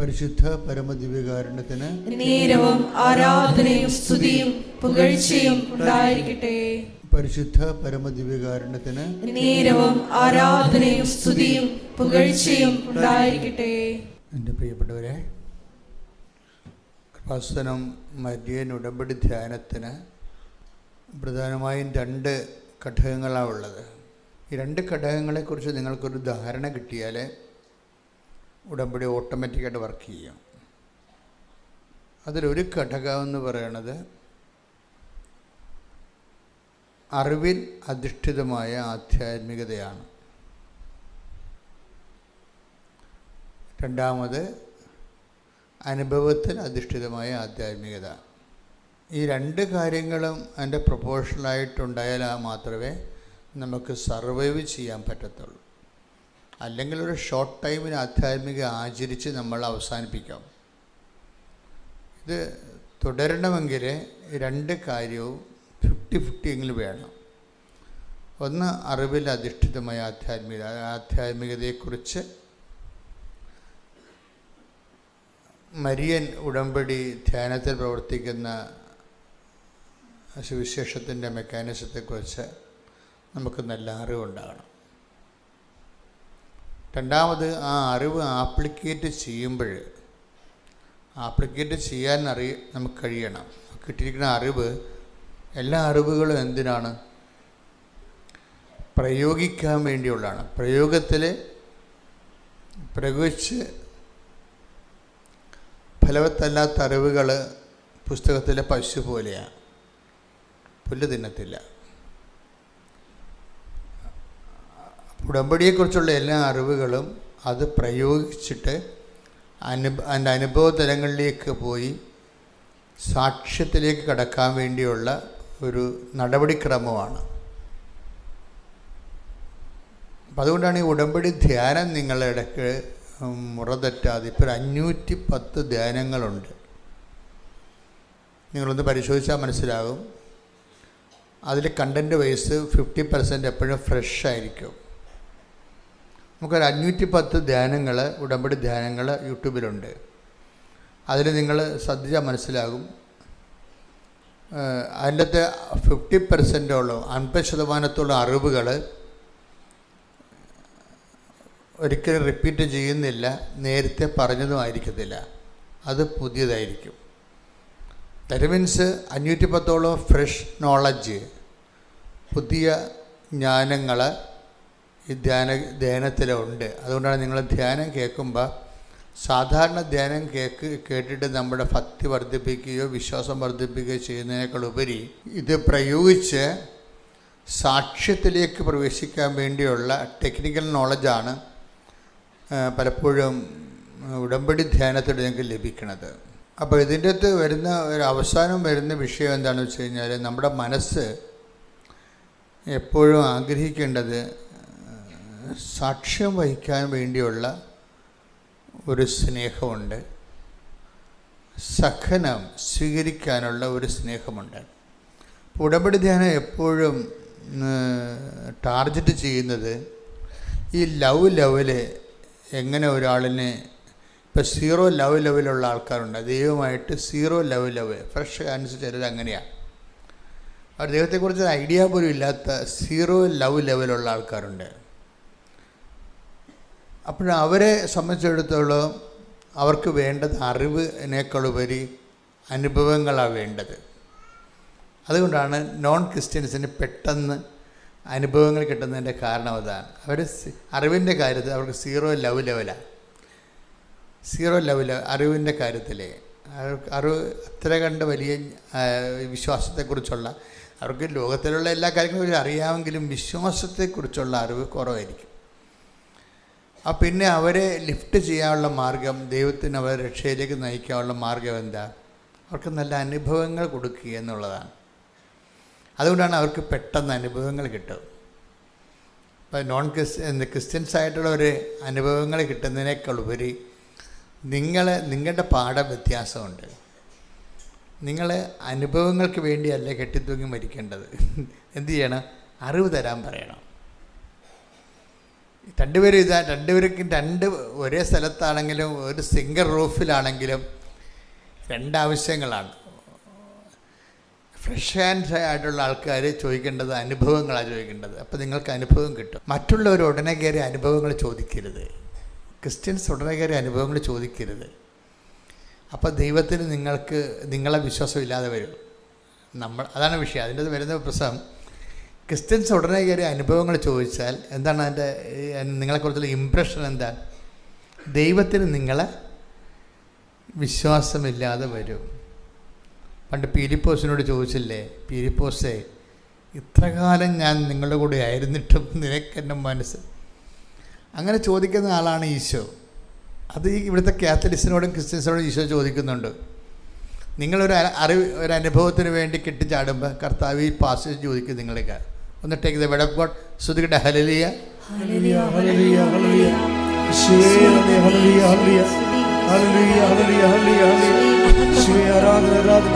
പരിശുദ്ധ പരമദിവ്യകാരുണ്യത്തിന് നേരവും ആരാധനയും സ്തുതിയും പുകഴ്ചയും ഉണ്ടായിരിക്കട്ടെ. പരിശുദ്ധ പരമദിവ്യകാരുണ്യത്തിന് നേരവും ആരാധനയും സ്തുതിയും പുകഴ്ചയും ഉണ്ടായിരിക്കട്ടെ. എൻ്റെ പ്രിയപ്പെട്ടവരെ, കൃപാസനം മരിയൻ ഉടമ്പടി ധ്യാനത്തിന് പ്രധാനമായും 2 ഘടകങ്ങളാണ് ഉള്ളത്. ഈ 2 ഘടകങ്ങളെക്കുറിച്ച് നിങ്ങൾക്കൊരു ധാരണ കിട്ടിയാൽ ഉടമ്പടി ഓട്ടോമാറ്റിക്കായിട്ട് വർക്ക് ചെയ്യും. അതിലൊരു ഘടകമെന്ന് പറയുന്നത് അറിവിൽ അധിഷ്ഠിതമായ ആധ്യാത്മികതയാണ്. രണ്ടാമത് അനുഭവത്തിൽ അധിഷ്ഠിതമായ ആധ്യാത്മികത. ഈ 2 കാര്യങ്ങളും അതിൻ്റെ പ്രൊപ്പോർഷണലായിട്ടുണ്ടായാൽ മാത്രമേ നമുക്ക് സർവൈവ് ചെയ്യാൻ പറ്റത്തുള്ളൂ. അല്ലെങ്കിൽ ഒരു ഷോർട്ട് ടൈമിന് ആധ്യാത്മിക ആചരിച്ച് നമ്മൾ അവസാനിപ്പിക്കാം. ഇത് തുടരണമെങ്കിൽ 2 കാര്യവും 50-50 എങ്കിലും വേണം. ഒന്ന്, അറിവിൽ അധിഷ്ഠിതമായ ആധ്യാത്മികതയെക്കുറിച്ച് മരിയൻ ഉടമ്പടി ധ്യാനത്തിൽ പ്രവർത്തിക്കുന്ന സുവിശേഷത്തിൻ്റെ മെക്കാനിസത്തെക്കുറിച്ച് നമുക്ക് നല്ല അറിവുണ്ടാകണം. രണ്ടാമത്, ആ അറിവ് ആപ്ലിക്കേറ്റ് ചെയ്യാൻ നമുക്ക് കഴിയണം. കിട്ടിയിരിക്കുന്ന അറിവ്, എല്ലാ അറിവുകളും എന്തിനാണ്? പ്രയോഗിക്കാൻ വേണ്ടിയുള്ളതാണ്. പ്രയോഗിച്ച് ഫലവത്തല്ലാത്ത അറിവുകൾ പുസ്തകത്തിലെ പശു പോലെയാണ്, പുല്ല് തിന്നത്തില്ല. ഉടമ്പടിയെക്കുറിച്ചുള്ള എല്ലാ അറിവുകളും അത് പ്രയോഗിച്ചിട്ട് അതിൻ്റെ അനുഭവ തലങ്ങളിലേക്ക് പോയി സാക്ഷ്യത്തിലേക്ക് കടക്കാൻ വേണ്ടിയുള്ള ഒരു നടപടിക്രമമാണ്. അപ്പം അതുകൊണ്ടാണ് ഈ ഉടമ്പടി ധ്യാനം നിങ്ങളുടെ ഇടയ്ക്ക് മുറതെറ്റാതെ ഇപ്പോൾ 510 ധ്യാനങ്ങളുണ്ട്. നിങ്ങളൊന്ന് പരിശോധിച്ചാൽ മനസ്സിലാകും. അതിൽ കണ്ടൻറ്റ് വൈസ് 50% എപ്പോഴും ഫ്രഷ് ആയിരിക്കും. നമുക്കൊരു 510 ധ്യാനങ്ങൾ, ഉടമ്പടി ധ്യാനങ്ങൾ യൂട്യൂബിലുണ്ട്. അതിൽ നിങ്ങൾ ശ്രദ്ധിച്ചാൽ മനസ്സിലാകും. അതിൻ്റെ 50%ഓളം 50% അറിവുകൾ ഒരിക്കലും റിപ്പീറ്റ് ചെയ്യുന്നില്ല, നേരത്തെ പറഞ്ഞതും ആയിരിക്കത്തില്ല, അത് പുതിയതായിരിക്കും. ദാറ്റ് മീൻസ് 510ഓളം ഫ്രഷ് നോളജ്, പുതിയ ജ്ഞാനങ്ങൾ ഈ ധ്യാനത്തിലുണ്ട്. അതുകൊണ്ടാണ് നിങ്ങൾ ധ്യാനം കേൾക്കുമ്പോൾ സാധാരണ ധ്യാനം കേട്ടിട്ട് നമ്മുടെ ഭക്തി വർദ്ധിപ്പിക്കുകയോ വിശ്വാസം വർദ്ധിപ്പിക്കുകയോ ചെയ്യുന്നതിനേക്കാൾ ഉപരി ഇത് പ്രയോഗിച്ച് സാക്ഷ്യത്തിലേക്ക് പ്രവേശിക്കാൻ വേണ്ടിയുള്ള ടെക്നിക്കൽ നോളജാണ് പലപ്പോഴും ഉടമ്പടി ധ്യാനത്തിൽ നിങ്ങൾക്ക് ലഭിക്കുന്നത്. അപ്പോൾ ഇതിൻ്റെ അകത്ത് വരുന്ന ഒരു അവസാനം വരുന്ന വിഷയം എന്താണെന്ന് വെച്ച് കഴിഞ്ഞാൽ, നമ്മുടെ മനസ്സ് എപ്പോഴും ആഗ്രഹിക്കേണ്ടത് സാക്ഷ്യം വഹിക്കാൻ വേണ്ടിയുള്ള ഒരു സ്നേഹമുണ്ട്, സഹനം സ്വീകരിക്കാനുള്ള ഒരു സ്നേഹമുണ്ട്. ഉടമ്പടി ധ്യാനം എപ്പോഴും ടാർഗറ്റ് ചെയ്യുന്നത് ഈ ലവ് ലെവല് എങ്ങനെ ഒരാളിനെ, ഇപ്പോൾ 0 ലവ് ലെവലുള്ള ആൾക്കാരുണ്ട്, ദൈവമായിട്ട് 0 ലവ് ഫ്രഷ് അനുസരിച്ച് ചിലത് അങ്ങനെയാണ്. അവർ ദൈവത്തെക്കുറിച്ച് ഐഡിയ പോലും ഇല്ലാത്ത 0 ലവ് ലെവലുള്ള ആൾക്കാരുണ്ട്. അപ്പോൾ അവരെ സംബന്ധിച്ചിടത്തോളം അവർക്ക് വേണ്ടത് അറിവിനേക്കാളുപരി അനുഭവങ്ങളാണ് വേണ്ടത്. അതുകൊണ്ടാണ് നോൺ ക്രിസ്ത്യൻസിന് പെട്ടെന്ന് അനുഭവങ്ങൾ കിട്ടുന്നതിൻ്റെ കാരണം അതാണ്. അവർ അറിവിൻ്റെ കാര്യത്തിൽ അവർക്ക് 0 ലവ് ലെവലാണ്. 0 ലവ് അറിവിൻ്റെ കാര്യത്തിൽ അറിവ് അത്ര കണ്ട് വലിയ വിശ്വാസത്തെക്കുറിച്ചുള്ള, അവർക്ക് ലോകത്തിലുള്ള എല്ലാ കാര്യങ്ങളും അറിയാമെങ്കിലും വിശ്വാസത്തെക്കുറിച്ചുള്ള അറിവ് കുറവായിരിക്കും. പിന്നെ അവരെ ലിഫ്റ്റ് ചെയ്യാനുള്ള മാർഗം, ദൈവത്തിന് അവരെ രക്ഷയിലേക്ക് നയിക്കാനുള്ള മാർഗം എന്താ? അവർക്ക് നല്ല അനുഭവങ്ങൾ കൊടുക്കുക എന്നുള്ളതാണ്. അതുകൊണ്ടാണ് അവർക്ക് പെട്ടെന്ന് അനുഭവങ്ങൾ കിട്ടും. ഇപ്പോൾ ക്രിസ്ത്യൻസായിട്ടുള്ളവർ അനുഭവങ്ങൾ കിട്ടുന്നതിനേക്കാൾ ഉപരി നിങ്ങളുടെ പാഠം വ്യത്യാസമുണ്ട്. നിങ്ങൾ അനുഭവങ്ങൾക്ക് വേണ്ടിയല്ല കെട്ടിത്തൂങ്ങി മരിക്കേണ്ടത്. എന്തു ചെയ്യണം? അറിവ് തരാൻ പറയണം. രണ്ടുപേർക്കും ഒരേ സ്ഥലത്താണെങ്കിലും ഒരു സിംഗിൾ റൂഫിലാണെങ്കിലും രണ്ടാവശ്യങ്ങളാണ്. ഫ്രഷ് ഹാൻഡ് ആയിട്ടുള്ള ആൾക്കാർ ചോദിക്കേണ്ടത് അനുഭവങ്ങളാണ് ചോദിക്കേണ്ടത്. അപ്പോൾ നിങ്ങൾക്ക് അനുഭവം കിട്ടും. മറ്റുള്ളവർ ഉടനെ കയറി അനുഭവങ്ങൾ ചോദിക്കരുത്. ക്രിസ്ത്യൻസ് ഉടനെ കയറി അനുഭവങ്ങൾ ചോദിക്കരുത്. അപ്പോൾ ദൈവത്തിന് നിങ്ങളെ വിശ്വാസമില്ലാതെ വരും. അതാണ് വിഷയം. അതിൻ്റെ വരുന്ന പ്രശ്നം, ക്രിസ്ത്യൻസ് ഉടനെ കയറി അനുഭവങ്ങൾ ചോദിച്ചാൽ എന്താണ് അതിൻ്റെ നിങ്ങളെക്കുറിച്ചുള്ള ഇമ്പ്രഷൻ? എന്താണ്? ദൈവത്തിന് നിങ്ങളെ വിശ്വാസമില്ലാതെ വരും. പണ്ട് പീലിപ്പോസിനോട് ചോദിച്ചില്ലേ, പീലിപ്പോസേ, ഇത്രകാലം ഞാൻ നിങ്ങളുടെ കൂടെ ആയിരുന്നിട്ടും നിനക്കെന്നെ മനസ്സ്. അങ്ങനെ ചോദിക്കുന്ന ആളാണ് ഈശോ. അത് ഇവിടുത്തെ കാത്തലിക്സിനോടും ക്രിസ്ത്യൻസിനോടും ഈശോ ചോദിക്കുന്നുണ്ട്. നിങ്ങളൊരു അനുഭവത്തിന് വേണ്ടി കെട്ടിച്ചാടുമ്പോൾ കർത്താവ് ഈ പാസേജ് ചോദിക്കും നിങ്ങളേക്ക്. ഒന്ന് take the word of God. ശ്രുതികട്ടെ ഹല്ലേലൂയ, ഹല്ലേലൂയ, ഹല്ലേലൂയ, ഹല്ലേലൂയ. യേശുവേ നന്ദി, ഹല്ലേലൂയ, ഹല്ലേലൂയ, ഹല്ലേലൂയ, ഹല്ലേലൂയ, ഹല്ലേലൂയ, ഹല്ലേലൂയ. യേശുവേ ആരാധന, ആരാധന,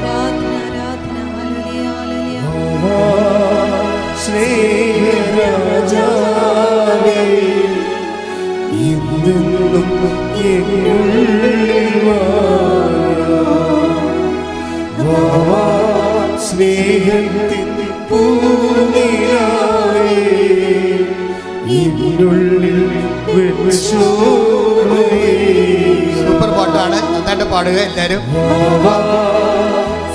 സ്നേഹരാജാവേ, ഇന്നും എന്നുള്ളിൽ വാ, സ്നേഹത്തിൻ പൂനിലാവേ, ഇന്നുള്ളിൽ സൂപ്പർ പാട്ടാണ്, നന്നായിട്ട് പാടുക എല്ലാവരും.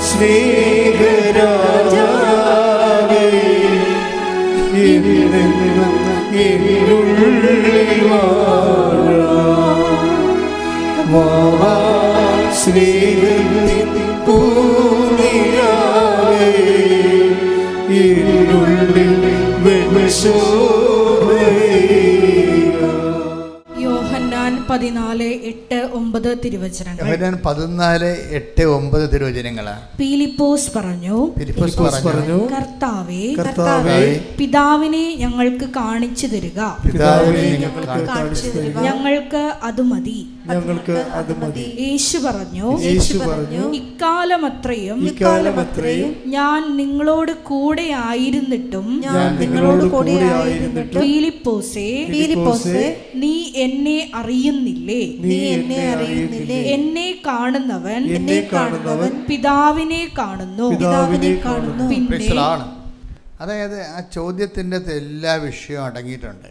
സ്നേഹരാജാവേ, എന്നുള്ളിൽ വാ, സ്നേഹത്തിൻ പൂനിലാവേ, എന്നുള്ളിൽ യോഹന്നാൻ 14:8-9 തിരുവചനങ്ങൾ. യോഹന്നാൻ 14:8-9 തിരുവചനങ്ങളാണ്. പീലിപ്പോസ് പറഞ്ഞു, കർത്താവേ, പിതാവിനെ ഞങ്ങൾക്ക് കാണിച്ചു തരിക, ഞങ്ങൾക്ക് അത് മതി. യേശു പറഞ്ഞു, ഇക്കാലമത്രയും ഞാൻ നിങ്ങളോട് കൂടെ ആയിരുന്നിട്ടും പീലിപ്പോസേ, നീ എന്നെ അറിയുന്നില്ലേ? എന്നെ കാണുന്നവൻ പിതാവിനെ കാണുന്നു. പിന്നെ അതായത് ആ ചോദ്യത്തിൻ്റെ എല്ലാ വിഷയവും അടങ്ങിയിട്ടുണ്ട്.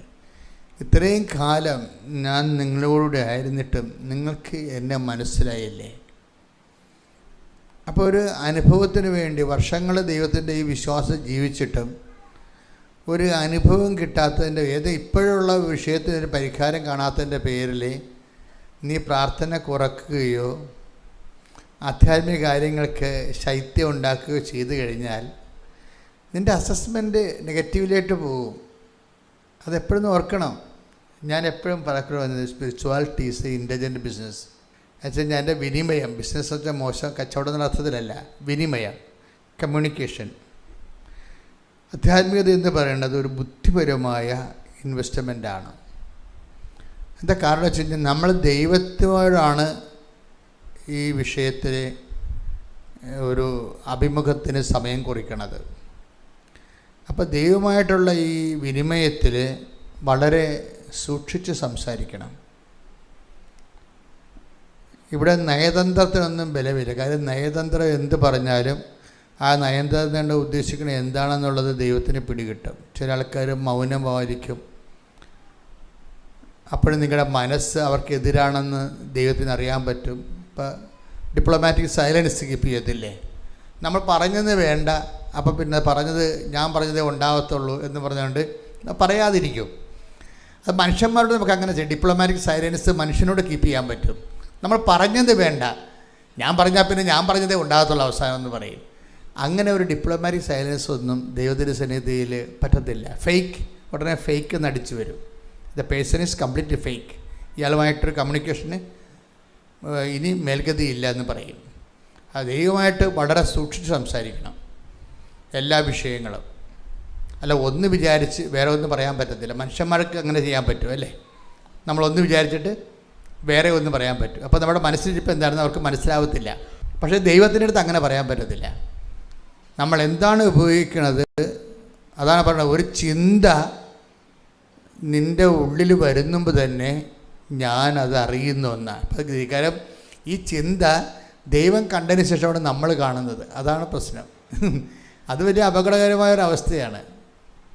ഇത്രയും കാലം ഞാൻ നിങ്ങളോട് ആയിരുന്നിട്ടും നിങ്ങൾക്ക് എന്നെ മനസ്സിലായില്ലേ? അപ്പോൾ ഒരു അനുഭവത്തിന് വേണ്ടി വർഷങ്ങൾ ദൈവത്തിൻ്റെ ഈ വിശ്വാസം ജീവിച്ചിട്ടും ഒരു അനുഭവം കിട്ടാത്തതിൻ്റെ ഇപ്പോഴുള്ള വിഷയത്തിന് ഒരു പരിഹാരം കാണാത്തതിൻ്റെ പേരിൽ നീ പ്രാർത്ഥന കുറക്കുകയോ ആധ്യാത്മിക കാര്യങ്ങൾക്ക് ശൈത്യം ഉണ്ടാക്കുകയോ ചെയ്തു കഴിഞ്ഞാൽ നിൻ്റെ അസസ്മെൻറ്റ് നെഗറ്റീവിലേക്ക് പോകും. അതെപ്പോഴും ഓർക്കണം. ഞാൻ എപ്പോഴും പറയുന്നത് സ്പിരിച്വാലിറ്റി ഈസ് ഇൻ്റലിജൻ്റ് ബിസിനസ്. എന്നുവെച്ചാൽ ഞാൻ എൻ്റെ വിനിമയം, ബിസിനസ് വെച്ചാൽ മോശം കച്ചവടം എന്ന അർത്ഥത്തിലല്ല, വിനിമയം, കമ്മ്യൂണിക്കേഷൻ. ആധ്യാത്മികത എന്ന് പറയുന്നത് ഒരു ബുദ്ധിപരമായ ഇൻവെസ്റ്റ്മെൻ്റാണ്. എന്താ കാരണം വെച്ച് കഴിഞ്ഞാൽ നമ്മൾ ദൈവത്തോടാണ് ഈ വിഷയത്തിൽ ഒരു അഭിമുഖത്തിന് സമയം കുറിക്കണത്. അപ്പോൾ ദൈവമായിട്ടുള്ള ഈ വിനിമയത്തിൽ വളരെ സൂക്ഷിച്ച് സംസാരിക്കണം. ഇവിടെ നയതന്ത്രത്തിനൊന്നും ബലമില്ല. കാര്യം നയതന്ത്രം എന്ത് പറഞ്ഞാലും ആ നയതന്ത്രം ഉദ്ദേശിക്കുന്നത് എന്താണെന്നുള്ളത് ദൈവത്തിന് പിടികിട്ടും. ചില ആൾക്കാർ മൗനം പാലിക്കും. അപ്പോഴും നിങ്ങളുടെ മനസ്സ് അവർക്കെതിരാണെന്ന് ദൈവത്തിന് അറിയാൻ പറ്റും. ഇപ്പോൾ ഡിപ്ലോമാറ്റിക് സൈലൻസ് കീപ്പ് ചെയ്യത്തില്ലേ? നമ്മൾ പറഞ്ഞത് വേണ്ട, അപ്പോൾ പിന്നെ ഞാൻ പറഞ്ഞതേ ഉണ്ടാകത്തുള്ളൂ എന്ന് പറഞ്ഞുകൊണ്ട് പറയാതിരിക്കും. അത് മനുഷ്യന്മാരോട് നമുക്ക് അങ്ങനെ ചെയ്യും. ഡിപ്ലോമാറ്റിക് സൈലൻസ് മനുഷ്യനോട് കീപ്പ് ചെയ്യാൻ പറ്റും. നമ്മൾ പറഞ്ഞത് വേണ്ട, ഞാൻ പറഞ്ഞാൽ പിന്നെ ഞാൻ പറഞ്ഞതേ ഉണ്ടാകത്തുള്ളൂ അവസാനം എന്ന് പറയും. അങ്ങനെ ഒരു ഡിപ്ലോമാറ്റിക് സൈലൻസ് ഒന്നും ദൈവത്തിൻ്റെ സന്നിധിയിൽ പറ്റത്തില്ല. ഫേക്ക് ഉടനെ ഫേക്ക് നടിച്ചു വരും. The person is completely fake. ഇയാളുമായിട്ടൊരു കമ്മ്യൂണിക്കേഷന് ഇനി മേൽഗതിയില്ല എന്ന് പറയും. അത് ദൈവമായിട്ട് വളരെ സൂക്ഷിച്ച് സംസാരിക്കണം എല്ലാ വിഷയങ്ങളും. അല്ല ഒന്ന് വിചാരിച്ച് വേറെ ഒന്നും പറയാൻ പറ്റത്തില്ല. മനുഷ്യന്മാർക്ക് അങ്ങനെ ചെയ്യാൻ പറ്റും അല്ലേ? നമ്മളൊന്ന് വിചാരിച്ചിട്ട് വേറെ ഒന്നും പറയാൻ പറ്റും. അപ്പോൾ നമ്മുടെ മനസ്സിലിരിപ്പോൾ എന്താണെന്ന് അവർക്ക് മനസ്സിലാവത്തില്ല. പക്ഷേ ദൈവത്തിൻ്റെ അടുത്ത് അങ്ങനെ പറയാൻ പറ്റത്തില്ല. നമ്മൾ എന്താണ് ഉപയോഗിക്കുന്നത് അതാണ് പറയുന്നത്. ഒരു ചിന്ത നിൻ്റെ ഉള്ളിൽ വരുന്നുമ്പോൾ തന്നെ ഞാനത് അറിയുന്നു എന്നാണ്. അപ്പം കാരണം ഈ ചിന്ത ദൈവം കണ്ടതിന് ശേഷമാണ് നമ്മൾ കാണുന്നത്. അതാണ് പ്രശ്നം. അത് വലിയ അപകടകരമായൊരവസ്ഥയാണ്.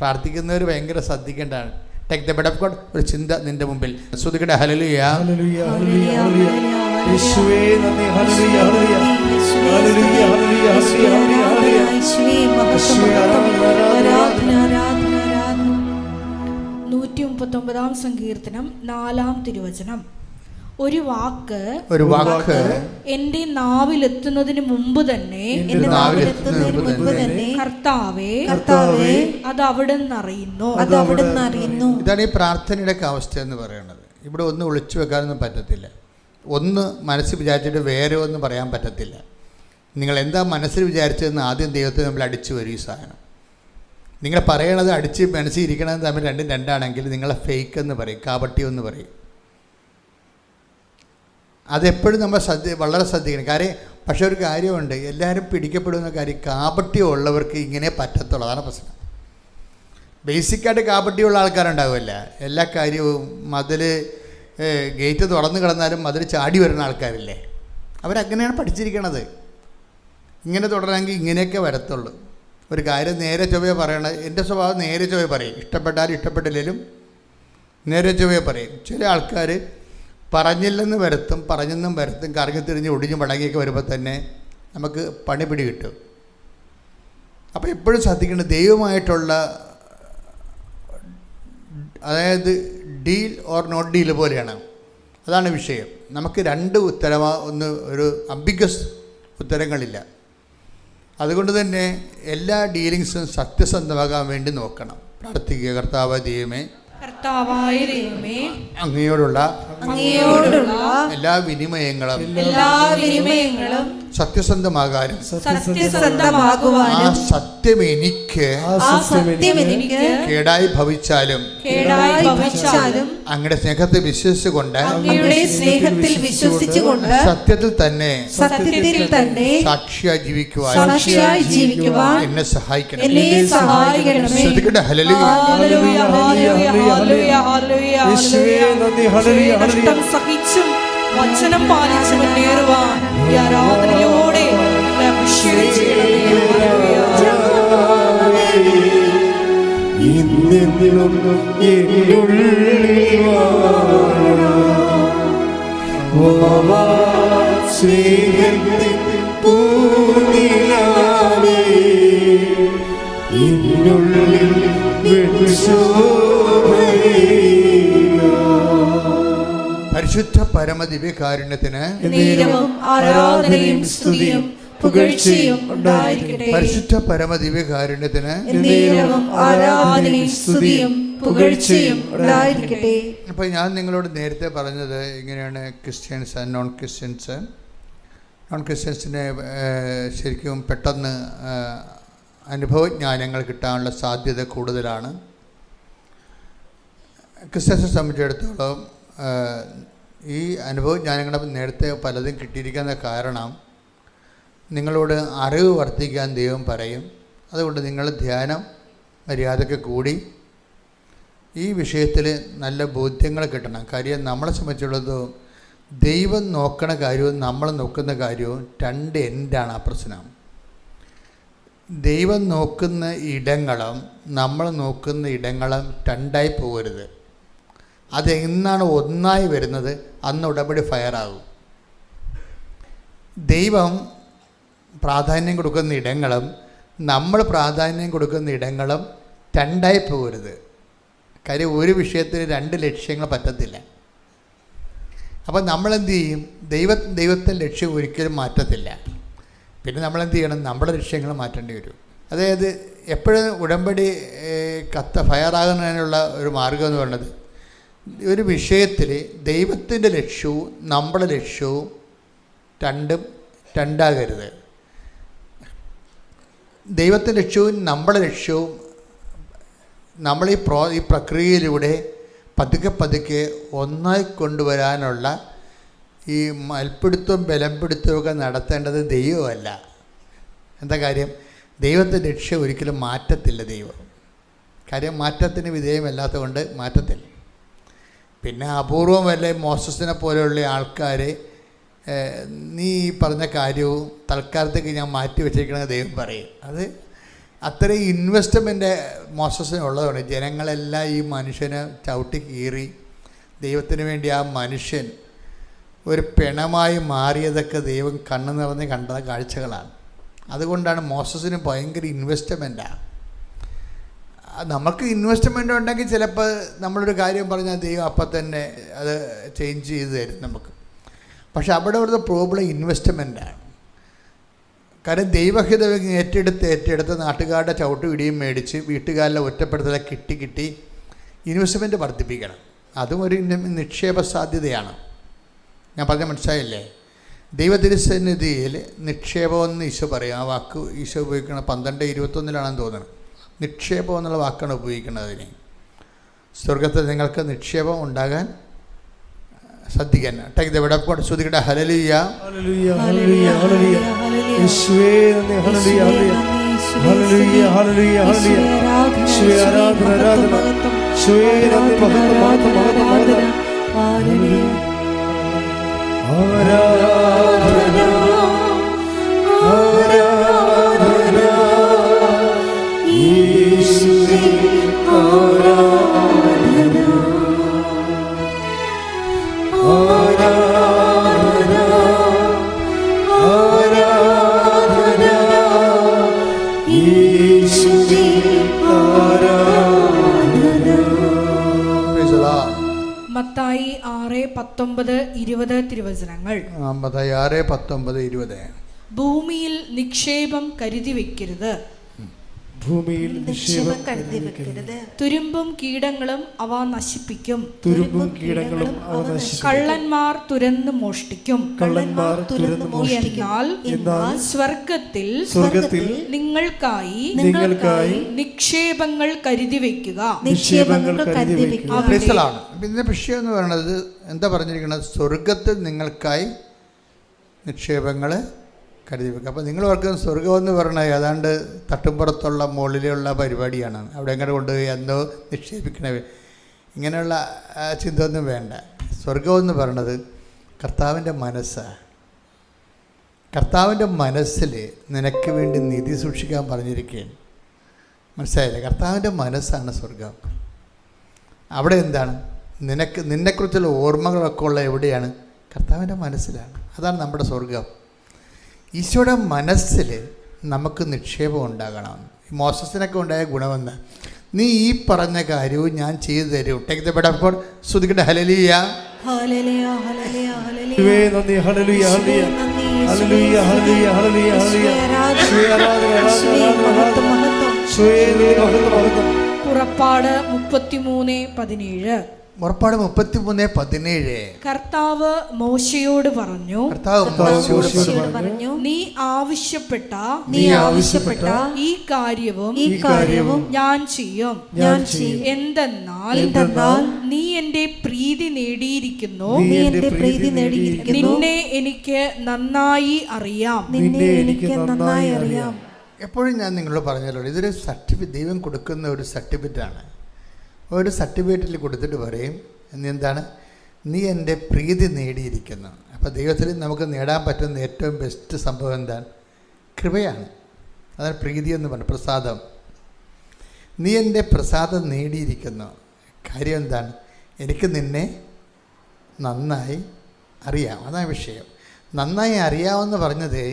പ്രാർത്ഥിക്കുന്നവർ ഭയങ്കര ശ്രദ്ധിക്കേണ്ടതാണ്. Take the bed of God. ഒരു ചിന്ത നിൻ്റെ മുമ്പിൽ ശ്രുതിക്കട്ടെ. ഹല്ലേലൂയ, ഹല്ലേലൂയ, ഹല്ലേലൂയ, ഹല്ലേലൂയ. യേശുവേ നന്ദി. ഹല്ലേലൂയ, ഹല്ലേലൂയ, ഹല്ലേലൂയ, ഹല്ലേലൂയ, ഹല്ലേലൂയ. യേശുവേ മഹത്വം, ആരാധന, ആരാധന, ആരാധന. 139 സങ്കീർത്തനം 4 തിരുവചനം. ഒരു വാക്ക് എന്റെ നാവിലെത്തുന്നതിന് മുമ്പ് തന്നെ കർത്താവേ അത് അവിടുന്ന് അറിയുന്നു. ഇതാണ് ഈ പ്രാർത്ഥനയുടെ അവസ്ഥ എന്ന് പറയുന്നത്. ഇവിടെ ഒന്നും ഒളിച്ചു വെക്കാനൊന്നും പറ്റത്തില്ല. ഒന്ന് മനസ്സിൽ വിചാരിച്ചിട്ട് വേറെ ഒന്നും പറയാൻ പറ്റത്തില്ല. നിങ്ങൾ എന്താ മനസ്സിൽ വിചാരിച്ചതെന്ന് ആദ്യം ദൈവത്തെ നമ്മൾ അടിച്ചു വരും. ഈ സാധനം നിങ്ങൾ പറയണത് അടിച്ച് മനസ്സിൽ ഇരിക്കണത് തമ്മിൽ രണ്ടും രണ്ടാണെങ്കിൽ നിങ്ങളെ ഫേക്ക് എന്ന് പറയും, കാപട്യം പറയും. അതെപ്പോഴും നമ്മൾ വളരെ ശ്രദ്ധിക്കണം. കാര്യം പക്ഷെ ഒരു കാര്യമുണ്ട്, എല്ലാവരും പിടിക്കപ്പെടുന്ന കാര്യം കാപട്യം ഉള്ളവർക്ക് ഇങ്ങനെ പറ്റത്തുള്ളൂ. അതാണ് പ്രശ്നം. ബേസിക്കായിട്ട് കാപട്യമുള്ള ആൾക്കാരുണ്ടാവില്ല. എല്ലാ കാര്യവും മതിൽ ഗേറ്റ് തുറന്നു കിടന്നാലും മതിൽ ചാടി വരുന്ന ആൾക്കാരില്ലേ, അവരങ്ങനെയാണ് പഠിച്ചിരിക്കണത്. ഇങ്ങനെ തുടരണമെങ്കിൽ ഇങ്ങനെയൊക്കെ വരത്തുള്ളൂ. ഒരു കാര്യം നേരെ ചൊവ്വേ പറയണത്. എൻ്റെ സ്വഭാവം നേരെ ചൊവ്വേ പറയും. ഇഷ്ടപ്പെട്ടാലും ഇഷ്ടപ്പെട്ടില്ലെങ്കിലും നേരെ ചൊവ്വേ പറയും. ചില ആൾക്കാർ പറഞ്ഞില്ലെന്ന് വരുത്തും, പറഞ്ഞെന്നും വരുത്തും, കറങ്ങി തിരിഞ്ഞ് ഒടിഞ്ഞ് മടങ്ങിയൊക്കെ വരുമ്പോൾ തന്നെ നമുക്ക് പണിപിടി കിട്ടും. അപ്പോൾ എപ്പോഴും ശ്രദ്ധിക്കേണ്ടത് ദൈവമായിട്ടുള്ള, അതായത് ഡീൽ ഓർ നോട്ട് ഡീൽ പോലെയാണ്. അതാണ് വിഷയം. നമുക്ക് രണ്ട് ഒരു അംബിഗസ് ഉത്തരങ്ങളില്ല. അതുകൊണ്ട് തന്നെ എല്ലാ ഡീലിങ്സും സത്യസന്ധമാകാൻ വേണ്ടി നോക്കണം. പ്രാർത്ഥിക്കുക. കർത്താവായ ദൈവമേ, അങ്ങയോടുള്ള എല്ലാ വിനിമയങ്ങളും സത്യസന്ധമാകാനും ആ സത്യം എനിക്ക് കേടായി ഭവിച്ചാലും അങ്ങയുടെ സ്നേഹത്തെ വിശ്വസിച്ചുകൊണ്ട് സത്യത്തിൽ തന്നെ സാക്ഷിയായി ജീവിക്കുവാൻ എന്നെ സഹായിക്കണം. സഹിച്ചും വചനം പാലിച്ചു മുന്നേറുവാൻ ഈ ആരാധനയോടെ പരിശുദ്ധ പരമദിവ്യകാരുണ്യത്തിന് ആരാധനയും സ്തുതിയും പുകഴ്ചയും ഉണ്ടായിരിക്കട്ടെ. പരിശുദ്ധ പരമദിവ്യകാരുണ്യത്തിന് ആരാധനയും സ്തുതിയും പുകഴ്ചയും ഉണ്ടായിരിക്കട്ടെ. അപ്പോൾ ഞാൻ നിങ്ങളോട് നേരത്തെ പറഞ്ഞത് ഇങ്ങനെയാണ്, Christians and non Christians. Non ക്രിസ്ത്യൻസിന് ശരിക്കും പെട്ടെന്ന് അനുഭവജ്ഞാനങ്ങൾ കിട്ടാനുള്ള സാധ്യത കൂടുതലാണ്. ക്രിസ്ത്യൻസിനെ സംബന്ധിച്ചിടത്തോളം ഈ അനുഭവജ്ഞാനങ്ങൾ നേരത്തെ പലതും കിട്ടിയിരിക്കുന്ന കാരണം നിങ്ങളോട് അറിവ് വർദ്ധിക്കാൻ ദൈവം പറയും. അതുകൊണ്ട് നിങ്ങൾ ധ്യാനം മര്യാദയ്ക്ക് കൂടി ഈ വിഷയത്തിൽ നല്ല ബോധ്യങ്ങൾ കിട്ടണം. കാര്യം നമ്മളെ സംബന്ധിച്ചുള്ളതും ദൈവം നോക്കണ കാര്യവും നമ്മൾ നോക്കുന്ന കാര്യവും രണ്ട് എൻഡാണ്. ആ പ്രശ്നം ദൈവം നോക്കുന്ന ഇടങ്ങളും നമ്മൾ നോക്കുന്ന ഇടങ്ങളും രണ്ടായി പോകരുത്. അതെന്നാണ് ഒന്നായി വരുന്നത് അന്ന് ഉടമ്പടി ഫയറാകും. ദൈവം പ്രാധാന്യം കൊടുക്കുന്ന ഇടങ്ങളും നമ്മൾ പ്രാധാന്യം കൊടുക്കുന്ന ഇടങ്ങളും രണ്ടായി പോകരുത്. കാര്യം ഒരു വിഷയത്തിന് രണ്ട് ലക്ഷ്യങ്ങൾ പറ്റത്തില്ല. അപ്പോൾ നമ്മളെന്ത് ചെയ്യും? ദൈവത്തെ ലക്ഷ്യം ഒരിക്കലും മാറ്റത്തില്ല. പിന്നെ നമ്മളെന്ത് ചെയ്യണം? നമ്മുടെ ലക്ഷ്യങ്ങൾ മാറ്റേണ്ടി വരും. അതായത് എപ്പോഴും ഉടമ്പടി ഫയറാകുന്നതിനുള്ള ഒരു മാർഗം എന്ന് പറയുന്നത്, ഒരു വിഷയത്തിൽ ദൈവത്തിൻ്റെ ലക്ഷ്യവും നമ്മുടെ ലക്ഷ്യവും രണ്ടും രണ്ടാകരുത്. ദൈവത്തിൻ്റെ ലക്ഷ്യവും നമ്മുടെ ലക്ഷ്യവും നമ്മൾ ഈ പ്രക്രിയയിലൂടെ പതുക്കെ ഒന്നായി കൊണ്ടുവരാനുള്ള ഈ മൽപ്പിടുത്തവും ബലംപിടുത്തമൊക്കെ നടത്തേണ്ടത് ദൈവമല്ല. എന്താ കാര്യം? ദൈവത്തിൻ്റെ ലക്ഷ്യം ഒരിക്കലും മാറ്റത്തില്ല ദൈവം. കാര്യം മാറ്റത്തിന് വിധേയമല്ലാത്തത് കൊണ്ട് മാറ്റത്തില്ല. പിന്നെ അപൂർവം വല്ല മോസസിനെ പോലെയുള്ള ആൾക്കാർ നീ ഈ പറഞ്ഞ കാര്യവും തൽക്കാലത്തേക്ക് ഞാൻ മാറ്റി വെച്ചിരിക്കണമെന്ന് ദൈവം പറയും. അത് അത്രയും ഇൻവെസ്റ്റ്മെൻറ്റ് മോസസിനുള്ളതാണ്. ജനങ്ങളെല്ലാം ഈ മനുഷ്യനെ ചവിട്ടി കീറി ദൈവത്തിന് വേണ്ടി ആ മനുഷ്യൻ ഒരു പിണമായി മാറിയതൊക്കെ ദൈവം കണ്ണു നിറഞ്ഞ് കണ്ട കാഴ്ചകളാണ്. അതുകൊണ്ടാണ് മോസസിന് ഭയങ്കര ഇൻവെസ്റ്റ്മെൻറ്റാണ്. നമുക്ക് ഇൻവെസ്റ്റ്മെൻ്റ് ഉണ്ടെങ്കിൽ ചിലപ്പോൾ നമ്മളൊരു കാര്യം പറഞ്ഞാൽ ദൈവം അപ്പം തന്നെ അത് ചേഞ്ച് ചെയ്ത് തരും നമുക്ക്. പക്ഷെ അവിടെ ഒരു പ്രോബ്ലം ഇൻവെസ്റ്റ്മെൻറ്റാണ്. കാരണം ദൈവഹിതം ഏറ്റെടുത്ത് നാട്ടുകാരുടെ ചവിട്ടുപിടിയും മേടിച്ച് വീട്ടുകാരിലെ ഒറ്റപ്പെടുത്തലെ കിട്ടി ഇൻവെസ്റ്റ്മെൻറ്റ് വർദ്ധിപ്പിക്കണം. അതും ഒരു നിക്ഷേപ സാധ്യതയാണ്. ഞാൻ പറഞ്ഞ മനസ്സിലായില്ലേ? ദൈവതിരുസന്നിധിയിൽ നിക്ഷേപമെന്ന് ഈശോ പറയും. ആ വാക്ക് ഈശോ ഉപയോഗിക്കണം 12:21 തോന്നുന്നത്. നിക്ഷേപം എന്നുള്ള വാക്കാണ് ഉപയോഗിക്കുന്നത് അതിന്. സ്വർഗത്തിൽ നിങ്ങൾക്ക് നിക്ഷേപം ഉണ്ടാകാൻ ശ്രദ്ധിക്കാൻ. ശ്രുതിക്കട്ടെ. ഹല്ലേലൂയ, ഹല്ലേലൂയ, ഹല്ലേലൂയ, ഹല്ലേലൂയ. യേശുവേ നന്ദി, ഹല്ലേലൂയ, ഹല്ലേലൂയ, ഹല്ലേലൂയ, ഹല്ലേലൂയ, ഹല്ലേലൂയ. യേശുവേ ആരാധന, ആരാധന. യേശുവേ നന്ദി, മഹത്വം, മഹത്വം, മഹത്വം, മഹത്വം. ഹല്ലേലൂയ, ആരാധന, ആരാധന. യേശുവേ ആരാധന, ആരാധന, ആരാധന. യേശുവേ ആരാധന. മത്തായി 6:19-20 തിരുവചനങ്ങൾ. മത്തായി 6:19-20. ഭൂമിയിൽ നിക്ഷേപം കരുതി വെക്കരുത്, ഭൂമിയിൽ നിക്ഷേപം കരുതി വെക്കരുത്. തുരുമ്പും കീടങ്ങളും അവ നശിപ്പിക്കും, തുരുമ്പും കീടങ്ങളും അവ നശിപ്പിക്കും. കള്ളന്മാർ തുരന്ന് മോഷ്ടിക്കും, കള്ളന്മാർ തുരന്ന് മോഷ്ടിക്കും. എന്നാൽ സ്വർഗത്തിൽ നിങ്ങൾക്കായി നിക്ഷേപങ്ങൾ കരുതി വെക്കുക, നിക്ഷേപങ്ങൾ കരുതി വെക്കുക. ഇതിന്റെ വിഷയം എന്ന് പറയുന്നത് എന്താ പറഞ്ഞിരിക്കുന്നത്? സ്വർഗത്തിൽ നിങ്ങൾക്കായി നിക്ഷേപങ്ങൾ കരുതി വെക്കുക. അപ്പോൾ നിങ്ങൾ ഓർക്കുന്ന സ്വർഗം എന്ന് പറഞ്ഞാൽ ഏതാണ്ട് തട്ടുംപുറത്തുള്ള മുകളിലുള്ള പരിപാടിയാണ്. അവിടെ എങ്ങനെ കൊണ്ടുപോയി എന്തോ നിക്ഷേപിക്കണേ, ഇങ്ങനെയുള്ള ചിന്ത ഒന്നും വേണ്ട. സ്വർഗം എന്ന് പറയണത് കർത്താവിൻ്റെ മനസ്സാണ്. കർത്താവിൻ്റെ മനസ്സിൽ നിനക്ക് വേണ്ടി നിധി സൂക്ഷിക്കാൻ പറഞ്ഞിരിക്കുകയാണ്. മനസ്സിലായില്ലേ? കർത്താവിൻ്റെ മനസ്സാണ് സ്വർഗം. അവിടെ എന്താണ്? നിന്നെക്കുറിച്ചുള്ള ഓർമ്മകളൊക്കെ ഉള്ള എവിടെയാണ്? കർത്താവിൻ്റെ മനസ്സിലാണ്. അതാണ് നമ്മുടെ സ്വർഗം. ഈശോയുടെ മനസ്സിൽ നമുക്ക് നിക്ഷേപം ഉണ്ടാകണം. മോസസിനൊക്കെ ഉണ്ടായ ഗുണമെന്ന് നീ ഈ പറഞ്ഞ കാര്യവും ഞാൻ ചെയ്തു തരും. ടേക്ക് ദ ബെഡ് അപ്പോൾ ശ്രുതിക്കട്ടെ. ഹല്ലേലൂയ, ഹല്ലേലൂയ, ഹല്ലേലൂയ, ഹല്ലേലൂയ. നന്ദി, ഹല്ലേലൂയ, ഹല്ലേലൂയ, ഹല്ലേലൂയ, ഹല്ലേലൂയ, ഹല്ലേലൂയ, ഹല്ലേലൂയ. പുറപ്പാട് 33:17. പുറപ്പാട് 33:17. കർത്താവ് മോശയോട് പറഞ്ഞു, നീ ആവശ്യപ്പെട്ട ഈ കാര്യവും ഞാൻ ചെയ്യും. എന്തെന്നാൽ നീ എന്റെ പ്രീതി നേടിയിരിക്കുന്നു, നിന്നെ എനിക്ക് നന്നായി അറിയാം. എപ്പോഴും ഞാൻ നിങ്ങളോട് പറഞ്ഞല്ലോ, ഇതൊരു സർട്ടിഫിക്കറ്റ്, ദൈവം കൊടുക്കുന്ന ഒരു സർട്ടിഫിക്കറ്റാണ്. ഒരു സർട്ടിഫിക്കറ്റിൽ കൊടുത്തിട്ട് പറയും എന്താണ്? നീ എൻ്റെ പ്രീതി നേടിയിരിക്കുന്നു. അപ്പോൾ ദൈവത്തിൽ നമുക്ക് നേടാൻ പറ്റുന്ന ഏറ്റവും ബെസ്റ്റ് സംഭവം എന്താണ്? കൃപയാണ്. അതാണ് പ്രീതി എന്ന് പറഞ്ഞത്, പ്രസാദം. നീ എൻ്റെ പ്രസാദം നേടിയിരിക്കുന്നു. കാര്യം എന്താണ്? എനിക്ക് നിന്നെ നന്നായി അറിയാം. അതാണ് വിഷയം. നന്നായി അറിയാമെന്ന് പറഞ്ഞത്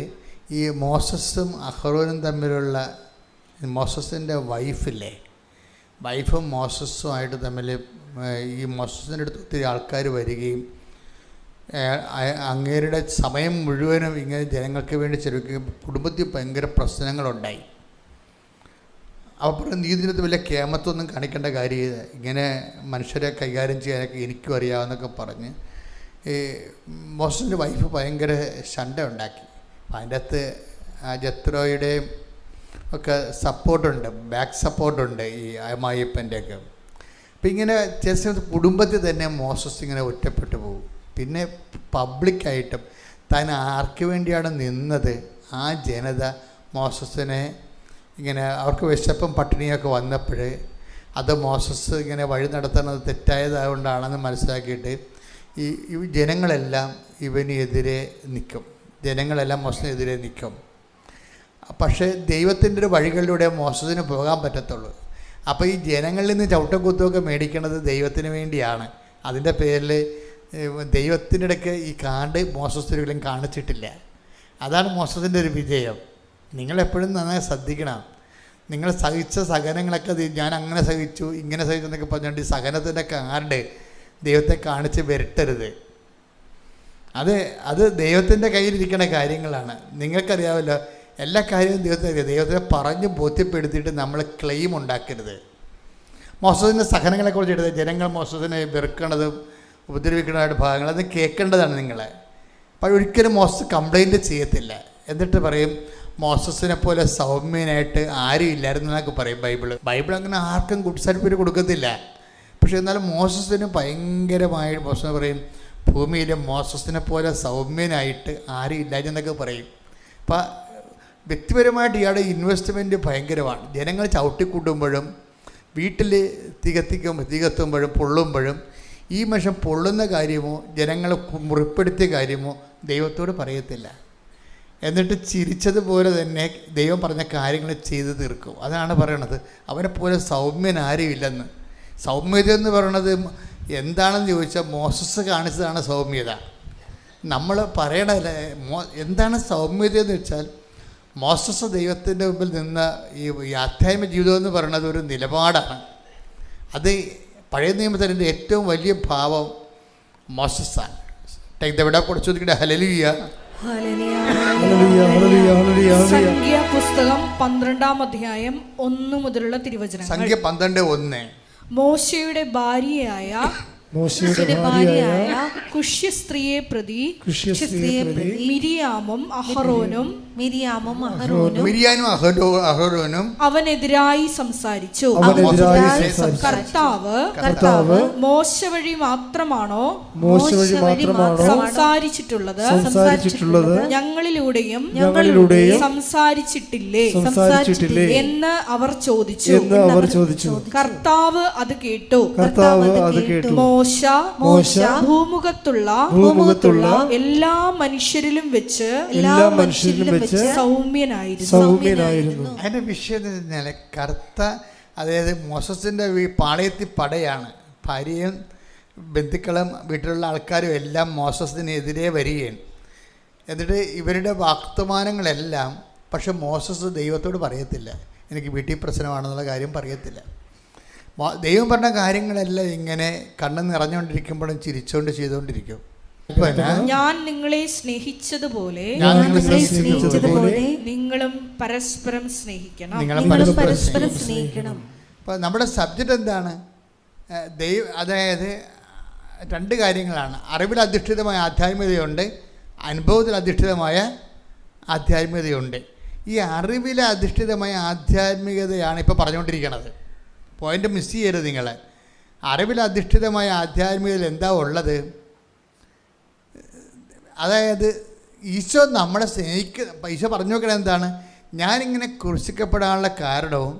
ഈ മോസസും അഹ്റോനും തമ്മിലുള്ള, മോസസിൻ്റെ വൈഫും മോസസുമായിട്ട് തമ്മിൽ ഈ മോസസിൻ്റെ അടുത്ത് ഒത്തിരി ആൾക്കാർ വരികയും അങ്ങേരുടെ സമയം മുഴുവനും ഇങ്ങനെ ജനങ്ങൾക്ക് വേണ്ടി ചെലവഴിക്കുകയും കുടുംബത്തിൽ ഭയങ്കര പ്രശ്നങ്ങളുണ്ടായി. അപ്പോൾ നീ ഇതിനകത്ത് വലിയ കേമത്തൊന്നും കാണിക്കേണ്ട കാര്യമില്ല, ഇങ്ങനെ മനുഷ്യരെ കൈകാര്യം ചെയ്യാനൊക്കെ എനിക്കും അറിയാമെന്നൊക്കെ പറഞ്ഞ് ഈ മോസസിൻ്റെ വൈഫ് ഭയങ്കര ശണ്ട ഉണ്ടാക്കി. അതിൻ്റെ അകത്ത് ജത്രോയുടെയും ഒക്കെ സപ്പോർട്ടുണ്ട്, ബാക്ക് സപ്പോർട്ടുണ്ട് ഈ അമ്മായിയപ്പൻ്റെയൊക്കെ. അപ്പം ഇങ്ങനെ ചില കുടുംബത്തിൽ തന്നെ മോസസ് ഇങ്ങനെ ഒറ്റപ്പെട്ടു പോകും. പിന്നെ പബ്ലിക്കായിട്ടും താൻ ആർക്ക് വേണ്ടിയാണ് നിന്നത് ആ ജനത മോസസിനെ ഇങ്ങനെ അവർക്ക് വിശപ്പും പട്ടിണിയൊക്കെ വന്നപ്പോൾ അത് മോസസ് ഇങ്ങനെ വഴി നടത്തുന്നത് തെറ്റായതുകൊണ്ടാണെന്ന് മനസ്സിലാക്കിയിട്ട് ഈ ജനങ്ങളെല്ലാം ഇവനെതിരെ നിൽക്കും. ജനങ്ങളെല്ലാം മോസസിനെതിരെ നിൽക്കും. പക്ഷേ ദൈവത്തിൻ്റെ ഒരു വഴികളിലൂടെ മോസസിന് പോകാൻ പറ്റത്തുള്ളൂ. അപ്പോൾ ഈ ജനങ്ങളിൽ നിന്ന് ചവിട്ടും കുത്തുമൊക്കെ മേടിക്കുന്നത് ദൈവത്തിന് വേണ്ടിയാണ്. അതിൻ്റെ പേരിൽ ദൈവത്തിൻ്റെ ഇടയ്ക്ക് ഈ കാണ്ട് മോസസിലും കാണിച്ചിട്ടില്ല. അതാണ് മോസസിൻ്റെ ഒരു വിജയം. നിങ്ങളെപ്പോഴും നന്നായി ശ്രദ്ധിക്കണം. നിങ്ങൾ സഹിച്ച സഹനങ്ങളൊക്കെ ഞാൻ അങ്ങനെ സഹിച്ചു ഇങ്ങനെ സഹിച്ചു എന്നൊക്കെ പറഞ്ഞുകൊണ്ട് ഈ സഹനത്തിൻ്റെ കാർഡ് ദൈവത്തെ കാണിച്ച് വരട്ടരുത്. അത് ദൈവത്തിൻ്റെ കയ്യിലിരിക്കുന്ന കാര്യങ്ങളാണ്. നിങ്ങൾക്കറിയാമല്ലോ, എല്ലാ കാര്യവും ദൈവത്തിന് അറിയാം. ദൈവത്തെ പറഞ്ഞ് ബോധ്യപ്പെടുത്തിയിട്ട് നമ്മൾ ക്ലെയിം ഉണ്ടാക്കരുത്. മോസസിൻ്റെ സഹനങ്ങളെക്കുറിച്ച് എടുത്ത് ജനങ്ങൾ മോസസിനെ വെറുക്കണതും ഉപദ്രവിക്കുന്നതായിട്ട് ഭാഗങ്ങൾ അത് കേൾക്കേണ്ടതാണ് നിങ്ങളെ. അപ്പോൾ ഒരിക്കലും മോസസ് കംപ്ലൈൻറ്റ് ചെയ്യത്തില്ല. എന്നിട്ട് പറയും മോസസിനെ പോലെ സൗമ്യനായിട്ട് ആരും ഇല്ലായിരുന്നു എന്നൊക്കെ പറയും ബൈബിൾ അങ്ങനെ ആർക്കും ഗുഡ് സർട്ടിഫിക്കറ്റ് കൊടുക്കത്തില്ല. പക്ഷേ എന്നാലും മോസസിന് ഭയങ്കരമായി മോസസ് പറയും ഭൂമിയിലെ മോസസിനെ പോലെ സൗമ്യനായിട്ട് ആരും ഇല്ലാഞ്ഞെന്നൊക്കെ പറയും. അപ്പം വ്യക്തിപരമായിട്ട് ഇയാളുടെ ഇൻവെസ്റ്റ്മെൻറ്റ് ഭയങ്കരമാണ്. ജനങ്ങൾ ചവിട്ടിക്കൂട്ടുമ്പോഴും വീട്ടിൽ തികത്തുമ്പോഴും പൊള്ളുമ്പോഴും ഈ മനുഷ്യൻ പൊള്ളുന്ന കാര്യമോ ജനങ്ങൾ മുറിപ്പെടുത്തിയ കാര്യമോ ദൈവത്തോട് പറയത്തില്ല. എന്നിട്ട് ചിരിച്ചതുപോലെ തന്നെ ദൈവം പറഞ്ഞ കാര്യങ്ങൾ ചെയ്തു തീർക്കും. അതാണ് പറയണത് അവനെ പോലെ സൗമ്യൻ ആരും ഇല്ലെന്ന്. സൗമ്യത എന്ന് പറയണത് എന്താണെന്ന് ചോദിച്ചാൽ മോസസ് കാണിച്ചതാണ് സൗമ്യത. നമ്മൾ പറയണല്ലേ എന്താണ് സൗമ്യത എന്ന് വെച്ചാൽ മോസസ് ദൈവത്തിൻ്റെ മുമ്പിൽ നിന്ന ഈ ആധ്യാത്മിക ജീവിതം എന്ന് പറയുന്നത് ഒരു നിലപാടാണ്. അത് പഴയ നിയമത്തിൻ്റെ ഏറ്റവും വലിയ ഭാവം മോസസാണ്. എവിടെ കുറച്ച് ചോദിക്കട്ടെ ഹല്ലേലൂയ. സംഖ്യാപുസ്തകം 12-ാം അധ്യായം 1 മുതലുള്ള തിരുവചനങ്ങൾ. സംഖ്യ 12:1. മോശയുടെ ഭാര്യയായ കുഷ്യ സ്ത്രീയെ പ്രതി മിരിയാമും അഹറോനും അവനെതിരായി സംസാരിച്ചു. കർത്താവ് മോശ വഴി മാത്രമാണോ സംസാരിച്ചിട്ടുള്ളത്? ഞങ്ങളിലൂടെയും സംസാരിച്ചിട്ടില്ലേ എന്ന് അവർ ചോദിച്ചു. കർത്താവ് അത് കേട്ടു. മോശ ഭൂമുഖത്തുള്ള എല്ലാ മനുഷ്യരിലും വെച്ച് സൗമ്യനായിരുന്നു. അതിന്റെ വിഷയം അതായത് മോസസിന്റെ പാളയത്തിൽ പടയാണ്. ഭാര്യയും ബന്ധുക്കളും വീട്ടിലുള്ള ആൾക്കാരും എല്ലാം മോസസിനെതിരെ വരികയാണ്. എന്നിട്ട് ഇവരുടെ വർത്തമാനങ്ങളെല്ലാം പക്ഷെ മോസസ് ദൈവത്തോട് പറയത്തില്ല. എനിക്ക് വീട്ടിൽ പ്രശ്നമാണെന്നുള്ള കാര്യം പറയത്തില്ല. ദൈവം പറഞ്ഞ കാര്യങ്ങളെല്ലാം ഇങ്ങനെ കണ്ണ് നിറഞ്ഞുകൊണ്ടിരിക്കുമ്പോഴും ചിരിച്ചുകൊണ്ട് ചെയ്തുകൊണ്ടിരിക്കും. ഞാൻ നിങ്ങളെ സ്നേഹിച്ചതുപോലെ നിങ്ങളും പരസ്പരം സ്നേഹിക്കണം. അപ്പോൾ നമ്മുടെ സബ്ജക്റ്റ് എന്താണ്? അതായത് 2 കാര്യങ്ങളാണ്. അറിവിൽ അധിഷ്ഠിതമായ ആധ്യാത്മികതയുണ്ട്, അനുഭവത്തിൽ അധിഷ്ഠിതമായ ആധ്യാത്മികതയുണ്ട്. ഈ അറിവിൽ അധിഷ്ഠിതമായ ആധ്യാത്മികതയാണ് ഇപ്പോൾ പറഞ്ഞുകൊണ്ടിരിക്കുന്നത്. പോയിൻ്റ് മിസ് ചെയ്യരുത് നിങ്ങൾ. അറിവിൽ അധിഷ്ഠിതമായ ആധ്യാത്മികതയിൽ എന്താ ഉള്ളത്? അതായത് ഈശോ നമ്മളെ ഈശോ പറഞ്ഞു നോക്കണത് എന്താണ്? ഞാനിങ്ങനെ ക്രൂശിക്കപ്പെടാനുള്ള കാരണവും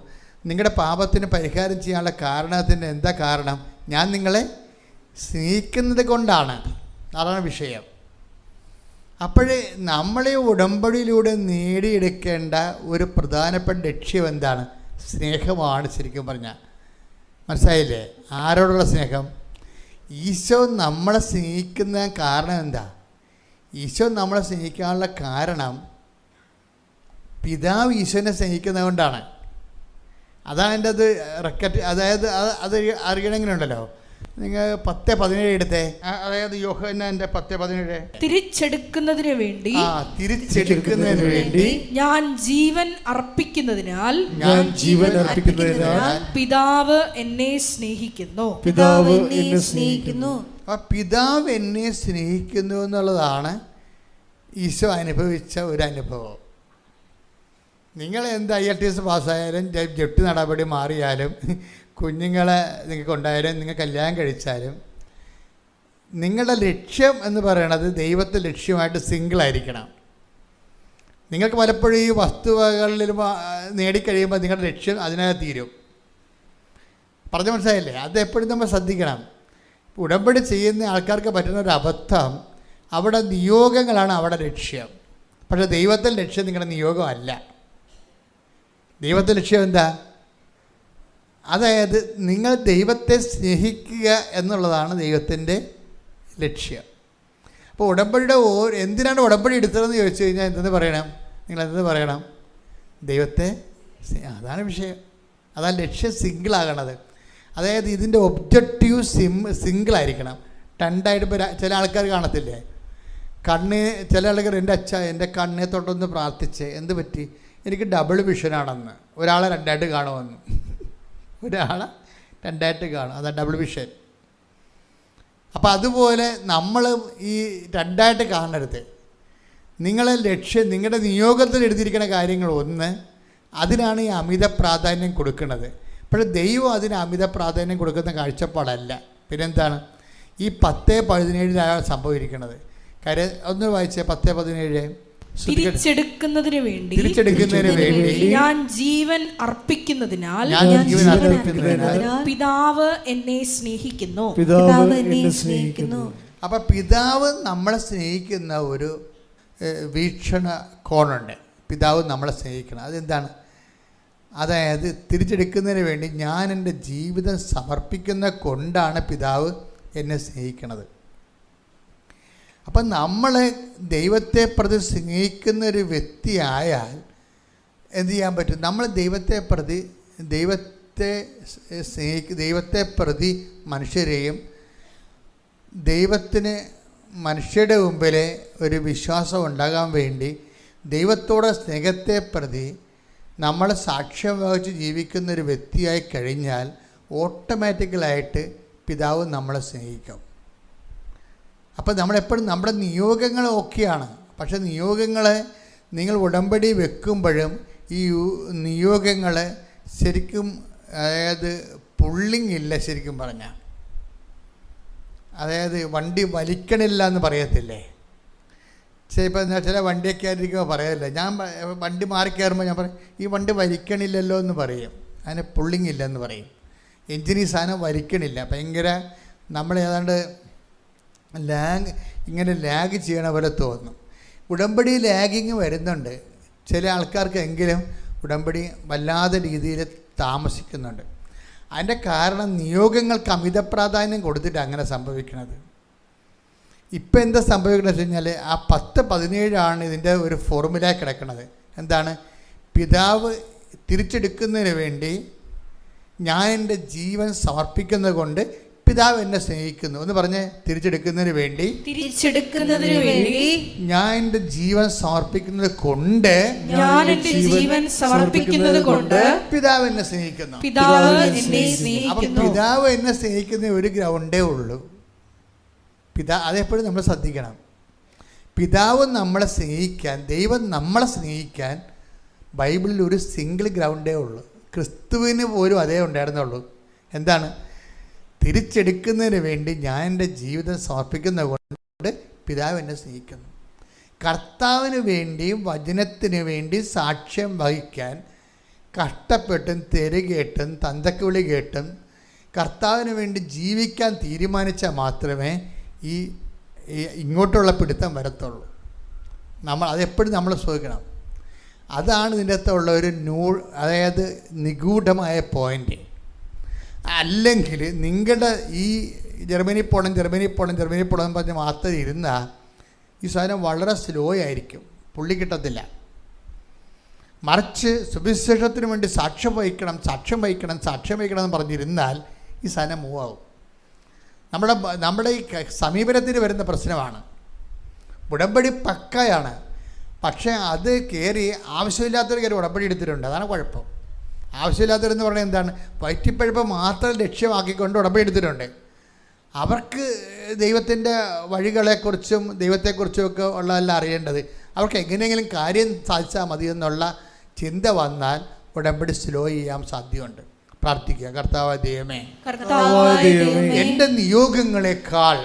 നിങ്ങളുടെ പാപത്തിന് പരിഹാരം ചെയ്യാനുള്ള കാരണത്തിൻ്റെ എന്താ കാരണം? ഞാൻ നിങ്ങളെ സ്നേഹിക്കുന്നത് കൊണ്ടാണ്. അതാണ് വിഷയം. അപ്പോഴേ നമ്മളെ ഉടമ്പടിയിലൂടെ നേടിയെടുക്കേണ്ട ഒരു പ്രധാനപ്പെട്ട ലക്ഷ്യം എന്താണ്? സ്നേഹമാണ്. ശരിക്കും പറഞ്ഞാൽ മനസ്സിലായില്ലേ? ആരോടുള്ള സ്നേഹം? ഈശോ നമ്മളെ സ്നേഹിക്കുന്ന കാരണം എന്താ? ഈശോ നമ്മളെ സ്നേഹിക്കാനുള്ള കാരണം പിതാവ് ഈശോനെ സ്നേഹിക്കുന്നത് കൊണ്ടാണ്. അതാണ് എൻ്റെ അത് റെക്കറ്റ്. അതായത് അത് അറിയണമെങ്കിലുണ്ടല്ലോ, നിങ്ങൾ 10:17 എടുത്തേ. അതായത് യോഹന്നാന്റെ 10:17 തിരിച്ചെടുക്കുന്നതിന് വേണ്ടി ഞാൻ ജീവൻ അർപ്പിക്കുന്നതിനാൽ പിതാവ് എന്നെ സ്നേഹിക്കുന്നു. പിതാവ് എന്നെ സ്നേഹിക്കുന്നു എന്നുള്ളതാണ് ഈശോ അനുഭവിച്ച ഒരു അനുഭവം. നിങ്ങൾ എന്ത് IELTS പാസ്സായാലും ജപ്തി നടപടി മാറിയാലും കുഞ്ഞുങ്ങളെ നിങ്ങൾക്ക് ഉണ്ടായാലും നിങ്ങൾ കല്യാണം കഴിച്ചാലും നിങ്ങളുടെ ലക്ഷ്യം എന്ന് പറയണത് ദൈവത്തെ ലക്ഷ്യമായിട്ട് സിംഗിളായിരിക്കണം. നിങ്ങൾക്ക് പലപ്പോഴും ഈ വസ്തുവകളിൽ നേടിക്കഴിയുമ്പോൾ നിങ്ങളുടെ ലക്ഷ്യം അതിനകത്ത് തീരും. പറഞ്ഞ മനസ്സിലായില്ലേ? അത് എപ്പോഴും നമ്മൾ ശ്രദ്ധിക്കണം. ഉടമ്പടി ചെയ്യുന്ന ആൾക്കാർക്ക് പറ്റുന്ന ഒരു അബദ്ധം, അവിടെ നിയോഗങ്ങളാണ് അവിടെ ലക്ഷ്യം. പക്ഷേ ദൈവത്തിൻ്റെ ലക്ഷ്യം നിങ്ങളുടെ നിയോഗമല്ല. ദൈവത്തിൻ്റെ ലക്ഷ്യം എന്താ? അതായത് നിങ്ങൾ ദൈവത്തെ സ്നേഹിക്കുക എന്നുള്ളതാണ് ദൈവത്തിൻ്റെ ലക്ഷ്യം. അപ്പോൾ ഉടമ്പടിയുടെ എന്തിനാണ് ഉടമ്പടി എടുത്തതെന്ന് ചോദിച്ചു കഴിഞ്ഞാൽ എന്തെന്ന് പറയണം? നിങ്ങൾ എന്തെന്ന് പറയണം? ദൈവത്തെ അതാണ് വിഷയം. അതാണ് ലക്ഷ്യം സിംഗിളാകണത്. അതായത് ഇതിൻ്റെ ഒബ്ജക്റ്റീവ് സിംഗിളായിരിക്കണം. രണ്ടായിട്ട് ഇപ്പോൾ ചില ആൾക്കാർ കാണത്തില്ലേ, ചില ആൾക്കാർ എൻ്റെ കണ്ണെ തൊട്ടൊന്ന് പ്രാർത്ഥിച്ച് എന്ത് പറ്റി, എനിക്ക് ഡബിൾ വിഷനാണെന്ന്. ഒരാളെ രണ്ടായിട്ട് കാണുമെന്ന്, ഒരാളെ രണ്ടായിട്ട് കാണും, അതാണ് ഡബിൾ വിഷൻ. അപ്പോൾ അതുപോലെ നമ്മൾ ഈ രണ്ടായിട്ട് കാണരുത്. നിങ്ങളെ ലക്ഷ്യം, നിങ്ങളുടെ നിയോഗത്തിൽ എഴുതിയിരിക്കുന്ന കാര്യങ്ങൾ ഒന്ന്, അതിനാണ് ഈ അമിത പ്രാധാന്യം കൊടുക്കുന്നത്. പക്ഷേ ദൈവം അതിന് അമിത പ്രാധാന്യം കൊടുക്കുന്ന കാഴ്ചപ്പാടല്ല. പിന്നെന്താണ് ഈ 10:17 സംഭവിക്കുന്നത്? കാര്യം ഒന്ന് വായിച്ചേ, 10:17. തിരിച്ചെടുക്കുന്നതിന് വേണ്ടി ഞാൻ ജീവൻ അർപ്പിക്കുന്നതിനാൽ പിതാവ് എന്നെ സ്നേഹിക്കുന്നു. അപ്പം പിതാവ് നമ്മളെ സ്നേഹിക്കുന്ന ഒരു വീക്ഷണ കോണുണ്ട്. പിതാവ് നമ്മളെ സ്നേഹിക്കണം. അതെന്താണ്? അതായത് തിരിച്ചെടുക്കുന്നതിന് വേണ്ടി ഞാൻ എൻ്റെ ജീവിതം സമർപ്പിക്കുന്ന കൊണ്ടാണ് പിതാവ് എന്നെ സ്നേഹിക്കുന്നത്. അപ്പം നമ്മൾ ദൈവത്തെ പ്രതി സ്നേഹിക്കുന്നൊരു വ്യക്തിയായാൽ എന്ത് ചെയ്യാൻ പറ്റും? നമ്മൾ ദൈവത്തെ പ്രതി മനുഷ്യരെയും ദൈവത്തിന് മനുഷ്യരുടെ മുമ്പിൽ ഒരു വിശ്വാസം ഉണ്ടാകാൻ വേണ്ടി ദൈവത്തോടെ സ്നേഹത്തെ പ്രതി നമ്മൾ സാക്ഷ്യം വഹിച്ച് ജീവിക്കുന്നൊരു വ്യക്തിയായി കഴിഞ്ഞാൽ ഓട്ടോമാറ്റിക്കലായിട്ട് പിതാവ് നമ്മളെ സ്നേഹിക്കും. അപ്പോൾ നമ്മളെപ്പോഴും നമ്മുടെ നിയോഗങ്ങൾ ഓക്കെയാണ്. പക്ഷേ നിയോഗങ്ങളെ നിങ്ങൾ ഉടമ്പടി വെക്കുമ്പോഴും ഈ നിയോഗങ്ങൾ ശരിക്കും, അതായത് പുള്ളിങ് ഇല്ല ശരിക്കും പറഞ്ഞാൽ. അതായത് വണ്ടി വലിക്കണില്ല എന്ന് പറയത്തില്ലേ? ഇപ്പം ചില വണ്ടിയൊക്കെ ആയിരിക്കുമ്പോൾ പറയല്ലേ, ഞാൻ വണ്ടി മാറി കയറുമ്പോൾ ഞാൻ പറയും ഈ വണ്ടി വലിക്കണില്ലല്ലോ എന്ന് പറയും. അതിന് പുള്ളിങ് ഇല്ലെന്ന് പറയും. എൻജിൻ ഈ സാധനം വലിക്കണില്ല, ഭയങ്കര നമ്മൾ ഏതാണ്ട് ഇങ്ങനെ ലാഗ് ചെയ്യണ പോലെ തോന്നും. ഉടമ്പടി ലാഗിങ് വരുന്നുണ്ട് ചില ആൾക്കാർക്കെങ്കിലും. ഉടമ്പടി വല്ലാതെ രീതിയിൽ താമസിക്കുന്നുണ്ട്. അതിൻ്റെ കാരണം നിയോഗങ്ങൾക്ക് അമിത പ്രാധാന്യം കൊടുത്തിട്ട് അങ്ങനെ സംഭവിക്കുന്നത്. ഇപ്പം എന്താ സംഭവിക്കുന്നത് വെച്ച് കഴിഞ്ഞാൽ ആ 10:17 ഇതിൻ്റെ ഒരു ഫോർമുല കിടക്കുന്നത്. എന്താണ്? പിതാവ് തിരിച്ചെടുക്കുന്നതിന് വേണ്ടി ഞാൻ എൻ്റെ ജീവൻ സമർപ്പിക്കുന്നത് കൊണ്ട് പിതാവ് എന്നെ സ്നേഹിക്കുന്നു എന്ന് പറഞ്ഞ് തിരിച്ചെടുക്കുന്നതിന് വേണ്ടി ഞാൻ എൻ്റെ ജീവൻ സമർപ്പിക്കുന്നത് കൊണ്ട് പിതാവ് എന്നെ സ്നേഹിക്കുന്നു. അപ്പം പിതാവ് എന്നെ സ്നേഹിക്കുന്ന ഒരു ഗ്രൗണ്ടേ ഉള്ളൂ. അതെപ്പോഴും നമ്മൾ ശ്രദ്ധിക്കണം. പിതാവ് നമ്മളെ സ്നേഹിക്കാൻ, ദൈവം നമ്മളെ സ്നേഹിക്കാൻ ബൈബിളിൽ ഒരു സിംഗിൾ ഗ്രൗണ്ടേ ഉള്ളൂ. ക്രിസ്തുവിന് പോലും അതേ ഉണ്ടായിരുന്നുള്ളൂ. എന്താണ്? തിരിച്ചെടുക്കുന്നതിന് വേണ്ടി ഞാൻ എൻ്റെ ജീവിതം സമർപ്പിക്കുന്നത് കൊണ്ട് പിതാവ് എന്നെ സ്നേഹിക്കുന്നു. കർത്താവിന് വേണ്ടിയും വചനത്തിന് വേണ്ടി സാക്ഷ്യം വഹിക്കാൻ കഷ്ടപ്പെട്ടും തെരുകേട്ടും തന്തക്കുവിളി കേട്ടും കർത്താവിന് വേണ്ടി ജീവിക്കാൻ തീരുമാനിച്ചാൽ മാത്രമേ ഈ ഇങ്ങോട്ടുള്ള പിടുത്തം വരത്തുള്ളൂ. അതെപ്പോഴും നമ്മൾ ശ്രദ്ധിക്കണം. അതാണ് ഇതിൻ്റെ അകത്തുള്ള ഒരു അതായത് നിഗൂഢമായ പോയിൻ്റ്. അല്ലെങ്കിൽ നിങ്ങളുടെ ഈ ജർമ്മനി പോകണം പറഞ്ഞ് മാത്രം ഇരുന്നാൽ ഈ സാധനം വളരെ സ്ലോ ആയിരിക്കും, പുള്ളി കിട്ടത്തില്ല. മറിച്ച് സുവിശേഷത്തിന് വേണ്ടി സാക്ഷ്യം വഹിക്കണം എന്ന് പറഞ്ഞിരുന്നാൽ ഈ സാധനം മൂവാകും. നമ്മുടെ ഈ സമീപനത്തിന് വരുന്ന പ്രശ്നമാണ്. ഉടമ്പടി പക്കയാണ്, പക്ഷേ അത് കയറി ആവശ്യമില്ലാത്തൊരു കയറി ഉടമ്പടി എടുത്തിട്ടുണ്ട്. അതാണ് കുഴപ്പം. ആവശ്യമില്ലാത്തവരെന്ന് പറഞ്ഞാൽ എന്താണ്? വയറ്റിപ്പഴുപ്പ് മാത്രം ലക്ഷ്യമാക്കിക്കൊണ്ട് ഉടമ്പടി എടുത്തിട്ടുണ്ട്. അവർക്ക് ദൈവത്തിൻ്റെ വഴികളെക്കുറിച്ചും ദൈവത്തെക്കുറിച്ചും ഒക്കെ ഉള്ളതല്ല അറിയേണ്ടത്. അവർക്ക് എങ്ങനെയെങ്കിലും കാര്യം സാധിച്ചാൽ മതി എന്നുള്ള ചിന്ത വന്നാൽ ഉടമ്പടി സ്ലോ ചെയ്യാൻ സാധ്യതയുണ്ട്. പ്രാർത്ഥിക്കുക. കർത്താവായ ദൈവമേ, എന്റെ നിയോഗങ്ങളെക്കാൾ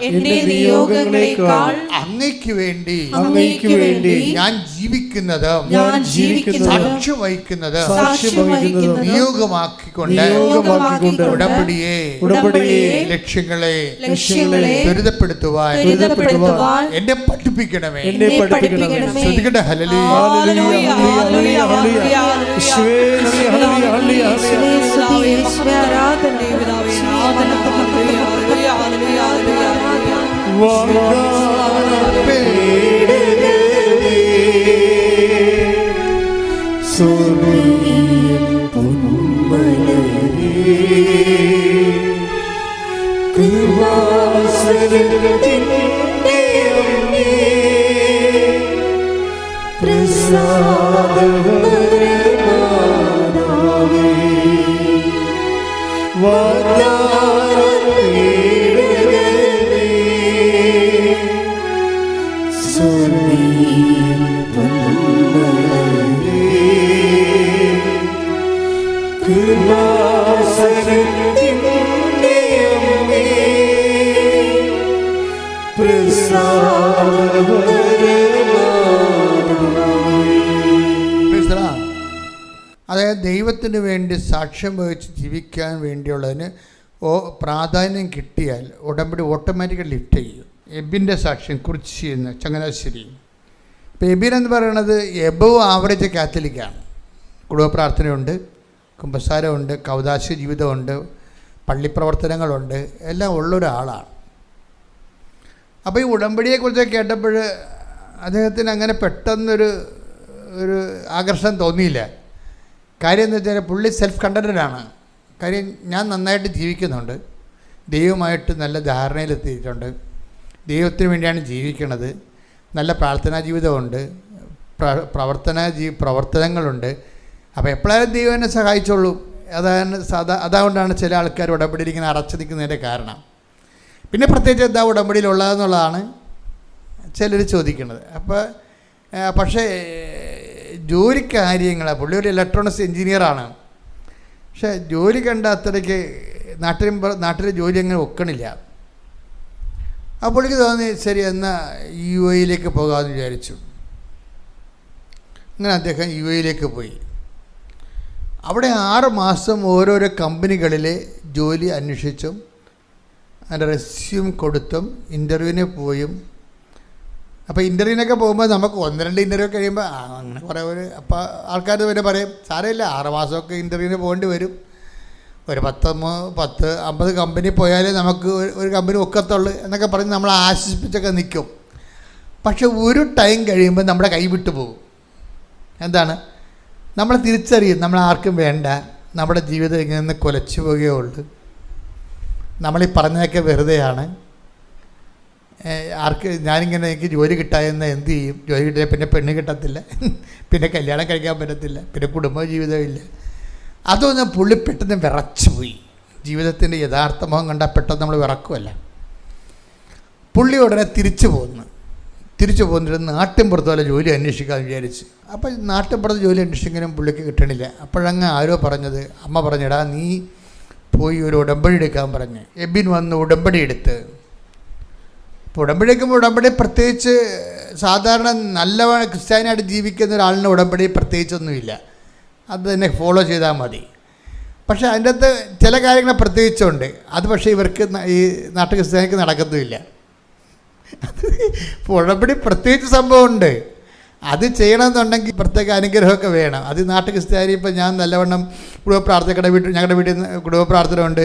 അങ്ങയ്ക്ക് വേണ്ടി ഞാൻ ജീവിക്കുന്നത് സാക്ഷ്യം വഹിക്കുന്നത് നിയോഗമാക്കിക്കൊണ്ട് ഉടമ്പടിയെ ലക്ഷ്യങ്ങളെ ത്വരിതപ്പെടുത്തുവാൻ എന്നെ പഠിപ്പിക്കണമേ. ശ്രദ്ധിക്കട്ടെ. അതായത് ദൈവത്തിന് വേണ്ടി സാക്ഷ്യം വഹിച്ച് ജീവിക്കാൻ വേണ്ടിയുള്ളതിന് പ്രാധാന്യം കിട്ടിയാൽ ഉടമ്പടി ഓട്ടോമാറ്റിക്കലി ലിഫ്റ്റ് ചെയ്യും. എബിൻ്റെ സാക്ഷ്യം കുറിച്ച് ചെയ്യുന്ന ചങ്ങനാശ്ശേരി. ഇപ്പോൾ എബിൻ എന്ന് പറയുന്നത് എബവ് ആവറേജ് കാത്തലിക്കാണ്. കുടുംബ പ്രാർത്ഥനയുണ്ട്, കുമ്പസാരമുണ്ട്, കൗദാശ ജീവിതമുണ്ട്, പള്ളിപ്രവർത്തനങ്ങളുണ്ട്, എല്ലാം ഉള്ളൊരാളാണ്. അപ്പോൾ ഈ ഉടമ്പടിയെക്കുറിച്ച് കേട്ടപ്പോൾ അദ്ദേഹത്തിന് അങ്ങനെ പെട്ടെന്നൊരു ആകർഷണം തോന്നിയില്ല. കാര്യം എന്ന് വെച്ചാൽ പുള്ളി സെൽഫ് കണ്ടൻറ്റഡാണ്. കാര്യം ഞാൻ നന്നായിട്ട് ജീവിക്കുന്നുണ്ട്, ദൈവമായിട്ട് നല്ല ധാരണയിലെത്തിയിട്ടുണ്ട്, ദൈവത്തിന് വേണ്ടിയാണ് ജീവിക്കണത്, നല്ല പ്രാർത്ഥനാ ജീവിതമുണ്ട്, പ്രവർത്തനങ്ങളുണ്ട്. അപ്പോൾ എപ്പോഴായാലും ദൈവം എന്നെ സഹായിച്ചോളൂ. അതുകൊണ്ടാണ് ചില ആൾക്കാർ ഉടമ്പടിയിൽ ഇങ്ങനെ അറച്ചു നിൽക്കുന്നതിൻ്റെ കാരണം. പിന്നെ പ്രത്യേകിച്ച് എന്താ ഉടമ്പടിയിലുള്ളതെന്നുള്ളതാണ് ചിലർ ചോദിക്കുന്നത്. പക്ഷേ ജോലി കാര്യങ്ങളാണ്. പുള്ളി ഒരു ഇലക്ട്രോണിക്സ് എൻജിനീയറാണ്. പക്ഷേ ജോലി കണ്ട അത്രയ്ക്ക് നാട്ടിലെ ജോലി അങ്ങനെ ഒക്കണില്ല. അപ്പോൾ പുള്ളിക്ക് തോന്നി ശരി എന്നാൽ UAE പോകാമെന്ന് വിചാരിച്ചു. അങ്ങനെ അദ്ദേഹം UAE പോയി. അവിടെ 6 മാസം ഓരോരോ കമ്പനികളിൽ ജോലി അന്വേഷിച്ചും അതിൻ്റെ റെസ്യൂം കൊടുത്തും ഇൻ്റർവ്യൂവിന് പോയും. അപ്പോൾ ഇൻ്റർവ്യൂവിനൊക്കെ പോകുമ്പോൾ നമുക്ക് 1-2 ഇൻ്റർവ്യൂ കഴിയുമ്പോൾ അങ്ങനെ കുറേ അപ്പോൾ ആൾക്കാർ പിന്നെ പറയും സാരമില്ല 6 മാസമൊക്കെ ഇൻ്റർവ്യൂവിന് പോകേണ്ടി വരും, ഒരു 10-50 കമ്പനി പോയാലേ നമുക്ക് ഒരു കമ്പനി ഒക്കത്തുള്ളൂ എന്നൊക്കെ പറഞ്ഞ് നമ്മൾ ആശ്വസിപ്പിച്ചൊക്കെ നിൽക്കും. പക്ഷെ ഒരു ടൈം കഴിയുമ്പോൾ നമ്മുടെ കൈ വിട്ടു പോകും. എന്താണ്? നമ്മൾ തിരിച്ചറിയും നമ്മൾ ആർക്കും വേണ്ട, നമ്മുടെ ജീവിതം ഇങ്ങനെ കുലച്ചു പോകുകയുള്ളൂ, നമ്മളീ പറഞ്ഞതൊക്കെ വെറുതെയാണ്, ഞാനിങ്ങനെ എനിക്ക് ജോലി കിട്ടാമെന്ന് എന്ത് ചെയ്യും, ജോലി കിട്ടിയാൽ പിന്നെ പെണ്ണ് കിട്ടത്തില്ല, പിന്നെ കല്യാണം കഴിക്കാൻ പറ്റത്തില്ല, പിന്നെ കുടുംബ ജീവിതമില്ല. അതൊന്നും പുള്ളി പെട്ടെന്ന് വിറച്ചു പോയി. ജീവിതത്തിൻ്റെ യഥാർത്ഥ മുഖം കണ്ടാൽ പെട്ടെന്ന് നമ്മൾ വിറക്കുമല്ല. പുള്ളി ഉടനെ തിരിച്ചു പോന്നിട്ട് നാട്ടിൻപുറത്ത് പോലെ ജോലി അന്വേഷിക്കാമെന്ന് വിചാരിച്ച്. അപ്പോൾ നാട്ടിൻപുറത്ത് ജോലി അന്വേഷിക്കാനും പുള്ളിക്ക് കിട്ടണില്ല. അപ്പോഴങ്ങ് ആരോ പറഞ്ഞത്, അമ്മ പറഞ്ഞെടാ നീ പോയി ഒരു ഉടമ്പടി എടുക്കാൻ പറഞ്ഞ്. എബിൻ വന്ന് ഉടമ്പടി എടുത്ത്. ഇപ്പോൾ ഉടമ്പടി എടുക്കുമ്പോൾ ഉടമ്പടി പ്രത്യേകിച്ച് സാധാരണ നല്ല ക്രിസ്ത്യാനിയായിട്ട് ജീവിക്കുന്ന ഒരാളിന് ഉടമ്പടി പ്രത്യേകിച്ചൊന്നുമില്ല, അത് തന്നെ ഫോളോ ചെയ്താൽ മതി. പക്ഷേ അതിൻ്റെ അകത്ത് ചില കാര്യങ്ങൾ പ്രത്യേകിച്ചുണ്ട്. അത് പക്ഷേ ഇവർക്ക് ഈ നാട്ടു ക്രിസ്ത്യാനിക്ക് നടക്കത്തുമില്ല. അത് ഉടമ്പടി പ്രത്യേകിച്ച് സംഭവമുണ്ട്. അത് ചെയ്യണമെന്നുണ്ടെങ്കിൽ പ്രത്യേക അനുഗ്രഹമൊക്കെ വേണം. അത് നാട്ടു ക്രിസ്ത്യാനി ഇപ്പം ഞാൻ നല്ലവണ്ണം കുടുംബ പ്രാർത്ഥന ഞങ്ങളുടെ വീട്ടിൽ നിന്ന് കുടുംബ പ്രാർത്ഥന ഉണ്ട്,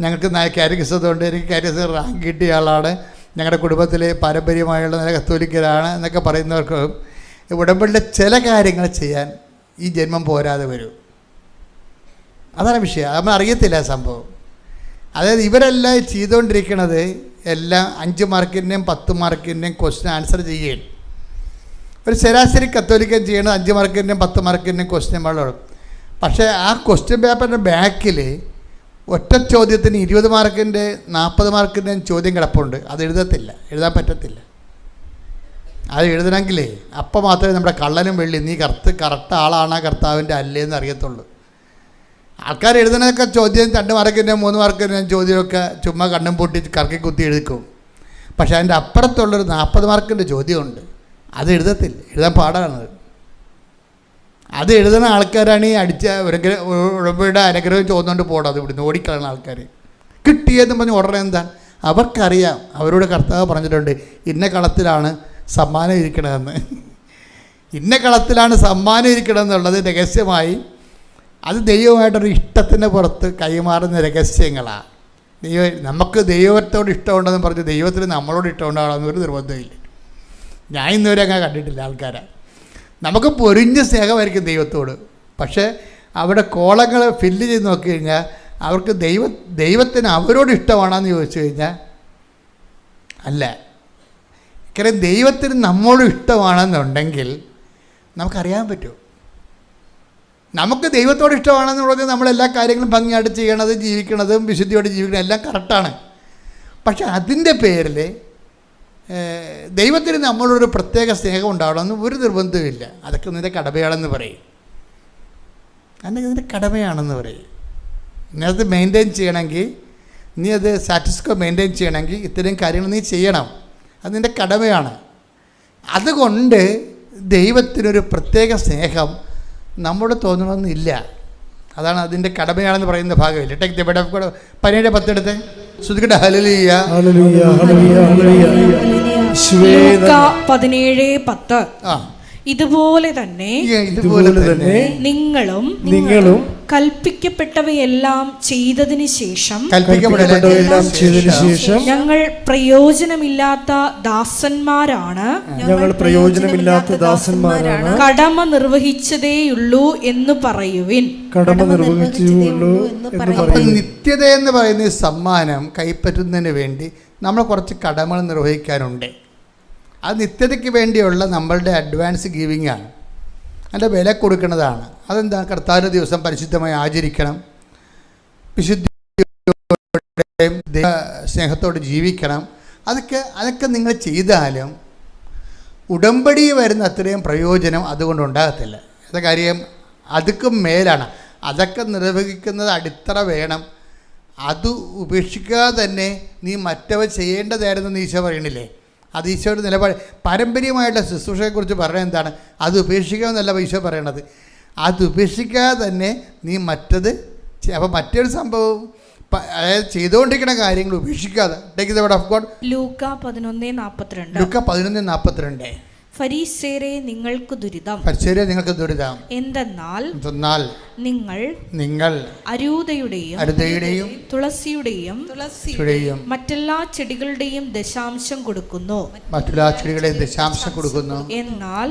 ഞങ്ങൾക്ക് കാരികസതുണ്ട്, എനിക്ക് കാരികസ് റാങ്ക് കിട്ടിയ ആളാണ്, ഞങ്ങളുടെ കുടുംബത്തിൽ പാരമ്പര്യമായുള്ള നല്ല കത്തോലിക്കരാണ് എന്നൊക്കെ പറയുന്നവർക്ക് ഉടമ്പടിയുടെ ചില കാര്യങ്ങൾ ചെയ്യാൻ ഈ ജന്മം പോരാതെ വരും. അതാണ് വിഷയം. നമ്മൾ അറിയത്തില്ല സംഭവം. അതായത് ഇവരെല്ലാം ചെയ്തുകൊണ്ടിരിക്കുന്നത് എല്ലാം 5 മാർക്കിൻ്റെയും 10 മാർക്കിൻ്റെയും ക്വസ്റ്റ്യൻ ആൻസർ ചെയ്യുകയാണ്. ഒരു ശരാശരി കത്തോലിക്കൻ ചെയ്യണത് 5 മാർക്കിൻ്റെയും 10 മാർക്കിൻ്റെയും ക്വസ്റ്റ്യൻ പേപ്പറും. പക്ഷേ ആ ക്വസ്റ്റ്യൻ പേപ്പറിൻ്റെ ബാക്കിൽ ഒറ്റ ചോദ്യത്തിന് 20 മാർക്കിൻ്റെ 40 മാർക്കിൻ്റെയും ചോദ്യം കിടപ്പുണ്ട്. അത് എഴുതാൻ പറ്റത്തില്ല. അത് എഴുതണമെങ്കിലേ അപ്പം മാത്രമേ നമ്മുടെ കള്ളനും വെള്ളി നീ കറക്റ്റ് ആളാണ് കർത്താവിൻ്റെ അല്ലേന്ന് അറിയത്തുള്ളൂ. ആൾക്കാർ എഴുതുന്നതൊക്കെ ചോദ്യം 2 മാർക്കിൻ്റെ 3 മാർക്കിൻ്റെ ചോദ്യമൊക്കെ ചുമ്മാ കണ്ണും പൊട്ടി കറക്കി കുത്തി എഴുതിക്കും. പക്ഷേ അതിൻ്റെ അപ്പുറത്തുള്ളൊരു 40 മാർക്കിൻ്റെ ചോദ്യമുണ്ട്, അത് എഴുതത്തില്ല, എഴുതാൻ പാടാണ്. അത് എഴുതുന്ന ആൾക്കാരാണ് ഈ അടിച്ച ഉടമ്പടിയുടെ അനുഗ്രഹം ചോദിച്ചുകൊണ്ട് പോകണം. അത് ഇവിടുന്ന് ഓടിക്കളയുന്ന ആൾക്കാർ കിട്ടിയെന്ന് പറഞ്ഞ് ഉടനെ എന്താണ് അവർക്കറിയാം. അവരോട് കർത്താവ് പറഞ്ഞിട്ടുണ്ട്, ഇന്ന കളത്തിലാണ് സമ്മാനം ഇരിക്കണമെന്ന്. ഇന്ന കളത്തിലാണ് സമ്മാനം ഇരിക്കണമെന്നുള്ളത് രഹസ്യമായി, അത് ദൈവമായിട്ടൊരു ഇഷ്ടത്തിന് പുറത്ത് കൈമാറുന്ന രഹസ്യങ്ങളാണ്. നമുക്ക് ദൈവത്തോട് ഇഷ്ടമുണ്ടെന്ന് പറഞ്ഞ് ദൈവത്തിന് നമ്മളോട് ഇഷ്ടമുണ്ടാകണമെന്ന് ഒരു നിർബന്ധമില്ല. ഞാൻ ഇന്നുവരെ അങ്ങനെ കണ്ടിട്ടില്ല ആൾക്കാരെ. നമുക്ക് പൊരിഞ്ഞ സ്നേഹമായിരിക്കും ദൈവത്തോട്, പക്ഷേ അവിടെ കോളങ്ങൾ ഫില്ല് ചെയ്ത് നോക്കി കഴിഞ്ഞാൽ അവർക്ക് ദൈവത്തിന് അവരോട് ഇഷ്ടമാണെന്ന് ചോദിച്ചു കഴിഞ്ഞാൽ അല്ല. കാരണം ദൈവത്തിന് നമ്മളോട് ഇഷ്ടമാണെന്നുണ്ടെങ്കിൽ നമുക്കറിയാൻ പറ്റും. നമുക്ക് ദൈവത്തോട് ഇഷ്ടമാണെന്ന് പറഞ്ഞാൽ നമ്മളെല്ലാ കാര്യങ്ങളും ഭംഗിയായിട്ട് ചെയ്യണത്, ജീവിക്കണതും വിശുദ്ധിയോട് ജീവിക്കണം എല്ലാം കറക്റ്റാണ്. പക്ഷെ അതിൻ്റെ പേരിൽ ദൈവത്തിന് നമ്മളൊരു പ്രത്യേക സ്നേഹം ഉണ്ടാവണമെന്ന് ഒരു നിർബന്ധമില്ല. അതൊക്കെ നിൻ്റെ കടമയാണെന്ന് പറയും. അതൊക്കെ നിൻ്റെ കടമയാണെന്ന് പറയും. നീ അത് മെയിൻറ്റെയിൻ ചെയ്യണമെങ്കിൽ, നീ അത് സാറ്റിസ്കോ മെയിൻറ്റെയിൻ ചെയ്യണമെങ്കിൽ ഇത്രയും കാര്യങ്ങൾ നീ ചെയ്യണം. അത് നിൻ്റെ കടമയാണ്. അതുകൊണ്ട് ദൈവത്തിനൊരു പ്രത്യേക സ്നേഹം നമ്മോട് തോന്നണമെന്നില്ല. അതാണ് അതിൻ്റെ കടമയാണെന്ന് പറയുന്ന ഭാഗമില്ല. Take the bed of God 17:10 എടുത്ത് ശ്രുതിക്കട്ടെ. ഹല്ലേലൂയ ഹല്ലേലൂയ ഹല്ലേലൂയ. 17:10 ഇതുപോലെ തന്നെ നിങ്ങളും കൽപ്പിക്കപ്പെട്ടവയെല്ലാം ചെയ്തതിന് ശേഷം ഞങ്ങൾ പ്രയോജനമില്ലാത്ത ദാസന്മാരാണ് കടമ നിർവഹിച്ചതേയുള്ളൂ എന്ന് പറയുവിൻ. നിത്യത എന്ന് പറയുന്ന സമ്മാനം കൈപ്പറ്റുന്നതിന് വേണ്ടി നമ്മൾ കുറച്ച് കടമകൾ നിർവഹിക്കാനുണ്ട്. അത് നിത്യതയ്ക്ക് വേണ്ടിയുള്ള നമ്മളുടെ അഡ്വാൻസ് ഗിവിങ് ആണ്, അതിൻ്റെ വില കൊടുക്കുന്നതാണ്. അതെന്താ? കർത്താവിൻ്റെ ദിവസം പരിശുദ്ധമായി ആചരിക്കണം, വിശുദ്ധിയോടെയും സ്നേഹത്തോട് ജീവിക്കണം. അതൊക്കെ നിങ്ങൾ ചെയ്താലും ഉടമ്പടി വരുന്ന അത്രയും പ്രയോജനം അതുകൊണ്ടുണ്ടാകത്തില്ല. അത് കാര്യം അതൊക്കെ മേലാണ്. അതൊക്കെ നിർവഹിക്കുന്നത് അടിത്തറ വേണം. അത് ഉപേക്ഷിക്കാതെ തന്നെ നീ മറ്റവ ചെയ്യേണ്ടതായിരുന്നു ഈശോ പറയണില്ലേ? അത് ഈശോയുടെ നിലപാട്. പാരമ്പര്യമായിട്ടുള്ള ശുശ്രൂഷയെക്കുറിച്ച് പറയുന്നത് എന്താണ്? അത് ഉപേക്ഷിക്കാമെന്നല്ല ഈശോ പറയണത്, അത് ഉപേക്ഷിക്കാതെ തന്നെ നീ മറ്റത്. അപ്പോൾ മറ്റൊരു സംഭവം, അതായത് ചെയ്തുകൊണ്ടിരിക്കുന്ന കാര്യങ്ങൾ ഉപേക്ഷിക്കാതെ. Take the word of God. ലൂക്ക 11:42. ഫരീസേരെ നിങ്ങൾക്ക് ദുരിതം, എന്തെന്നാൽ നിങ്ങൾ അരൂതയുടെയും തുളസിയുടെയും മറ്റെല്ലാ ചെടികളുടെയും ദശാംശം കൊടുക്കുന്നു. എന്നാൽ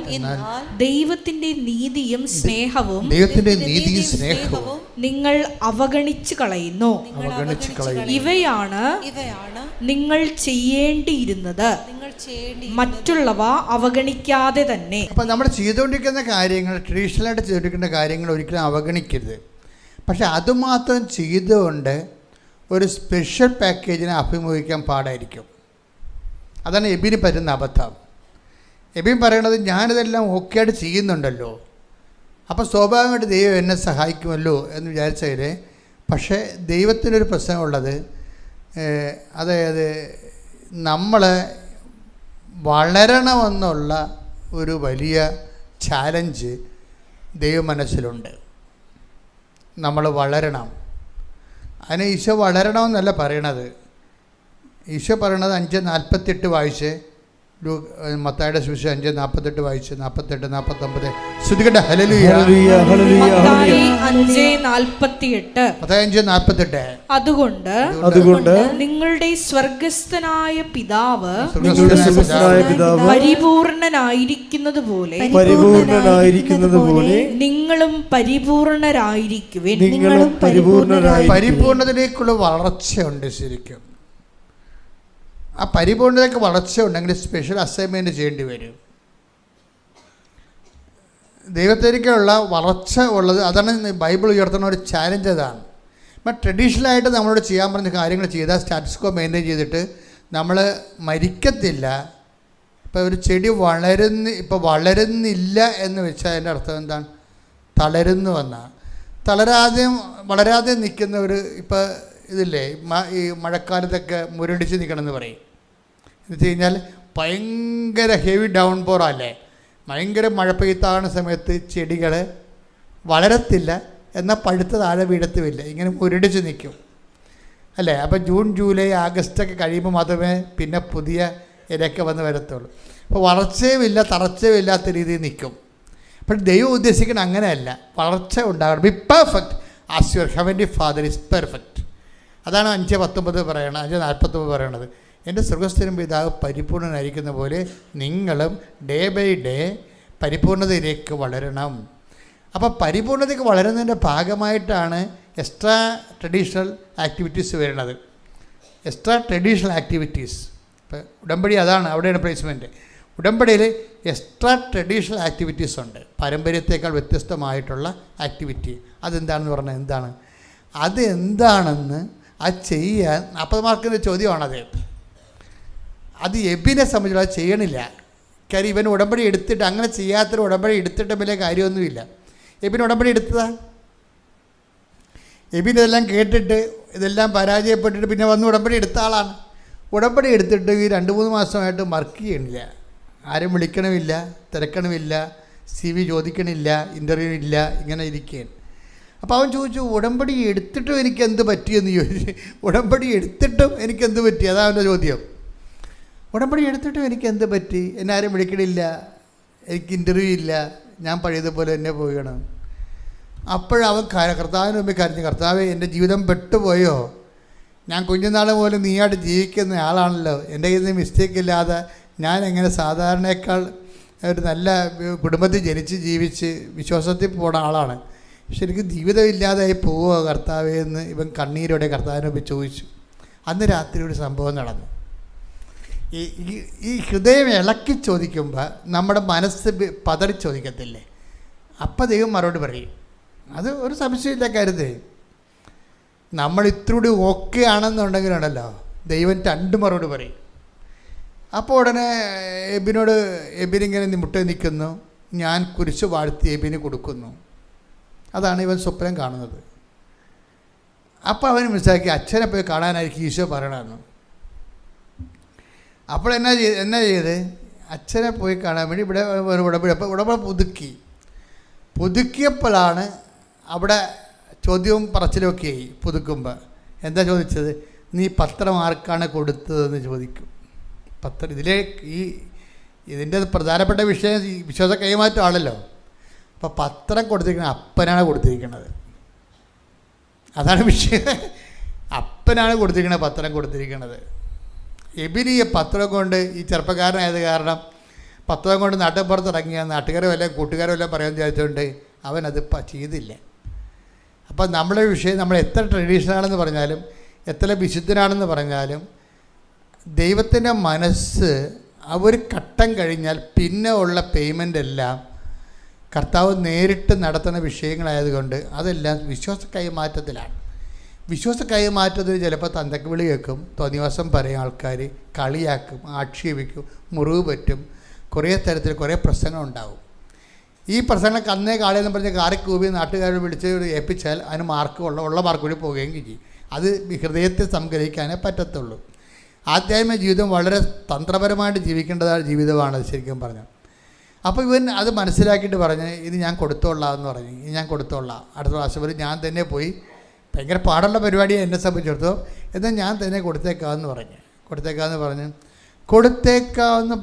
ദൈവത്തിന്റെ നീതിയും സ്നേഹവും നിങ്ങൾ അവഗണിച്ചു കളയുന്നു. ഇവയാണ് നിങ്ങൾ ചെയ്യേണ്ടിയിരുന്നത്, മറ്റുള്ളവ അവഗണിക്കാതെ തന്നെ. അപ്പം നമ്മൾ ചെയ്തുകൊണ്ടിരിക്കുന്ന കാര്യങ്ങൾ, ട്രഡീഷണലായിട്ട് ചെയ്തുകൊണ്ടിരിക്കുന്ന കാര്യങ്ങൾ ഒരിക്കലും അവഗണിക്കരുത്. പക്ഷെ അതുമാത്രം ചെയ്തുകൊണ്ട് ഒരു സ്പെഷ്യൽ പാക്കേജിനെ അഭിമുഖിക്കാൻ പാടായിരിക്കും. അതാണ് എബിന് പറ്റുന്ന അബദ്ധം. എബിൻ പറയണത് ഞാനിതെല്ലാം ഓക്കെ ആയിട്ട് ചെയ്യുന്നുണ്ടല്ലോ, അപ്പോൾ സ്വാഭാവികമായിട്ട് ദൈവം എന്നെ സഹായിക്കുമല്ലോ എന്ന് വിചാരിച്ചതിൽ. പക്ഷേ ദൈവത്തിനൊരു പ്രശ്നമുള്ളത്, അതായത് നമ്മൾ വളരണമെന്നുള്ള ഒരു വലിയ ചാലഞ്ച് ദൈവ മനസ്സിലുണ്ട്. നമ്മൾ വളരണം. അതിന് ഈശോ വളരണമെന്നല്ല പറയണത്. ഈശോ പറയണത് 5:48 വായിച്ച്, മത്തായിയുടെ സുവിശേഷം 5:48 വായിച്ച്, 48, 49. ശ്രുതികട്ടെ. ഹല്ലേലൂയ. മത്തായി 5:48. അതുകൊണ്ട് നിങ്ങളുടെ സ്വർഗസ്ഥനായ പിതാവ് പരിപൂർണനായിരിക്കുന്നത് പോലെ നിങ്ങളും പരിപൂർണരായിരിക്കുവിൻ. പരിപൂർണതയിലേക്കുള്ള വളർച്ചയുണ്ട്. ശരിക്കും ആ പരിപൂർണതയ്ക്ക് വളർച്ച ഉണ്ടെങ്കിൽ സ്പെഷ്യൽ അസൈൻമെൻറ്റ് ചെയ്യേണ്ടി വരും. ദൈവത്തിലേക്കുള്ള വളർച്ച ഉള്ളത്, അതാണ് ബൈബിൾ ഉയർത്തുന്ന ഒരു ചാലഞ്ച്. അതാണ്. ഇപ്പം ട്രഡീഷണലായിട്ട് നമ്മളോട് ചെയ്യാൻ പറഞ്ഞ കാര്യങ്ങൾ ചെയ്താൽ സ്റ്റാറ്റസ്കോ മെയിൻറ്റെയിൻ ചെയ്തിട്ട് നമ്മൾ മരിക്കത്തില്ല. ഇപ്പോൾ ഒരു ചെടി വളരുന്നില്ല എന്ന് വെച്ചാൽ അതിൻ്റെ അർത്ഥം എന്താണ്? തളരുന്നു എന്നാണ്. വളരാതെ നിൽക്കുന്നവർ ഇപ്പോൾ ഇതില്ലേ ഈ മഴക്കാലത്തൊക്കെ മുരടിച്ച് നിൽക്കണമെന്ന് പറയും. എന്ന് വെച്ച് കഴിഞ്ഞാൽ ഭയങ്കര ഹെവി ഡൗൺ പോറല്ലേ, ഭയങ്കര മഴ പെയ്ത്താകുന്ന സമയത്ത് ചെടികൾ വളരത്തില്ല, എന്നാൽ പഴുത്ത താഴെ വീഴത്തുമില്ല, ഇങ്ങനെ മുരടിച്ച് നിൽക്കും അല്ലേ. അപ്പോൾ ജൂൺ ജൂലൈ ആഗസ്റ്റൊക്കെ കഴിയുമ്പോൾ മാത്രമേ പിന്നെ പുതിയ ഇലയൊക്കെ വന്ന് വരത്തുള്ളൂ. അപ്പോൾ വളർച്ചയുമില്ല തളർച്ചയും ഇല്ലാത്ത രീതിയിൽ നിൽക്കും. അപ്പോൾ ദൈവം ഉദ്ദേശിക്കുന്നത് അങ്ങനെയല്ല, വളർച്ച ഉണ്ടാകണം. B perfect as your heavenly father is perfect. അതാണ് 5:19 പറയണത്, 5:49 പറയണത്. എൻ്റെ സ്വർഗ്ഗസ്ഥനും പിതാവ് പരിപൂർണനായിരിക്കുന്ന പോലെ നിങ്ങളും ഡേ ബൈ ഡേ പരിപൂർണതയിലേക്ക് വളരണം. അപ്പോൾ പരിപൂർണതയ്ക്ക് വളരുന്നതിൻ്റെ ഭാഗമായിട്ടാണ് എക്സ്ട്രാ ട്രഡീഷണൽ ആക്ടിവിറ്റീസ് വരുന്നത്. എക്സ്ട്രാ ട്രഡീഷണൽ ആക്ടിവിറ്റീസ് ഇപ്പോൾ ഉടമ്പടി അതാണ്, അവിടെയാണ് പ്ലേസ്മെൻറ്റ്. ഉടമ്പടിയിൽ എക്സ്ട്രാ ട്രഡീഷണൽ ആക്ടിവിറ്റീസ് ഉണ്ട്, പാരമ്പര്യത്തേക്കാൾ വ്യത്യസ്തമായിട്ടുള്ള ആക്ടിവിറ്റി. അതെന്താണെന്ന് പറഞ്ഞാൽ എന്താണ്, അതെന്താണെന്ന് അത് ചെയ്യാൻ 40 മാർക്കിൻ്റെ ചോദ്യമാണത്. അത് എബിനെ സംബന്ധിച്ചുള്ള അത് ചെയ്യണില്ല. കാര്യം ഇവൻ ഉടമ്പടി എടുത്തിട്ട്, അങ്ങനെ ചെയ്യാത്തൊരു ഉടമ്പടി എടുത്തിട്ട് വലിയ കാര്യമൊന്നുമില്ല. എബിൻ ഉടമ്പടി എടുത്തതാ. എബിൻ ഇതെല്ലാം കേട്ടിട്ട് ഇതെല്ലാം പരാജയപ്പെട്ടിട്ട് പിന്നെ വന്ന് ഉടമ്പടി എടുത്ത ആളാണ്. ഉടമ്പടി എടുത്തിട്ട് ഈ 2-3 മാസമായിട്ട് വർക്ക് ചെയ്യണില്ല, ആരും വിളിക്കണമില്ല, തിരക്കണമില്ല, CV ചോദിക്കണില്ല, ഇൻ്റർവ്യൂ ഇല്ല, ഇങ്ങനെ ഇരിക്കുകയാണ്. അപ്പോൾ അവൻ ചോദിച്ചു, ഉടമ്പടി എടുത്തിട്ടും എനിക്കെന്ത് പറ്റിയെന്ന് ചോദിച്ചു. ഉടമ്പടി എടുത്തിട്ടും എനിക്കെന്ത് പറ്റി, അതാണ് അവൻ്റെ ചോദ്യം. ഉടമ്പടി എടുത്തിട്ടും എനിക്കെന്ത് പറ്റി, എന്നെ ആരും വിളിക്കണില്ല, എനിക്ക് ഇൻ്റർവ്യൂ ഇല്ല, ഞാൻ പഴയതുപോലെ തന്നെ പോവുകയാണ്. അപ്പോഴവൻ കർത്താവിന് മുമ്പിൽ കരഞ്ഞു, കർത്താവേ എൻ്റെ ജീവിതം പെട്ടുപോയോ, ഞാൻ കുഞ്ഞുനാൾ പോലെ നീയായിട്ട് ജീവിക്കുന്ന ആളാണല്ലോ, എൻ്റെ കയ്യിൽ നിന്ന് മിസ്റ്റേക്ക് ഇല്ലാതെ ഞാൻ എങ്ങനെ സാധാരണയേക്കാൾ ഒരു നല്ല കുടുംബത്തിൽ ജനിച്ച് ജീവിച്ച് വിശ്വാസത്തിൽ പോകുന്ന ആളാണ്, പക്ഷെ എനിക്ക് ജീവിതമില്ലാതായി പോവുക കർത്താവേ എന്ന് ഇവൻ കണ്ണീരോടെ കർത്താവിനെ മുമ്പിൽ ചോദിച്ചു. അന്ന് രാത്രി ഒരു സംഭവം നടന്നു. ഈ ഹൃദയം ഇളക്കി ചോദിക്കുമ്പോൾ നമ്മുടെ മനസ്സ് പതറി ചോദിക്കത്തില്ലേ, അപ്പം ദൈവം മറുപടി പറയും. അത് ഒരു സംശയമില്ല കാര്യത്തിൽ. നമ്മൾ ഇത്രൂടി ഓക്കെ ആണെന്നുണ്ടെങ്കിലുണ്ടല്ലോ ദൈവം 2 മറുപടി പറയും. അപ്പോൾ ഉടനെ എബിനിങ്ങനെ മുട്ട നിൽക്കുന്നു, ഞാൻ കുരിശ് വാഴ്ത്തി എബിന് കൊടുക്കുന്നു. അതാണ് ഇവൻ സ്വപ്നം കാണുന്നത്. അപ്പോൾ അവന് മനസ്സിലാക്കി അച്ഛനെ പോയി കാണാനായിരിക്കും ഈശോ പറയണമെന്ന്. അപ്പോൾ എന്നാ ചെയ്ത് അച്ഛനെ പോയി കാണാൻ വേണ്ടി ഇവിടെ പുതുക്കിയപ്പോഴാണ് അവിടെ ചോദ്യവും പറച്ചിലുമൊക്കെ ആയി. പുതുക്കുമ്പോൾ എന്താ ചോദിച്ചത്, നീ പത്രം ആർക്കാണ് കൊടുത്തതെന്ന് ചോദിക്കും. പത്രം ഇതിൻ്റെ പ്രധാനപ്പെട്ട വിഷയം വിശ്വാസ കൈമാറ്റമാണല്ലോ. അപ്പോൾ പത്രം കൊടുത്തിരിക്കുന്നത് അപ്പനാണ് കൊടുത്തിരിക്കുന്നത്, അതാണ് വിഷയം. അപ്പനാണ് കൊടുത്തിരിക്കുന്നത് പത്രം കൊടുത്തിരിക്കുന്നത്. എബിന് ഈ പത്രം കൊണ്ട്, ഈ ചെറുപ്പക്കാരനായത് കാരണം പത്രം കൊണ്ട് നാട്ടുപുറത്തിറങ്ങിയ നാട്ടുകാരോ വല്ലതും കൂട്ടുകാരോ വല്ലതും പറയാൻ വിചാരിച്ചുകൊണ്ട് അവനത് ചെയ്തില്ല. അപ്പം നമ്മുടെ വിഷയം, നമ്മൾ എത്ര ട്രഡീഷണലാണെന്ന് പറഞ്ഞാലും എത്ര വിശുദ്ധനാണെന്ന് പറഞ്ഞാലും ദൈവത്തിൻ്റെ മനസ്സ് ഒരു ഘട്ടം കഴിഞ്ഞാൽ പിന്നെ ഉള്ള പേയ്മെൻ്റ് എല്ലാം കർത്താവ് നേരിട്ട് നടത്തുന്ന വിഷയങ്ങളായതുകൊണ്ട് അതെല്ലാം വിശ്വാസ കൈമാറ്റത്തിലാണ്. വിശ്വാസ കൈമാറ്റത്തിന് ചിലപ്പോൾ തന്തക്ക് വിളി കേൾക്കും, തോന്നിവാസം പറയും, ആൾക്കാർ കളിയാക്കും, ആക്ഷേപിക്കും, മുറിവ് പറ്റും, കുറേ തരത്തിൽ കുറേ പ്രശ്നങ്ങളുണ്ടാവും. ഈ പ്രശ്നങ്ങളൊക്കെ അന്നേ കാളയെന്ന് പറഞ്ഞ് കാറിക്കൂവി നാട്ടുകാരെ വിളിച്ച് ഏൽപ്പിച്ചാൽ അതിന് ഉള്ള മാർക്ക് കൂടി പോവുകയും ചെയ്യും. അത് ഹൃദയത്തെ സംഗ്രഹിക്കാനേ പറ്റത്തുള്ളൂ. ആധ്യാത്മിക ജീവിതം വളരെ തന്ത്രപരമായിട്ട് ജീവിക്കേണ്ടതായ ജീവിതമാണ് ശരിക്കും പറഞ്ഞാൽ. അപ്പോൾ ഇവൻ അത് മനസ്സിലാക്കിയിട്ട് പറഞ്ഞ് ഇത് ഞാൻ കൊടുത്തോളാം എന്ന് പറഞ്ഞു. ഇത് ഞാൻ കൊടുത്തോളാം, അടുത്ത പ്രാവശ്യം വരെ ഞാൻ തന്നെ പോയി, ഭയങ്കര പാടുള്ള പരിപാടിയാണ് എന്നെ സംബന്ധിച്ചിടത്തോളം, എന്നാൽ ഞാൻ തന്നെ കൊടുത്തേക്കാമെന്ന്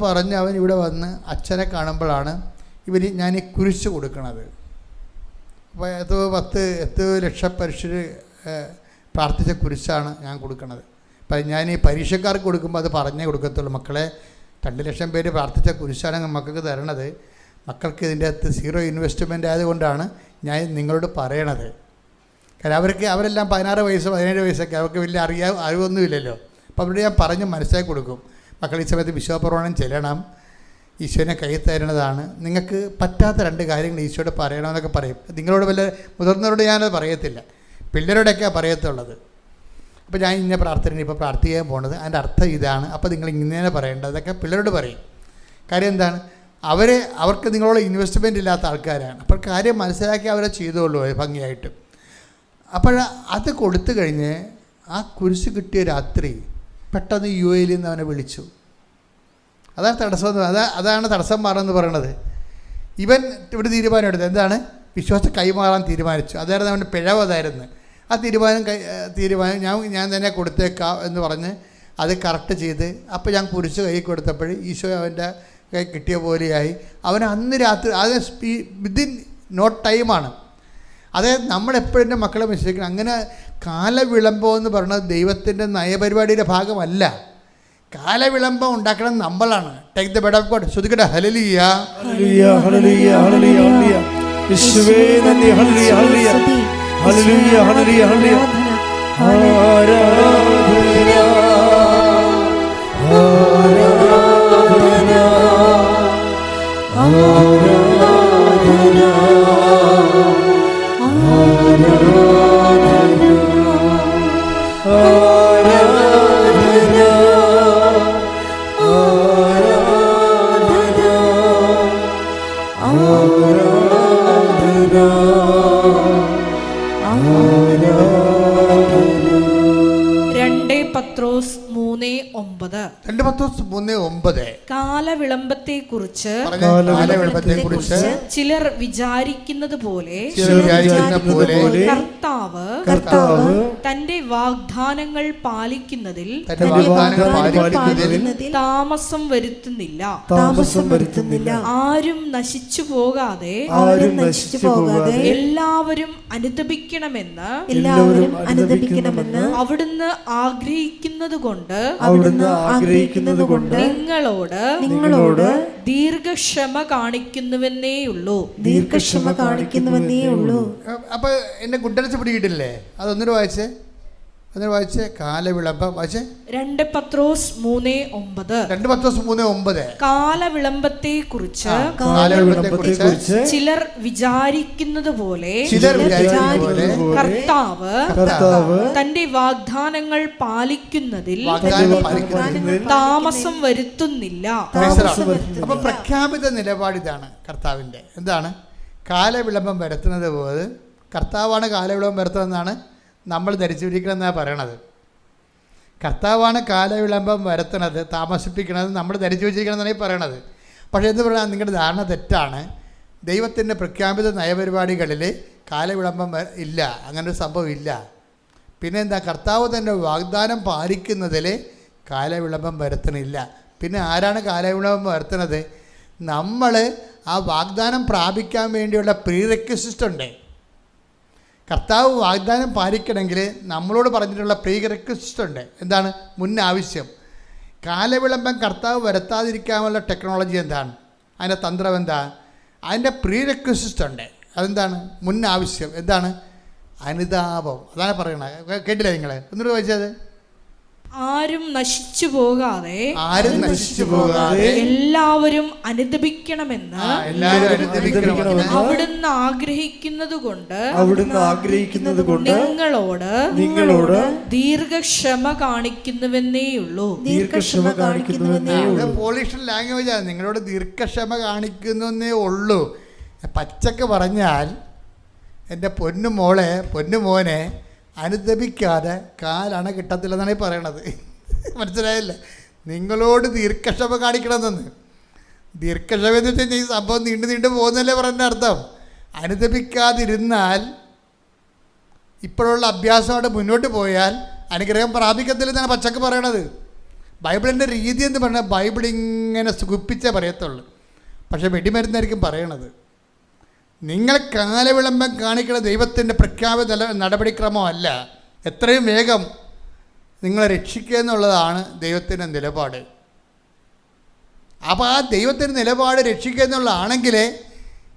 പറഞ്ഞ് അവൻ ഇവിടെ വന്ന് അച്ഛനെ കാണുമ്പോഴാണ് ഞാൻ ഈ കുരിശ് കൊടുക്കണത്. അപ്പോൾ 10 ലക്ഷം പരീക്ഷ പ്രാർത്ഥിച്ച കുരിശാണ് ഞാൻ കൊടുക്കണത്. അപ്പം ഞാൻ ഈ പരീക്ഷക്കാർക്ക് കൊടുക്കുമ്പോൾ അത് പറഞ്ഞേ കൊടുക്കത്തുള്ളൂ. മക്കളെ 2 ലക്ഷം പേര് പ്രാർത്ഥിച്ച കുരിശാണ് മക്കൾക്ക് തരണത്. മക്കൾക്ക് ഇതിൻ്റെ അകത്ത് 0 ഇൻവെസ്റ്റ്മെൻ്റ് ആയതുകൊണ്ടാണ് ഞാൻ നിങ്ങളോട് പറയണത്. കാരണം അവരെല്ലാം 16 വയസ്സ് 17 വയസ്സൊക്കെ, അവർക്ക് വലിയ അറിവൊന്നുമില്ലല്ലോ. അപ്പോൾ അവിടെ ഞാൻ പറഞ്ഞ് മനസ്സിലാക്കി കൊടുക്കും, മക്കൾ ഈ സമയത്ത് വിശ്വാസപ്രമാണം ചെല്ലണം, ഈശോനെ കൈ തരണതാണ്, നിങ്ങൾക്ക് പറ്റാത്ത 2 കാര്യങ്ങൾ ഈശോയോട് പറയണമെന്നൊക്കെ പറയും. നിങ്ങളോട് വല്ല മുതിർന്നവരോട് ഞാനത് പറയത്തില്ല, പിള്ളേരോടൊക്കെയാണ് പറയത്തുള്ളത്. അപ്പോൾ ഞാൻ ഇന്ന പ്രാർത്ഥന ഇപ്പോൾ പ്രാർത്ഥിക്കാൻ പോണത്, അതിൻ്റെ അർത്ഥം ഇതാണ്, അപ്പോൾ നിങ്ങൾ ഇങ്ങനെ പറയേണ്ടതൊക്കെ പിള്ളേരോട് പറയും. കാര്യം എന്താണ്, അവർക്ക് നിങ്ങളോട് ഇൻവെസ്റ്റ്മെൻ്റ് ഇല്ലാത്ത ആൾക്കാരാണ്. അപ്പോൾ കാര്യം മനസ്സിലാക്കി അവരെ ചെയ്തോളൂ ഭംഗിയായിട്ട്. അപ്പോൾ അത് കൊടുത്തു കഴിഞ്ഞ് ആ കുരിശ് കിട്ടിയ രാത്രി പെട്ടെന്ന് UAE നിന്ന് അവനെ വിളിച്ചു. അതാണ് തടസ്സം, അതാണ് തടസ്സം മാറുമെന്ന് പറയണത്. ഇവൻ ഇവിടെ തീരുമാനം എടുത്തത് എന്താണ്? വിശ്വാസം കൈമാറാൻ തീരുമാനിച്ചു. അതായിരുന്നു അവൻ്റെ പിഴവ്. അതായിരുന്നു ആ തീരുമാനം ഞാൻ തന്നെ കൊടുത്തേക്കാം എന്ന് പറഞ്ഞ് അത് കറക്റ്റ് ചെയ്ത് അപ്പോൾ ഞാൻ കുരിശ് കൈ കൊടുത്തപ്പോൾ ഈശോ അവൻ്റെ കൈ കിട്ടിയ പോലെയായി. അവൻ അന്ന് രാത്രി അത് വിതിൻ നോ ടൈമാണ്. അതായത് നമ്മളെപ്പോഴും എൻ്റെ മക്കളെ വിശ്വസിക്കണം. അങ്ങനെ കാലവിളംബം എന്ന് പറയുന്നത് ദൈവത്തിൻ്റെ നയപരിപാടിയുടെ ഭാഗമല്ല. കാലവിളംബം ഉണ്ടാക്കണം നമ്മളാണ്. Take the bed of God. ശ്രുതിക്കട്ടെ ഹല്ലേലൂയ ഹല്ലേലൂയ ഹല്ലേലൂയ ഹല്ലേലൂയ. യേശുവേ നന്ദി. ഹല്ലേലൂയ ഹല്ലേലൂയ ഹല്ലേലൂയ ഹല്ലേലൂയ ഹല്ലേലൂയ. ആരാധന ആരാധന പത്രോസ് 3:9. 2 പത്രോസ് 3:9. കാലവിളംബത്തെക്കുറിച്ച് ചിലർ വിചാരിക്കുന്നത് പോലെ കർത്താവ് തന്റെ വാഗ്ദാനങ്ങൾ പാലിക്കുന്നതിൽ താമസം വരുത്തുന്നില്ല. ആരും നശിച്ചു പോകാതെ എല്ലാവരും അനുതപിക്കണമെന്ന് അവിടുന്ന് ആഗ്രഹിക്കുന്നത് കൊണ്ട് നിങ്ങളോട് ദീർഘക്ഷമ കാണിക്കുന്നുവെന്നേയുള്ളൂ. അപ്പൊ എന്നെ ഗുഡൻസ് പിടികിട്ടില്ലേ? അതൊന്നൊരു വായിച്ചേ. കാലവിളംബം വായിച്ചേ. 2 പത്രോസ് 3:9. കാലവിളംബത്തെക്കുറിച്ച് ചിലർ വിചാരിക്കുന്നത് പോലെ കർത്താവ് തന്റെ വാഗ്ദാനങ്ങൾ പാലിക്കുന്നതിൽ താമസം വരുത്തുന്നില്ല. അപ്പൊ പ്രഖ്യാപിത നിലപാടിതാണ് കർത്താവിൻ്റെ. എന്താണ്? കാലവിളംബം വരുത്തുന്നത് പോലെ കർത്താവാണ് കാലവിളംബം വരുത്തുന്നതെന്നാണ് നമ്മൾ ധരിച്ചിരിക്കണമെന്നാണ് പറയണത്. കർത്താവാണ് കാലവിളംബം വരുത്തണത്, താമസിപ്പിക്കണത് നമ്മൾ ധരിച്ചു വെച്ചിരിക്കണമെന്നാണ് ഈ പറയണത്. പക്ഷേ എന്ത് പറഞ്ഞാൽ നിങ്ങളുടെ ധാരണ തെറ്റാണ്. ദൈവത്തിൻ്റെ പ്രഖ്യാപിത നയപരിപാടികളിൽ കാലവിളംബം ഇല്ല, അങ്ങനൊരു സംഭവം ഇല്ല. പിന്നെ എന്താ? കർത്താവ് തന്നെ വാഗ്ദാനം പാലിക്കുന്നതിൽ കാലവിളംബം വരുത്തണില്ല. പിന്നെ ആരാണ് കാലവിളംബം വരുത്തുന്നത്? നമ്മൾ ആ വാഗ്ദാനം പ്രാപിക്കാൻ വേണ്ടിയുള്ള പ്രീറെക്വിസിറ്റ് ഉണ്ട്. കർത്താവ് വാഗ്ദാനം പാലിക്കണമെങ്കിൽ നമ്മളോട് പറഞ്ഞിട്ടുള്ള പ്രീറെക്വിസിറ്റ് ഉണ്ട്. എന്താണ്? മുൻ ആവശ്യം. കാലവിളംബം കർത്താവ് വരുത്താതിരിക്കാനുള്ള ടെക്നോളജി എന്താണ്? അതിൻ്റെ തന്ത്രം എന്താ? അതിൻ്റെ പ്രീറെക്വിസിറ്റ് ഉണ്ട്. അതെന്താണ്? മുൻ ആവശ്യം. എന്താണ്? അനുതാപം. അതാണ് പറയണത്. കേട്ടില്ലേ നിങ്ങൾ? ഒന്നുകൂടെ വായിച്ചത്. ആരും നശിച്ചു പോകാതെ എല്ലാവരും അനുതപിക്കണമെന്ന് അവിടുന്ന് ആഗ്രഹിക്കുന്നത് കൊണ്ട് നിങ്ങളോട് ദീർഘക്ഷമ കാണിക്കുന്നുവെന്നേയുള്ളൂ. പോളിഷ് ലാംഗ്വേജാണ്. നിങ്ങളോട് ദീർഘക്ഷമ കാണിക്കുന്നേ ഉള്ളൂ. പച്ചക്ക് പറഞ്ഞാൽ എൻ്റെ പൊന്നുമോളെ പൊന്നുമോനെ അനുദപിക്കാതെ കാലണ കിട്ടത്തില്ലെന്നാണ് ഈ പറയണത്. മനസ്സിലായില്ലേ? നിങ്ങളോട് ദീർഘക്ഷമ കാണിക്കണമെന്ന്. ദീർഘക്ഷമ എന്ന് വെച്ച് കഴിഞ്ഞാൽ ഈ സംഭവം നീണ്ടു പോകുന്നല്ലേ പറഞ്ഞ അർത്ഥം. അനുദപിക്കാതിരുന്നാൽ ഇപ്പോഴുള്ള അഭ്യാസമായിട്ട് മുന്നോട്ട് പോയാൽ അനുഗ്രഹം പ്രാപിക്കത്തില്ലെന്നാണ് പച്ചക്ക് പറയണത്. ബൈബിളിൻ്റെ രീതി എന്ന് പറഞ്ഞാൽ ബൈബിൾ ഇങ്ങനെ സുഖിപ്പിച്ചേ പറയത്തുള്ളൂ. പക്ഷേ വെടിമരുന്നായിരിക്കും പറയണത്. നിങ്ങൾ കാലവിളംബം കാണിക്കുന്ന ദൈവത്തിൻ്റെ പ്രഖ്യാപിത നടപടിക്രമമല്ല. എത്രയും വേഗം നിങ്ങളെ രക്ഷിക്കുക എന്നുള്ളതാണ് ദൈവത്തിൻ്റെ നിലപാട്. അപ്പോൾ ആ ദൈവത്തിൻ്റെ നിലപാട് രക്ഷിക്കുക എന്നുള്ളതാണെങ്കിൽ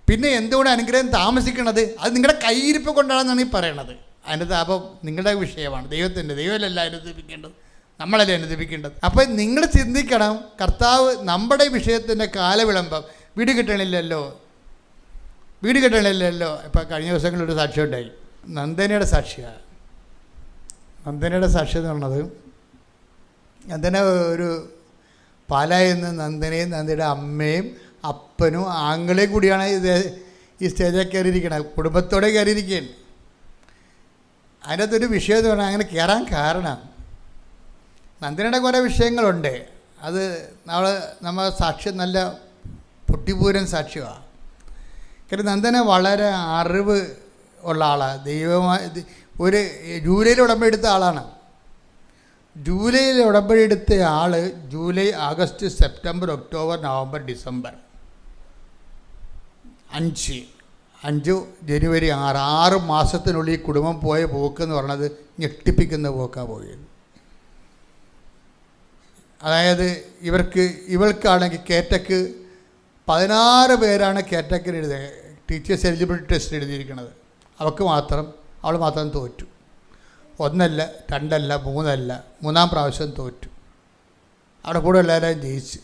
പിന്നെ എന്തുകൊണ്ട് അനുഗ്രഹം താമസിക്കണത്? അത് നിങ്ങളുടെ കയ്യിരിപ്പ് കൊണ്ടാണെന്നാണ് ഈ പറയണത്. അനുതാപം നിങ്ങളുടെ വിഷയമാണ്. ദൈവമല്ല അനുദപിക്കേണ്ടത്, നമ്മളല്ലേ അനുദപിക്കേണ്ടത്. അപ്പം നിങ്ങൾ ചിന്തിക്കണം, കർത്താവ് നമ്മുടെ വിഷയത്തിൻ്റെ കാലവിളംബം വീട് കിട്ടണില്ലല്ലോ. ഇപ്പം കഴിഞ്ഞ ദിവസങ്ങളിലൊരു സാക്ഷ്യം ഉണ്ടായി. നന്ദനയുടെ സാക്ഷിയാണ്. നന്ദനയുടെ സാക്ഷി എന്ന് പറഞ്ഞത്, നന്ദന ഒരു പാലായിൽ നിന്ന് നന്ദനയും നന്ദയുടെ അമ്മയും അപ്പനും ആങ്ങളെയും കൂടിയാണ് ഈ സ്റ്റേജിൽ കയറിയിരിക്കുന്നത്. കുടുംബത്തോടെ കയറിയിരിക്കുകയാണ്. അതിനകത്തൊരു വിഷയം എന്ന് പറഞ്ഞാൽ അങ്ങനെ കയറാൻ കാരണം നന്ദനയുടെ കുറേ വിഷയങ്ങളുണ്ട്. അത് നമ്മൾ സാക്ഷ്യം നല്ല പൊട്ടിപ്പൂരൻ സാക്ഷ്യമാണ്. കാരണം നന്ദന വളരെ അറിവ് ഉള്ള ആളാണ്. ദൈവമായി ഒരു ജൂലൈയിൽ ഉടമ്പടി എടുത്ത ആളാണ്. ജൂലൈയിൽ ഉടമ്പടി എടുത്ത ആൾ July, August, September, October, November, December 5 ജനുവരി 6 മാസത്തിനുള്ളിൽ കുടുംബം പോയ പോക്കെന്ന് പറഞ്ഞത് ഞെട്ടിപ്പിക്കുന്ന പോക്കാണ് പോയത്. അതായത് ഇവൾക്കാണെങ്കിൽ കേറ്റക്ക് 16 പേരാണ് കേറ്റക്കിന് എഴുതിയത്. ടീച്ചേഴ്സ് എലിജിബിലിറ്റി ടെസ്റ്റ് എഴുതിയിരിക്കുന്നത്. അവൾ മാത്രം തോറ്റു. 1 അല്ല 2 അല്ല 3 അല്ല 3-ാം പ്രാവശ്യം തോറ്റു. അവിടെ കൂടെ എല്ലാവരും ജയിച്ചു.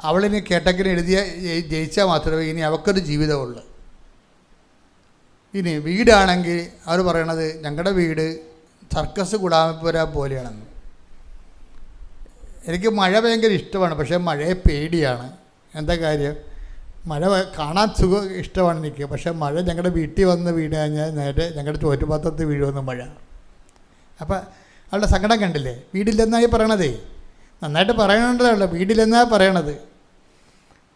അവളിനി കേട്ടക്കിന് ജയിച്ചാൽ മാത്രമേ ഇനി അവൾക്കൊരു ജീവിതമുള്ളൂ. ഇനി വീടാണെങ്കിൽ അവർ പറയണത് ഞങ്ങളുടെ വീട് സർക്കസ് കുടാമപ്പുര പോലെയാണെന്ന്. എനിക്ക് മഴ ഭയങ്കര ഇഷ്ടമാണ്, പക്ഷേ മഴയെ പേടിയാണ്. എന്താ കാര്യം? മഴ കാണാൻ ഇഷ്ടമാണ് എനിക്ക്, പക്ഷേ മഴ ഞങ്ങളുടെ വീട്ടിൽ വന്ന് വീണ് കഴിഞ്ഞാൽ നേരെ ഞങ്ങളുടെ ചോറ്റുപാത്രത്തിൽ വീഴുമെന്ന് മഴ. അപ്പം അവളുടെ സങ്കടം കണ്ടില്ലേ? വീടില്ലെന്നായി പറയണതേ. നന്നായിട്ട് പറയണുണ്ടല്ലോ, വീടില്ലെന്നാണ് പറയണത്.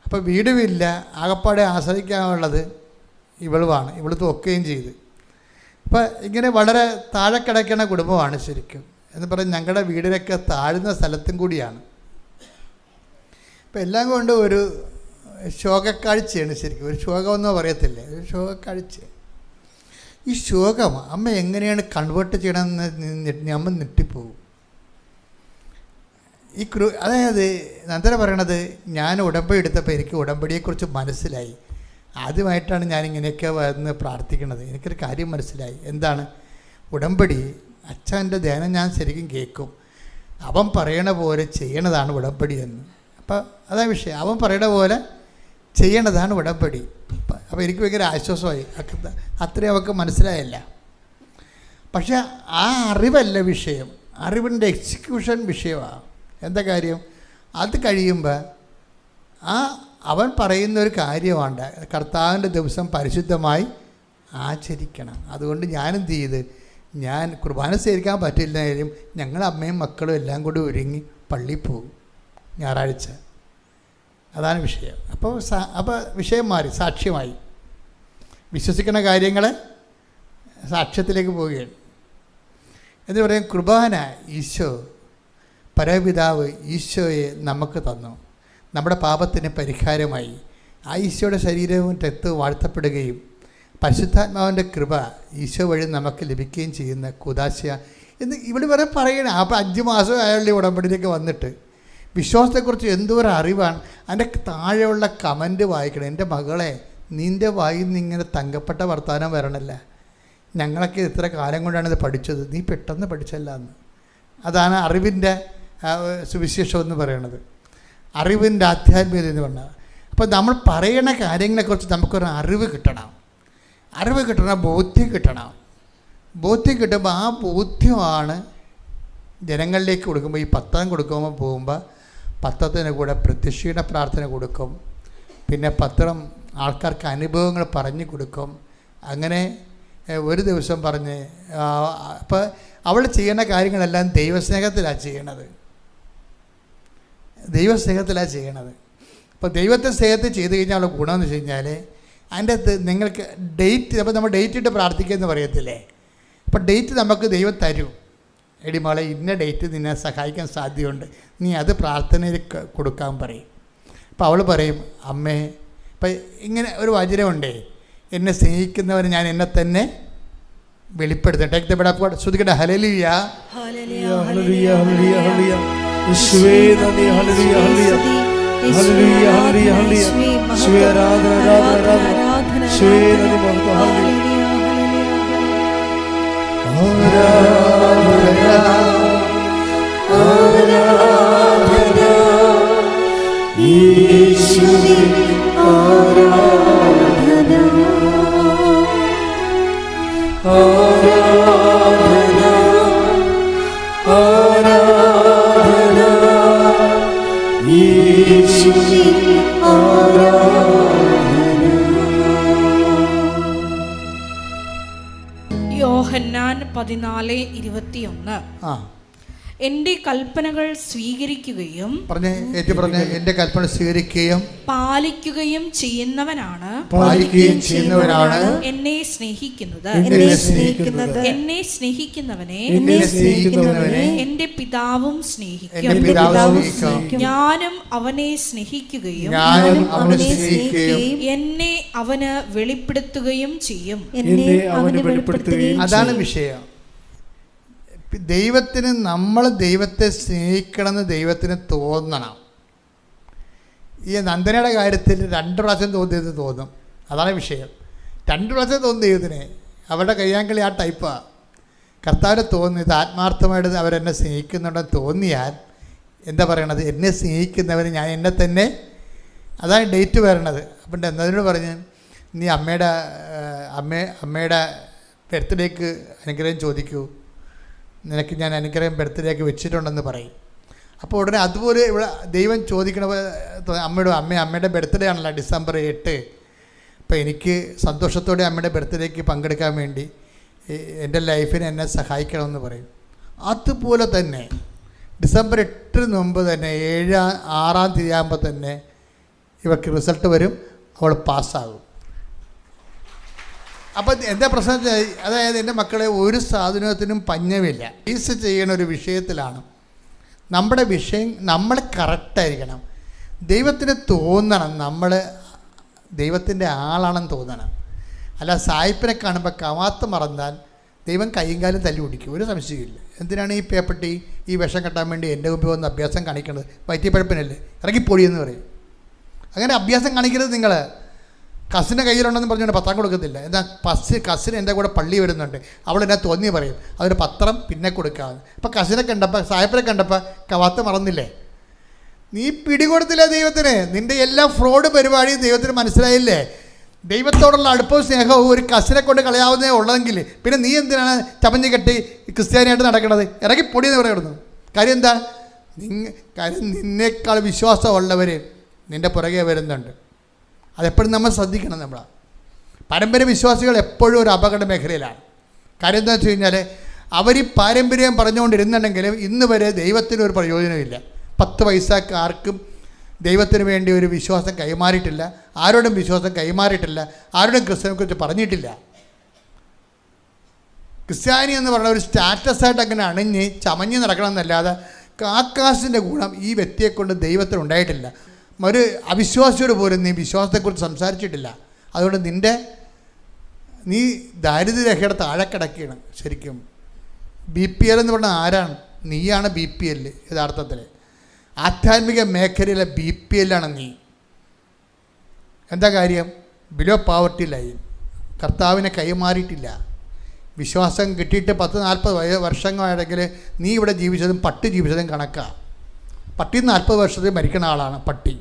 അപ്പോൾ വീടുമില്ല, ആകപ്പാടെ ആശ്രയിക്കാനുള്ളത് ഇവളുമാണ്. ഇവൾ തോക്കുകയും ചെയ്ത്. അപ്പം ഇങ്ങനെ വളരെ താഴെ കിടക്കുന്ന കുടുംബമാണ് ശരിക്കും. എന്ന് പറഞ്ഞാൽ ഞങ്ങളുടെ വീടിനൊക്കെ താഴ്ന്ന സ്ഥലത്തും കൂടിയാണ്. അപ്പം എല്ലാം കൊണ്ട് ഒരു ശോകക്കാഴ്ചയാണ് ശരിക്കും. ഒരു ശോകമെന്നോ പറയത്തില്ലേ, ഒരു ശോകക്കാഴ്ച. ഈ ശോകം അമ്മ എങ്ങനെയാണ് കൺവേർട്ട് ചെയ്യണമെന്ന് അമ്മ ഞെട്ടിപ്പോകും. അതായത് നന്ദന പറയണത്, ഞാൻ ഉടമ്പടി എടുത്തപ്പോൾ എനിക്ക് ഉടമ്പടിയെക്കുറിച്ച് മനസ്സിലായി. ആദ്യമായിട്ടാണ് ഞാനിങ്ങനെയൊക്കെ വന്ന് പ്രാർത്ഥിക്കുന്നത്. എനിക്കൊരു കാര്യം മനസ്സിലായി. എന്താണ്? ഉടമ്പടി അച്ഛൻ്റെ ധ്യാനം ഞാൻ ശരിക്കും കേൾക്കും. അവൻ പറയണ പോലെ ചെയ്യണതാണ് ഉടമ്പടി എന്ന്. അപ്പം അതാ വിഷയം. അവൻ പറയണ പോലെ ചെയ്യണതാണ് ഉടമ്പടി. അപ്പോൾ എനിക്ക് ഭയങ്കര ആശ്വാസമായി. അത്രയും അവൾക്ക് മനസ്സിലായല്ല. പക്ഷേ ആ അറിവല്ല വിഷയം, അറിവിൻ്റെ എക്സിക്യൂഷൻ വിഷയമാണ്. എന്താ കാര്യം? അത് കഴിയുമ്പോൾ അവൻ പറയുന്നൊരു കാര്യമാണ്, കർത്താവിൻ്റെ ദിവസം പരിശുദ്ധമായി ആചരിക്കണം. അതുകൊണ്ട് ഞാനെന്ത് ചെയ്ത്, ഞാൻ കുർബാന സ്വീകരിക്കാൻ പറ്റില്ലെങ്കിലും ഞങ്ങൾ അമ്മയും മക്കളും എല്ലാം കൂടി ഒരുങ്ങി പള്ളിയിൽ പോകും ഞായറാഴ്ച. അതാണ് വിഷയം. അപ്പോൾ വിഷയം മാറി, സാക്ഷ്യമായി. വിശ്വസിക്കുന്ന കാര്യങ്ങൾ സാക്ഷ്യത്തിലേക്ക് പോവുകയാണ്. എന്ന് പറയും, കുർബാന ഈശോ, പരപിതാവ് ഈശോയെ നമുക്ക് തന്നു. നമ്മുടെ പാപത്തിന് പരിഹാരമായി ആ ഈശോയുടെ ശരീരവും രക്തവും വാഴ്ത്തപ്പെടുകയും പരിശുദ്ധാത്മാവിൻ്റെ കൃപ ഈശോ വഴി നമുക്ക് ലഭിക്കുകയും ചെയ്യുന്ന കുദാശ എന്ന് ഇവിടെ വരെ പറയണം. അപ്പോൾ 5 മാസം അയാളുടെ ഉടമ്പടിയിലേക്ക് വന്നിട്ട് വിശ്വാസത്തെക്കുറിച്ച് എന്തോരം അറിവാണ്. അതിൻ്റെ താഴെയുള്ള കമൻറ്റ് വായിക്കണം. എൻ്റെ മകളെ, നിൻ്റെ വായിൽ നിന്ന് ഇങ്ങനെ തങ്കപ്പെട്ട വർത്തമാനം വരണല്ല. ഞങ്ങളൊക്കെ ഇത്ര കാലം കൊണ്ടാണ് ഇത് പഠിച്ചത്, നീ പെട്ടെന്ന് പഠിച്ചല്ല എന്ന്. അതാണ് അറിവിൻ്റെ സുവിശേഷം എന്ന് പറയുന്നത്, അറിവിൻ്റെ ആധ്യാത്മികത എന്ന് പറഞ്ഞാൽ. അപ്പോൾ നമ്മൾ പറയണ കാര്യങ്ങളെക്കുറിച്ച് നമുക്കൊരു അറിവ് കിട്ടണം. അറിവ് കിട്ടണം, ബോധ്യം കിട്ടണം. ബോധ്യം കിട്ടുമ്പോൾ ആ ബോധ്യമാണ് ജനങ്ങളിലേക്ക് കൊടുക്കുമ്പോൾ. ഈ പത്രം കൊടുക്കുമ്പോൾ പോകുമ്പോൾ പത്രത്തിന് കൂടെ പ്രത്യക്ഷീണ പ്രാർത്ഥന കൊടുക്കും. പിന്നെ പത്രം ആൾക്കാർക്ക് അനുഭവങ്ങൾ പറഞ്ഞു കൊടുക്കും. അങ്ങനെ ഒരു ദിവസം പറഞ്ഞ് അപ്പോൾ അവൾ ചെയ്യുന്ന കാര്യങ്ങളെല്ലാം ദൈവസ്നേഹത്തിലാണ് ചെയ്യണത്. ദൈവസ്നേഹത്തിലാണ് ചെയ്യണത്. അപ്പോൾ ദൈവത്തെ സ്നേഹത്തിൽ ചെയ്ത് കഴിഞ്ഞാൽ ഉള്ള ഗുണമെന്ന് വെച്ച് കഴിഞ്ഞാൽ അതിൻ്റെ അകത്ത് നിങ്ങൾക്ക് ഡേറ്റ്, അപ്പോൾ നമ്മൾ ഡേറ്റ് ഇട്ട് പ്രാർത്ഥിക്കുമെന്ന് പറയത്തില്ലേ. അപ്പോൾ ഡേറ്റ് നമുക്ക് ദൈവം തരും. എടി മോളെ, ഇന്ന ഡേറ്റ് നിന്നെ സഹായിക്കാൻ സാധ്യതയുണ്ട്, നീ അത് പ്രാർത്ഥനയിൽ കൊടുക്കാൻ പറയും. അപ്പോൾ അവൾ പറയും, അമ്മേ, ഇപ്പം ഇങ്ങനെ ഒരു വചനമുണ്ടേ, എന്നെ സ്നേഹിക്കുന്നവർ ഞാൻ എന്നെ തന്നെ വെളിപ്പെടുത്തട്ടെ. Take the bed of God. ശ്രുതിക്കട്ടെ, ഹല്ലേലൂയ ഹല്ലേലൂയ ഹല്ലേലൂയ ഹല്ലേലൂയ. യേശുവേ നന്ദി, ഹല്ലേലൂയ ഹല്ലേലൂയ ഹല്ലേലൂയ ഹല്ലേലൂയ ഹല്ലേലൂയ. യേശുവേ ആരാധന ആരാധന ആരാധന. യേശുവേ നന്ദി, മഹത്വം. ഹല്ലേലൂയ ആരാധന ആരാധന യേശുവേ ആരാധന ആരാധന ആരാധന യേശുവേ ആരാധന. യോഹന്നാൻ 14:21. ആ, എന്റെ കൽപ്പനകൾ സ്വീകരിക്കുകയും പറഞ്ഞേ, ഏറ്റു പറഞ്ഞേ. എന്റെ കൽപ്പന സ്വീകരിക്കുകയും പാലിക്കുകയും ചെയ്യുന്നവനാണ് എന്നെ സ്നേഹിക്കുന്നത്. എന്നെ സ്നേഹിക്കുന്നവനെ എന്റെ പിതാവും സ്നേഹിക്കും. ഞാനും അവനെ സ്നേഹിക്കുകയും എന്നെ അവന് വെളിപ്പെടുത്തുകയും ചെയ്യും. അതാണ് വിഷയം. ദൈവത്തിന്, നമ്മൾ ദൈവത്തെ സ്നേഹിക്കണമെന്ന് ദൈവത്തിന് തോന്നണം. ഈ നന്ദനയുടെ കാര്യത്തിൽ 2 പ്രാവശ്യം തോന്നിയത് തോന്നും. അതാണ് വിഷയം. 2 പ്രാവശ്യം തോന്നുന്നു ദൈവത്തിന്. അവരുടെ കയ്യാങ്കളി ആ ടൈപ്പാണ്. കർത്താവിനെ തോന്നുന്നു, ഇത് ആത്മാർത്ഥമായിട്ട് അവരെന്നെ സ്നേഹിക്കുന്നുണ്ടെന്ന് തോന്നിയാൽ എന്താ പറയണത്? എന്നെ സ്നേഹിക്കുന്നവർ ഞാൻ എന്നെ തന്നെ, അതാണ് ഡേറ്റ് വരണത്. അപ്പം എന്നതിനോട് പറഞ്ഞ് നീ അമ്മയുടെ ബർത്ത്ഡേക്ക് അനുഗ്രഹം ചോദിക്കൂ, നിനക്ക് ഞാൻ അനുഗ്രഹം ബർത്ത്ഡേക്ക് വെച്ചിട്ടുണ്ടെന്ന് പറയും. അപ്പോൾ ഉടനെ അതുപോലെ ഇവിടെ ദൈവം ചോദിക്കണ അമ്മയുടെ ബർത്ത്ഡേ ആണല്ലോ December 8. അപ്പോൾ എനിക്ക് സന്തോഷത്തോടെ അമ്മയുടെ ബർത്ത്ഡേക്ക് പങ്കെടുക്കാൻ വേണ്ടി എൻ്റെ ലൈഫിന് എന്നെ സഹായിക്കണമെന്ന് പറയും. അതുപോലെ തന്നെ December 8 മുമ്പ് തന്നെ 6-ാം തീയതി ആകുമ്പോൾ തന്നെ ഇവർക്ക് റിസൾട്ട് വരും, അവൾ പാസ്സാകും. അപ്പം എന്താ പ്രശ്നം? അതായത് എൻ്റെ മക്കളെ ഒരു സാധനത്തിനും പഞ്ഞമില്ല. ഫേസ് ചെയ്യുന്ന ഒരു വിഷയത്തിലാണ് നമ്മുടെ വിഷയം. നമ്മൾ കറക്റ്റായിരിക്കണം. ദൈവത്തിന് തോന്നണം നമ്മൾ ദൈവത്തിൻ്റെ ആളാണെന്ന് തോന്നണം. അല്ല സായിപ്പിനെ കാണുമ്പോൾ കവാത്ത് മറന്നാൽ ദൈവം കൈയും കാലും തല്ലി പിടിക്കും, ഒരു സംശയമില്ല. എന്തിനാണ് ഈ പേപ്പട്ടി ഈ വിഷം കെട്ടാൻ വേണ്ടി എൻ്റെ മുമ്പിൽ വന്ന് അഭ്യാസം കാണിക്കുന്നത്? വയറ്റിപ്പഴപ്പിനല്ലേ, ഇറങ്ങിപ്പൊടിയെന്ന് പറയും. അങ്ങനെ അഭ്യാസം കാണിക്കരുത്. നിങ്ങൾ കസിൻ്റെ കയ്യിലുണ്ടെന്ന് പറഞ്ഞുകൊണ്ട് പത്രം കൊടുക്കത്തില്ല. എന്നാൽ കസിന് എൻ്റെ കൂടെ പള്ളി വരുന്നുണ്ട്, അവളെന്നെ തോന്നി പറയും, അതൊരു പത്രം പിന്നെ കൊടുക്കാമെന്ന്. അപ്പം കസിനെ കണ്ടപ്പോൾ സായപ്പനെ കണ്ടപ്പോൾ കവാത്ത് മറന്നില്ലേ? നീ പിടികൊടുത്തില്ല ദൈവത്തിന്. നിൻ്റെ എല്ലാ ഫ്രോഡ് പരിപാടിയും ദൈവത്തിന് മനസ്സിലായില്ലേ? ദൈവത്തോടുള്ള അടുപ്പവും സ്നേഹവും ഒരു കസിനെ കൊണ്ട് കളയാവുന്നേ ഉള്ളതെങ്കിൽ പിന്നെ നീ എന്തിനാണ് ചമഞ്ഞ് കെട്ടി ക്രിസ്ത്യാനിയായിട്ട് നടക്കുന്നത്? ഇറങ്ങി പൊടിയെന്ന് പറയുന്നു. കാര്യം എന്താ? കാര്യം നിന്നേക്കാൾ വിശ്വാസമുള്ളവർ നിൻ്റെ പുറകെ വരുന്നുണ്ട്. അതെപ്പോഴും നമ്മൾ ശ്രദ്ധിക്കണം. പാരമ്പര്യ വിശ്വാസികൾ എപ്പോഴും ഒരു അപകട മേഖലയിലാണ്. കാര്യം എന്താ വെച്ച് കഴിഞ്ഞാൽ അവർ ഈ പാരമ്പര്യം പറഞ്ഞുകൊണ്ടിരുന്നുണ്ടെങ്കിലും ഇന്ന് വരെ ദൈവത്തിനൊരു പ്രയോജനമില്ല. 10 പൈസക്ക് ആർക്കും ദൈവത്തിന് വേണ്ടി ഒരു വിശ്വാസം കൈമാറിയിട്ടില്ല, ആരോടും വിശ്വാസം കൈമാറിയിട്ടില്ല, ആരോടും ക്രിസ്തുവിനെക്കുറിച്ച് പറഞ്ഞിട്ടില്ല. ക്രിസ്ത്യാനി എന്ന് പറഞ്ഞ ഒരു സ്റ്റാറ്റസായിട്ട് അങ്ങനെ അണിഞ്ഞ് ചമഞ്ഞ് നടക്കണമെന്നല്ലാതെ ആകാശിൻ്റെ ഗുണം ഈ വ്യക്തിയെക്കൊണ്ട് ദൈവത്തിനുണ്ടായിട്ടില്ല. ഒരു അവിശ്വാസിയോട് പോലും നീ വിശ്വാസത്തെക്കുറിച്ച് സംസാരിച്ചിട്ടില്ല. അതുകൊണ്ട് നീ ദാരിദ്ര്യരേഖയുടെ താഴെ കിടക്കുകയാണ്. ശരിക്കും BPL എന്ന് പറഞ്ഞാൽ ആരാണ്? നീയാണ് BPL. യഥാർത്ഥത്തിൽ ആധ്യാത്മിക മേഖലയിലെ BPL ആണ് നീ. എന്താ കാര്യം? Below poverty line. കർത്താവിനെ കൈമാറിയിട്ടില്ല. വിശ്വാസം കിട്ടിയിട്ട് 10-40 വർഷങ്ങളാണെങ്കിൽ നീ ഇവിടെ ജീവിച്ചതും പട്ടി ജീവിച്ചതും കണക്കാണ്. പട്ടി 40 വർഷത്തിൽ മരിക്കുന്ന ആളാണ് പട്ടി.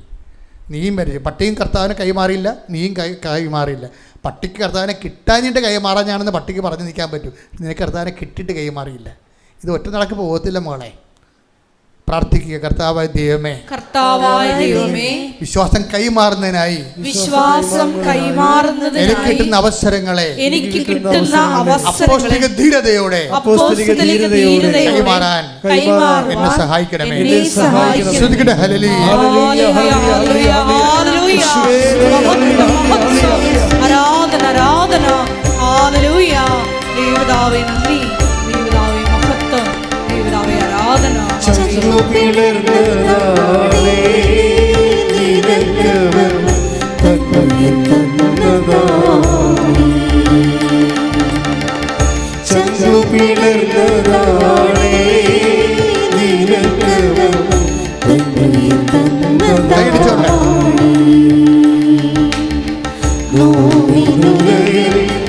നീയും മരിച്ചു. പട്ടിയും കർത്താവിനെ കൈമാറിയില്ല, നീയും കൈമാറിയില്ല. പട്ടിക്ക് കർത്താവിനെ കിട്ടാഞ്ഞിട്ട് കൈമാറാഞ്ഞാണെന്ന് പട്ടിക്ക് പറഞ്ഞു നിൽക്കാൻ പറ്റൂ. നിനക്ക് കർത്താവിനെ കിട്ടിയിട്ട് കൈമാറിയില്ല. ഇത് ഒറ്റ നടക്ക് പോകത്തില്ല മോളെ. പ്രാർത്ഥിക്കുക. കർത്താവായ ദൈവമേ, വിശ്വാസം കൈമാറുന്നതിനായി എനിക്ക് കിട്ടുന്ന അവസരങ്ങളെ അപ്പോസ്തലിക ധീരതയോടെ കൈമാറാൻ എന്നെ സഹായിക്കണമേ. ശ്രദ്ധിക്കട്ടെ. ഹല്ലേലൂയ, ആരാധന, ആരാധന, ഹല്ലേലൂയ. ദൈവപിതാവേ നന്ദി, ദൈവപിതാവേ മഹത്വം, ദൈവപിതാവേ ആരാധന.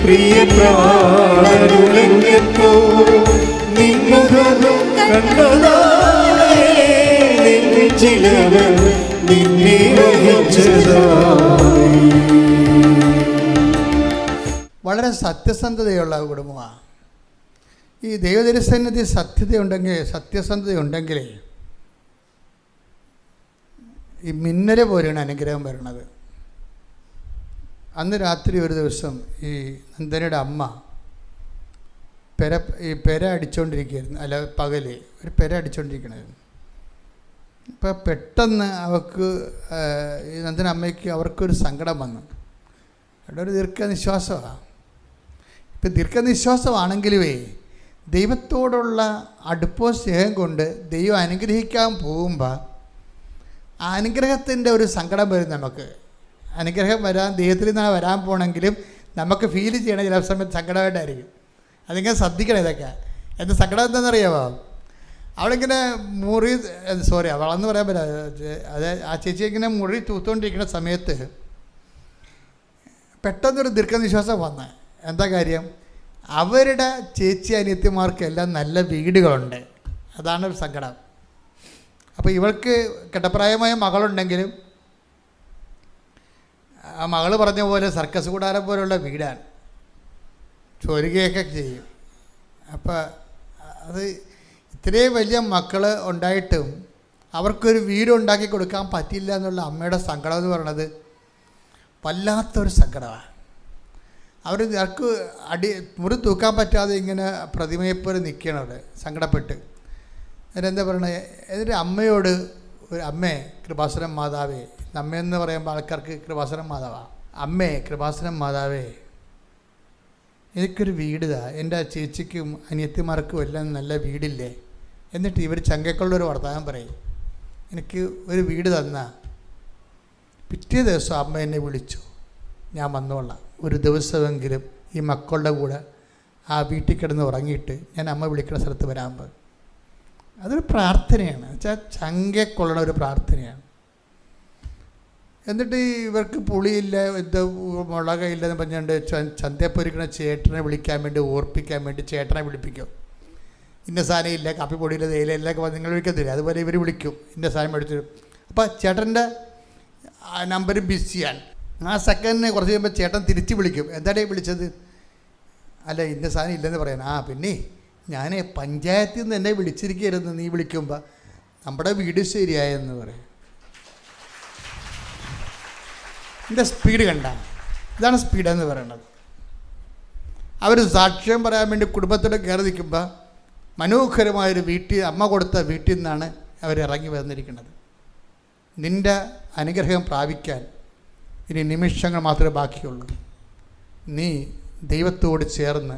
പ്രിയ പ്രാണരുളഞ്ഞപ്പോ നിന്നുഖം കണ്ടതാണേ ചിലവർ നിന്നെ വഹിച്ചതായി. വളരെ സത്യസന്ധതയുള്ള കുടുംബമാണ് ഈ ദൈവദരിസന്നിധി. സത്യസന്ധതയുണ്ടെങ്കിലേ ഈ മിന്നൽ പോലെയാണ് അനുഗ്രഹം വരണത്. അന്ന് രാത്രി ഒരു ദിവസം ഈ നന്ദനയുടെ അമ്മ പെര അടിച്ചുകൊണ്ടിരിക്കുകയായിരുന്നു, അല്ല പകല് ഒരു പെര അടിച്ചുകൊണ്ടിരിക്കണമായിരുന്നു. അപ്പോൾ പെട്ടെന്ന് അവർക്ക് ഈ നന്ദന അമ്മയ്ക്ക് അവർക്കൊരു സങ്കടം വന്നു. അവിടെ ഒരു ദീർഘനിശ്വാസമാണ്. ഇപ്പം ദീർഘനിശ്വാസമാണെങ്കിലുമേ ദൈവത്തോടുള്ള അടുപ്പവും സ്നേഹം കൊണ്ട് ദൈവം അനുഗ്രഹിക്കാൻ പോകുമ്പോൾ ആ അനുഗ്രഹത്തിൻ്റെ ഒരു സങ്കടം വരും. നമുക്ക് അനുഗ്രഹം വരാൻ ദൈവത്തിൽ നിന്നാണ് വരാൻ പോകണമെങ്കിലും നമുക്ക് ഫീൽ ചെയ്യണ ചില സമയത്ത് സങ്കടമായിട്ടായിരിക്കും. അതിങ്ങനെ ശ്രദ്ധിക്കണം ഇതൊക്കെ. എന്ത് സങ്കടം എന്താണെന്നറിയാമോ? അവളിങ്ങനെ അവളെന്ന് പറയാൻ പറ്റില്ല, അത് ആ ചേച്ചി ഇങ്ങനെ മുറി തൂത്തുകൊണ്ടിരിക്കുന്ന സമയത്ത് പെട്ടെന്നൊരു ദീർഘനിശ്വാസം വന്ന്. എന്താ കാര്യം? അവരുടെ ചേച്ചി അനിയത്തിമാർക്കെല്ലാം നല്ല വീടുകളുണ്ട്. അതാണ് ഒരു സങ്കടം. അപ്പോൾ ഇവൾക്ക് കെട്ടപ്രായമായ മകളുണ്ടെങ്കിലും ആ മകൾ പറഞ്ഞ പോലെ സർക്കസ് കൂടാരം പോലുള്ള വീടാണ്, ചോരുകയൊക്കെ ചെയ്യും. അപ്പോൾ അത് ഇത്രയും വലിയ മക്കൾ ഉണ്ടായിട്ടും അവർക്കൊരു വീടുണ്ടാക്കി കൊടുക്കാൻ പറ്റില്ല എന്നുള്ള അമ്മയുടെ സങ്കടം എന്ന് പറയുന്നത് വല്ലാത്തൊരു സങ്കടമാണ്. അവർക്ക് മുറി തൂക്കാൻ പറ്റാതെ ഇങ്ങനെ പ്രതിമയെപ്പോലെ നിൽക്കണം സങ്കടപ്പെട്ട്. എന്നിട്ടെന്താ പറയണത്? എന്നിട്ട് അമ്മയോട് ഒരു അമ്മേ കൃപാസനം മാതാവേ, അമ്മയെന്ന് പറയുമ്പോൾ ആൾക്കാർക്ക് കൃപാസനം മാതാവാണ്. അമ്മേ കൃപാസനം മാതാവേ, എനിക്കൊരു വീട് താ, എൻ്റെ ചേച്ചിക്കും അനിയത്തിമാർക്കും എല്ലാം നല്ല വീടില്ലേ. എന്നിട്ട് ഇവർ ചങ്കക്കുള്ളൊരു വർത്തമാനം പറയും, എനിക്ക് ഒരു വീട് തന്ന. പിറ്റേ ദിവസം അമ്മ എന്നെ വിളിച്ചു, ഞാൻ വന്നോളാം, ഒരു ദിവസമെങ്കിലും ഈ മക്കളുടെ കൂടെ ആ വീട്ടിൽ കിടന്ന് ഉറങ്ങിയിട്ട് ഞാൻ അമ്മ വിളിക്കുന്ന സ്ഥലത്ത് വരാൻ പോകും. അതൊരു പ്രാർത്ഥനയാണ്, വെച്ചാൽ ചങ്കക്കൊള്ളണ ഒരു പ്രാർത്ഥനയാണ്. എന്നിട്ട് ഇവർക്ക് പുളിയില്ല, ഇത് മുളകില്ലെന്ന് പറഞ്ഞുകൊണ്ട് ചന്തപ്പൊരിക്കണ ചേട്ടനെ വിളിക്കാൻ വേണ്ടി ഓർപ്പിക്കാൻ വേണ്ടി ചേട്ടനെ വിളിപ്പിക്കും. ഇന്ന സാധനം ഇല്ല, കാപ്പിപ്പൊടിയില്ല, തേയിലയിലൊക്കെ നിങ്ങൾ വിളിക്കത്തില്ല, അതുപോലെ ഇവർ വിളിക്കും, ഇന്ന സാധനം മേടിച്ചു. അപ്പോൾ ചേട്ടൻ്റെ നമ്പർ ബിസിയാണ്. ആ സെക്കൻഡിന് കുറച്ച് കഴിയുമ്പോൾ ചേട്ടൻ തിരിച്ച് വിളിക്കും, എന്താണ് വിളിച്ചത്? അല്ല ഇന്ന സാധനം ഇല്ലെന്ന് പറയാൻ. പിന്നെ ഞാൻ പഞ്ചായത്തിൽ നിന്ന് എന്നെ വിളിച്ചിരിക്കുകയായിരുന്നു, നീ വിളിക്കുമ്പോൾ നമ്മുടെ വീട് ശരിയായെന്ന് പറയും. ഇതിൻ്റെ സ്പീഡ് കണ്ട, ഇതാണ് സ്പീഡെന്ന് പറയുന്നത്. അവർ സാക്ഷ്യം പറയാൻ വേണ്ടി കുടുംബത്തോട് കയറി നിൽക്കുമ്പോൾ മനോഹരമായൊരു വീട്ടിൽ, അമ്മ കൊടുത്ത വീട്ടിൽ നിന്നാണ് അവരിറങ്ങി വന്നിരിക്കുന്നത്. നിൻ്റെ അനുഗ്രഹം പ്രാപിക്കാൻ ഇനി നിമിഷങ്ങൾ മാത്രമേ ബാക്കിയുള്ളൂ. നീ ദൈവത്തോട് ചേർന്ന്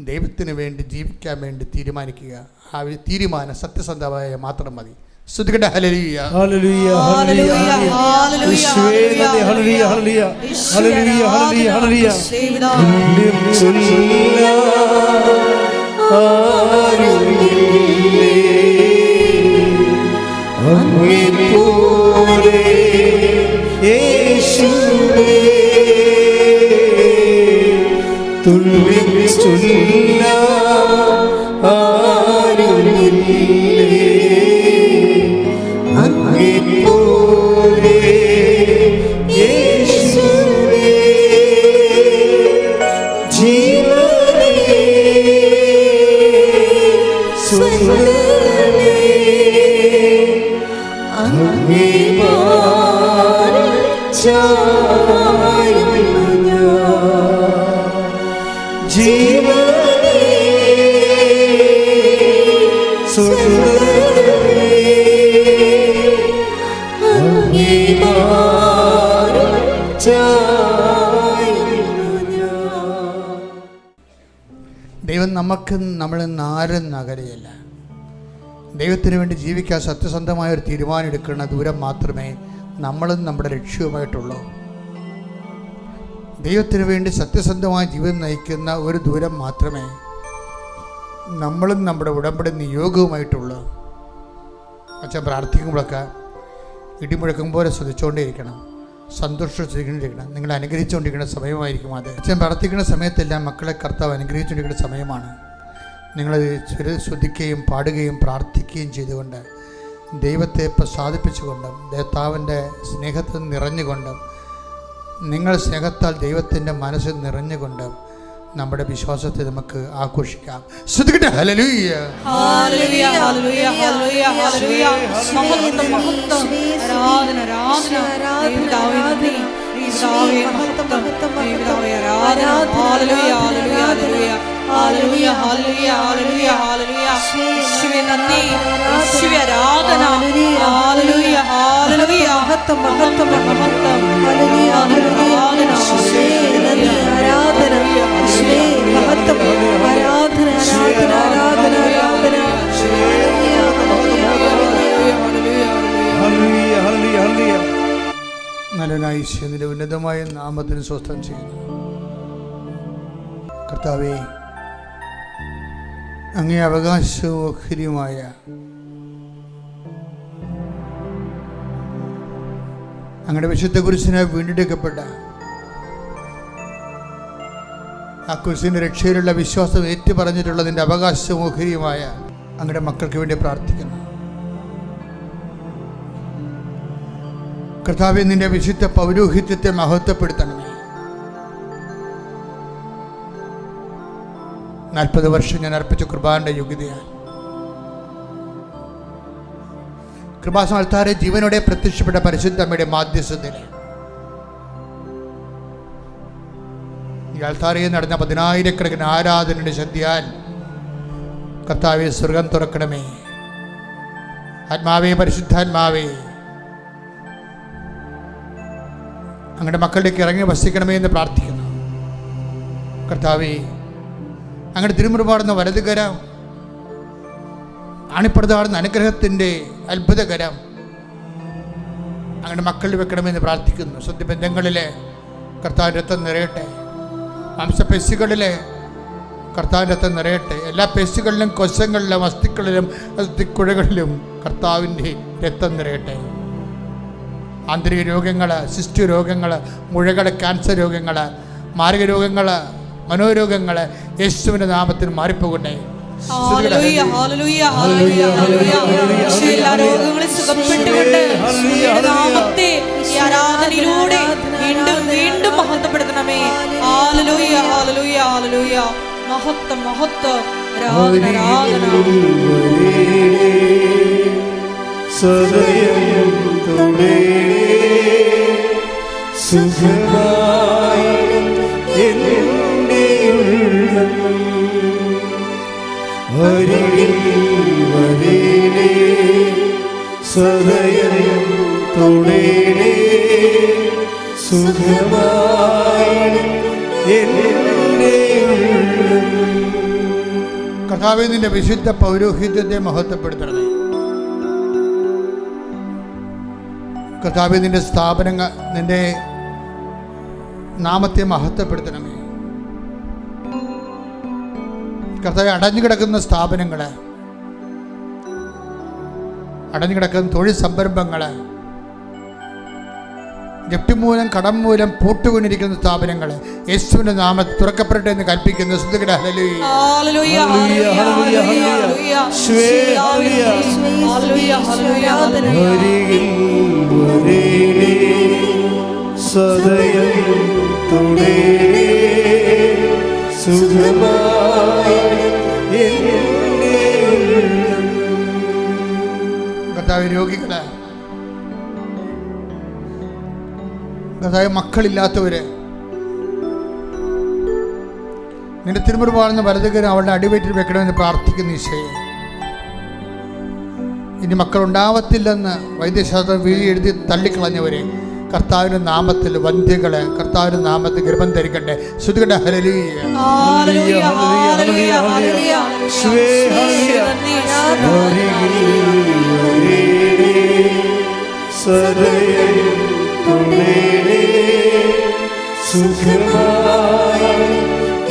ദൈവത്തിന് വേണ്ടി ജീവിക്കാൻ വേണ്ടി തീരുമാനിക്കുക. ആ തീരുമാനം സത്യസന്ധമായ മാത്രം മതി. സ്തുതിക്കട്ടെ. ഹല്ലേലൂയ ഹല്ലേലൂയ ഹല്ലേലൂയ ഹല്ലേലൂയ ഹല്ലേലൂയ ഹല്ലേലൂയ ഹല്ലേലൂയ ഹല്ലേലൂയ ദൈവം നമുക്ക് നമ്മളിൽ നിന്ന് ആരും നകരെയല്ല. ദൈവത്തിന് വേണ്ടി ജീവിക്കാൻ സത്യസന്ധമായൊരു തീരുമാനം എടുക്കുന്ന ദൂരം മാത്രമേ നമ്മളും നമ്മുടെ ലക്ഷ്യവുമായിട്ടുള്ളൂ. ദൈവത്തിന് വേണ്ടി സത്യസന്ധമായ ജീവിതം നയിക്കുന്ന ഒരു ദൂരം മാത്രമേ നമ്മളും നമ്മുടെ ഉടമ്പടി നിയോഗവുമായിട്ടുള്ളൂ. അച്ഛൻ പ്രാർത്ഥിക്കുമ്പോഴൊക്കെ ഇടിമുഴക്കം പോലെ ശ്രദ്ധിച്ചുകൊണ്ടേയിരിക്കണം, സന്തോഷിച്ചുകൊണ്ടിരിക്കണം. നിങ്ങൾ അനുഗ്രഹിച്ചുകൊണ്ടിരിക്കുന്ന സമയമായിരിക്കും അത്. അച്ഛൻ പ്രാർത്ഥിക്കുന്ന സമയത്തെല്ലാം മക്കളെ കർത്താവ് അനുഗ്രഹിച്ചുകൊണ്ടിരിക്കുന്ന സമയമാണ്. നിങ്ങളത് ശ്രദ്ധിക്കുകയും പാടുകയും പ്രാർത്ഥിക്കുകയും ചെയ്തുകൊണ്ട് ദൈവത്തെ പ്രസാദിപ്പിച്ചുകൊണ്ടും കർത്താവിൻ്റെ സ്നേഹത്തിൽ നിറഞ്ഞുകൊണ്ടും നിങ്ങൾ സ്നേഹത്താൽ ദൈവത്തിൻ്റെ മനസ്സിൽ നിറഞ്ഞുകൊണ്ടും നമ്മുടെ വിശ്വാസത്തെ നമുക്ക് ആഘോഷിക്കാം. ശ്രദ്ധിക്കട്ടെ. ഹല്ലേലൂയ ഹല്ലേലൂയ ഹല്ലേലൂയ ഹല്ലേലൂയ ഹല്ലേലൂയ മഹത്വം മഹത്വം ആരാധന ആരാധന ദൈവമേ നന്ദി ദൈവമേ മഹത്വം ദൈവമേ ആരാധന ഹല്ലേലൂയ ഹല്ലേലൂയ ഹല്ലേലൂയ ഹല്ലേലൂയ ഹല്ലേലൂയ ഹല്ലേലൂയ ഹല്ലേലൂയ യേശുവേ നന്ദി യേശുവേ ആരാധന ഹല്ലേലൂയ ഹല്ലേലൂയ മഹത്വം മഹത്വം മഹത്വം ഹല്ലേലൂയ ആരാധന യേശുവേ നന്ദി ആരാധന യേശുവേ മഹത്വം ആരാധന ആരാധന ആരാധന ആരാധന ഹല്ലേലൂയ ഹല്ലേലൂയ ഹല്ലേലൂയ. നല്ലനായി നിന്റെ ഉന്നതമായ നാമത്തിന് സ്വസ്ഥം ചെയ്യുന്നു. കർത്താവേ, അങ്ങേ അവകാശവും ഓഹരിയുമായ അങ്ങയുടെ വിശുദ്ധ കുരിശിനായി വീണ്ടെടുക്കപ്പെട്ട ആ കുരിശിൻ്റെ രക്ഷയിലുള്ള വിശ്വാസം ഏറ്റുപറഞ്ഞിട്ടുള്ളതിൻ്റെ അവകാശവും ഓഹരിയുമായ അങ്ങയുടെ മക്കൾക്ക് വേണ്ടി പ്രാർത്ഥിക്കുന്നു. കർത്താവേ, നിന്റെ വിശുദ്ധ പൗരോഹിത്യത്തെ മഹത്വപ്പെടുത്തണമേ. 40 വർഷം ഞാൻ അർപ്പിച്ച കൃപാന്റെ യോഗ്യതയാൽ കൃപാസമൽത്താരെ ജീവനോടെ പ്രത്യക്ഷപ്പെട്ട പരിശുദ്ധ അമ്മയുടെ മാധ്യസ്ഥതയിൽ ഈ അൾത്താരയിൽ നടന്ന 10,000-കണക്കിന് ആരാധനയുടെ ശക്തിയാൽ കർത്താവേ, സ്വർഗം തുറക്കണമേ. ആത്മാവേ, പരിശുദ്ധാത്മാവേ, അങ്ങയുടെ മക്കളിലേക്ക് ഇറങ്ങി വസിക്കണമേ എന്ന് പ്രാർത്ഥിക്കുന്നു. കർത്താവേ, അങ്ങയുടെ തിരുമുറുപാടുന്ന വലതുകരം, ആണിപ്പടുതാടുന്ന അനുഗ്രഹത്തിൻ്റെ അത്ഭുതകരം അങ്ങയുടെ മക്കളിൽ വെക്കണമെന്ന് പ്രാർത്ഥിക്കുന്നു. സത്യബന്ധങ്ങളിലെ കർത്താവിൻ്റെ രക്തം നിറയട്ടെ. മാംസപേശികളിലെ കർത്താവിൻ്റെ രക്തം നിറയട്ടെ. എല്ലാ പേശികളിലും കൊശങ്ങളിലും അസ്ഥികളിലും അസ്ഥിക്കുഴകളിലും കർത്താവിൻ്റെ രക്തം നിറയട്ടെ. ആന്തരിക രോഗങ്ങൾ, സിസ്റ്റു രോഗങ്ങൾ, മുഴകൾ, ക്യാൻസർ രോഗങ്ങൾ, മാരക രോഗങ്ങൾ, മനോരോഗങ്ങൾ യേശുവിന്റെ നാമത്തിൽ മാറിപ്പോകട്ടെ. ഹല്ലേലൂയ ഹല്ലേലൂയ ഹല്ലേലൂയ ഹല്ലേലൂയ എല്ലാ രോഗങ്ങളെ സുഖപ്പെട്ടുകൊണ്ട് യേശുവിന്റെ നാമത്തെ ഈ ആരാധനയിലൂടെ വീണ്ടും വീണ്ടും മഹത്വപ്പെടുത്തണമേ. ഹല്ലേലൂയ ഹല്ലേലൂയ ഹല്ലേലൂയ മഹത്വം മഹത്വം ആരാധന ആരാധന സദയം തൊടേ സുഖമായി എൻ്റെ ഉള്ളം അരികിൽ വരേണേ സദയം തൊടേ സുഖമായി എൻ്റെ ഉള്ളം. കർത്താവേ, നിന്റെ വിശുദ്ധ പൗരോഹിത്യത്തെ മഹത്വപ്പെടുത്തണമേ. കർത്താവേ, നിന്റെ സ്ഥാപനങ്ങൾ, നിന്റെ നാമത്തെ മഹത്വപ്പെടുത്തണമേ. കർത്താവേ, അടഞ്ഞുകിടക്കുന്ന സ്ഥാപനങ്ങൾ, അടഞ്ഞുകിടക്കുന്ന തൊഴിൽ സംരംഭങ്ങൾ, ജപ്തി മൂലം കടം മൂലം പൂട്ടുകൊണ്ടിരിക്കുന്ന സ്ഥാപനങ്ങൾ യേശുവിന്റെ നാമത്തിൽ തുറക്കപ്പെടട്ടെ എന്ന് കൽപ്പിക്കുന്നു. ഹല്ലേലൂയ ഹല്ലേലൂയ ഹല്ലേലൂയ ഹല്ലേലൂയ സദയം തൊടേ സുഖമായി എൻ്റെ ഉള്ളം. കർത്താവേ, രോഗികള്, കർത്താവേ, മക്കളില്ലാത്തവര്, നിന്റെ തിരുമുറുപാടുന്ന വലതുകരം അവളുടെ അടിവയറ്റിൽ വെക്കണമെന്ന് പ്രാർത്ഥിക്കുന്ന ഈശോയെ, ഇനി മക്കളുണ്ടാവത്തില്ലെന്ന് വൈദ്യശാസ്ത്രം വിധി എഴുതി തള്ളിക്കളഞ്ഞവരെ കർത്താവിന്റെ നാമത്തിൽ വന്ധ്യകളെ കർത്താവിന്റെ നാമത്തിൽ ഗർഭം ധരിക്കട്ടെ. ശ്രുതികട്ടെ. ഹല്ലേലൂയ ഹല്ലേലൂയ ഹല്ലേലൂയ ഹല്ലേലൂയ സദയം തൊടേ സുഖമായി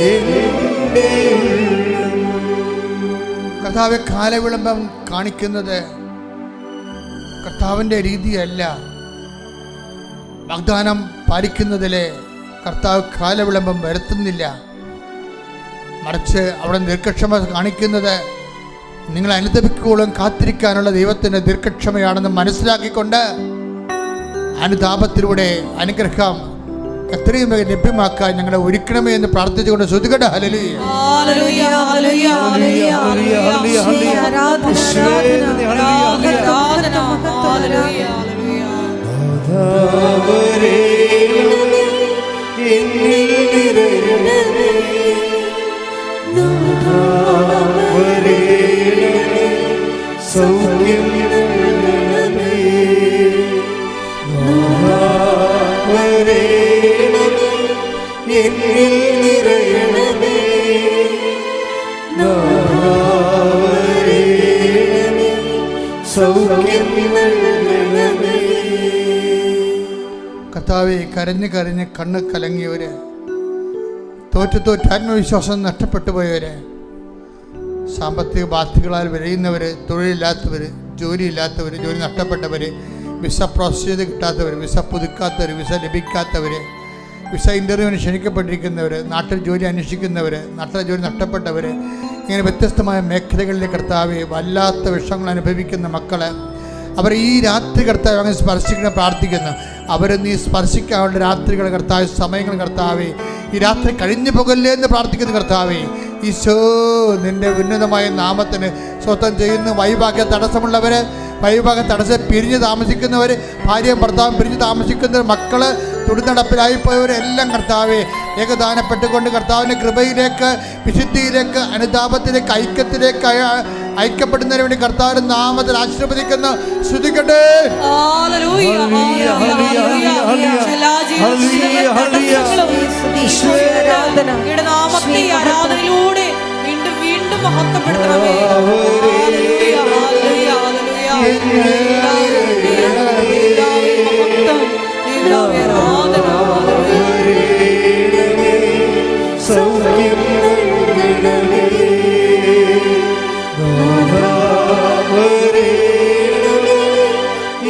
എൻ്റെ ഉള്ളം. കർത്താവെ, കാലവിളംബം കാണിക്കുന്നത് കർത്താവിൻ്റെ രീതിയല്ല. വാഗ്ദാനം പാലിക്കുന്നതിലെ കർത്താവ് കാലവിളംബം വരുത്തുന്നില്ല. മറിച്ച് അവിടെ ദീർഘക്ഷമ കാണിക്കുന്നത് നിങ്ങൾ അനുദപിക്കോളം കാത്തിരിക്കാനുള്ള ദൈവത്തിൻ്റെ ദീർഘക്ഷമയാണെന്ന് മനസ്സിലാക്കിക്കൊണ്ട് അനുതാപത്തിലൂടെ അനുഗ്രഹം എത്രയും വേഗം ലഭ്യമാക്കാൻ ഞങ്ങളെ ഒരുക്കണമേ എന്ന് പ്രാർത്ഥിച്ചുകൊണ്ട് ശ്രുതികട്ടെ. ഹല്ലേലൂയ ഹല്ലേലൂയ ഹല്ലേലൂയ ഹല്ലേലൂയ ഹല്ലേലൂയ ആരാധന ആരാധന ഹല്ലേലൂയ എന്നിൽ നിറയണമേ വരേണമേ സൗഖ്യം നൽകണമേ നാഥാ വരേണമേ എന്നിൽ നിറയണമേ നാഥാ വരേണമേ സൗഖ്യം നൽകണമേ. കർത്താവേ, കരഞ്ഞ് കരഞ്ഞ് കണ്ണ് കലങ്ങിയവര്, തോറ്റ് ആത്മവിശ്വാസം നഷ്ടപ്പെട്ടു പോയവര്, സാമ്പത്തിക ബാധ്യതകളാൽ വിരയുന്നവർ, തൊഴിലില്ലാത്തവർ, ജോലിയില്ലാത്തവർ, ജോലി നഷ്ടപ്പെട്ടവർ, വിസ പ്രോസസ് ചെയ്ത് കിട്ടാത്തവർ, വിസ പുതുക്കാത്തവർ, വിസ ലഭിക്കാത്തവർ, വിസ ഇൻ്റർവ്യൂവിന് ക്ഷണിക്കപ്പെട്ടിരിക്കുന്നവർ, നാട്ടിൽ ജോലി അന്വേഷിക്കുന്നവർ, നാട്ടിലെ ജോലി നഷ്ടപ്പെട്ടവർ, ഇങ്ങനെ വ്യത്യസ്തമായ മേഖലകളിലെ കർത്താവെ വല്ലാത്ത വിഷമങ്ങൾ അനുഭവിക്കുന്ന മക്കളെ അവർ ഈ രാത്രി കർത്താവ് അങ്ങനെ സ്പർശിക്കണം പ്രാർത്ഥിക്കുന്നു. അവരെ നീ സ്പർശിക്കാനുള്ള രാത്രികൾ കർത്താവ്, സമയങ്ങൾ കർത്താവെ ഈ രാത്രി കഴിഞ്ഞു പോകല്ലേ എന്ന് പ്രാർത്ഥിക്കുന്നു കർത്താവെ. ഈശോ, നിൻ്റെ ഉന്നതമായ നാമത്തിന് സ്വന്തം ചെയ്യുന്ന വൈഭാഗ്യ തടസ്സമുള്ളവർ, വൈഭാഗ്യ തടസ്സം പിരിഞ്ഞ് താമസിക്കുന്നവർ, ഭാര്യയും ഭർത്താവും പിരിഞ്ഞ് താമസിക്കുന്നവർ, മക്കള് തുടുന്നടപ്പിലായിപ്പോയവരെല്ലാം കർത്താവെ ഏകദാനപ്പെട്ടുകൊണ്ട് കർത്താവിൻ്റെ കൃപയിലേക്ക്, വിശുദ്ധിയിലേക്ക്, അനുതാപത്തിലേക്ക്, ഐക്യത്തിലേക്ക് ഐക്യപ്പെടുന്നതിന് വേണ്ടി കർത്താവിന്റെ നാമത്തിൽ ആശീർവദിക്കുന്ന ശ്രുതിക്കട്ടെ. ആരാധനയിലൂടെ വീണ്ടും വീണ്ടും മഹത്വപ്പെടുത്തണമേ. സൗഖ്യം നൽകണമേ നാഥാ വരേണമേ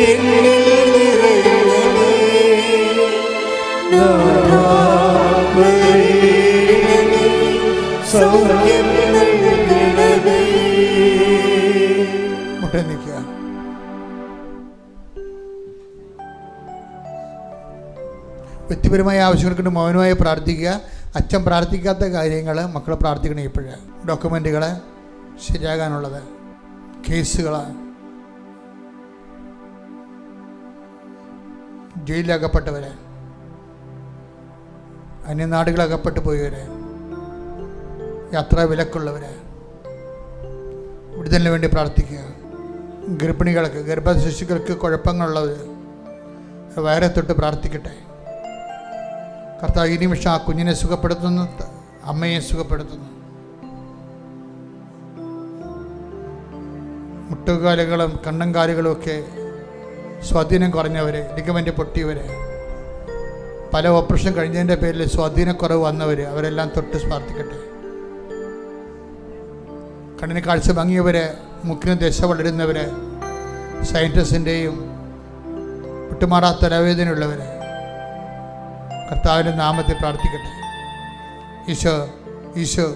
എന്നിൽ നിറയണമേ നാഥാ വരേണമേ സൗഖ്യം നൽകണമേ. മുട്ടേ നിൽക്കുക. വ്യക്തിപരമായ ആവശ്യങ്ങൾക്ക് മൗനമായി പ്രാർത്ഥിക്കുക. അച്ഛൻ പ്രാർത്ഥിക്കാത്ത കാര്യങ്ങൾ മക്കൾ പ്രാർത്ഥിക്കണം. ഇപ്പോഴേ ഡോക്യുമെൻറ്റുകൾ ശരിയാകാനുള്ളത്, കേസുകൾ, ജയിലിലകപ്പെട്ടവരെ, അന്യനാടുകളകപ്പെട്ടു പോയവരെ, യാത്രാ വിലക്കുള്ളവരെ വിടുതലിന് വേണ്ടി പ്രാർത്ഥിക്കുക. ഗർഭിണികൾക്ക്, ഗർഭശിശുക്കൾക്ക് കുഴപ്പങ്ങളുള്ളവർ വയറെ തൊട്ട് പ്രാർത്ഥിക്കട്ടെ. കർത്താവ് ഈ നിമിഷം ആ കുഞ്ഞിനെ സുഖപ്പെടുത്തുന്നു, അമ്മയെ സുഖപ്പെടുത്തുന്നു. മുട്ടുകാലുകളും കണ്ണങ്കാലുകളും ഒക്കെ സ്വാധീനം കുറഞ്ഞവർ, ലിഗമെൻ്റ് പൊട്ടിയവർ, പല ഓപ്പറേഷൻ കഴിഞ്ഞതിൻ്റെ പേരിൽ സ്വാധീനക്കുറവ് വന്നവർ, അവരെല്ലാം തൊട്ട് പ്രാർത്ഥിക്കട്ടെ. കണ്ണിന് കാഴ്ച ഭംഗിയവർ, മുക്കിന് ദശ വളരുന്നവർ, സയൻറ്റിസ്റ്റിൻ്റെയും വിട്ടുമാറാത്ത തലവേദനയുള്ളവർ കർത്താവിൻ്റെ നാമത്തിൽ പ്രാർത്ഥിക്കട്ടെ. ഈശോ, ഈശോ,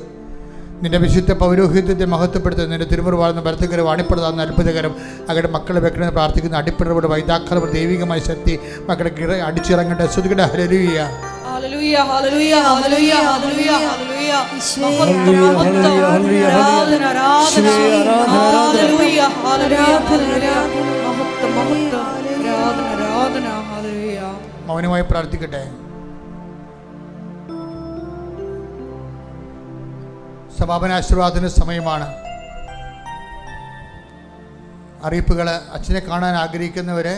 നിന്റെ വിശുദ്ധ പൗരോഹിത്യത്തെ മഹത്വപ്പെടുത്തുന്ന നിന്റെ തിരുമുറിവാളുന്ന ഭരത്തകരം വാണിപ്പെടുത്താവുന്ന അത്ഭുതകരം അവരുടെ മക്കളെ വെക്കണമെന്ന് പ്രാർത്ഥിക്കുന്ന അടിപ്പിടപെടെ വൈതാക്കള ദൈവികമായ ശക്തി മക്കളെ അടിച്ചിറങ്ങട്ടെ. ശ്രുതികട്ടെ. ഹല്ലേലൂയ, ഹല്ലേലൂയ, ഹല്ലേലൂയ, ഹല്ലേലൂയ, ഹല്ലേലൂയ, ഹല്ലേലൂയ. മൗനമായി പ്രാർത്ഥിക്കട്ടെ. സമാപനാശീർവാദത്തിന് സമയമാണ്. അറിയിപ്പുകൾ. അച്ഛനെ കാണാൻ ആഗ്രഹിക്കുന്നവരെ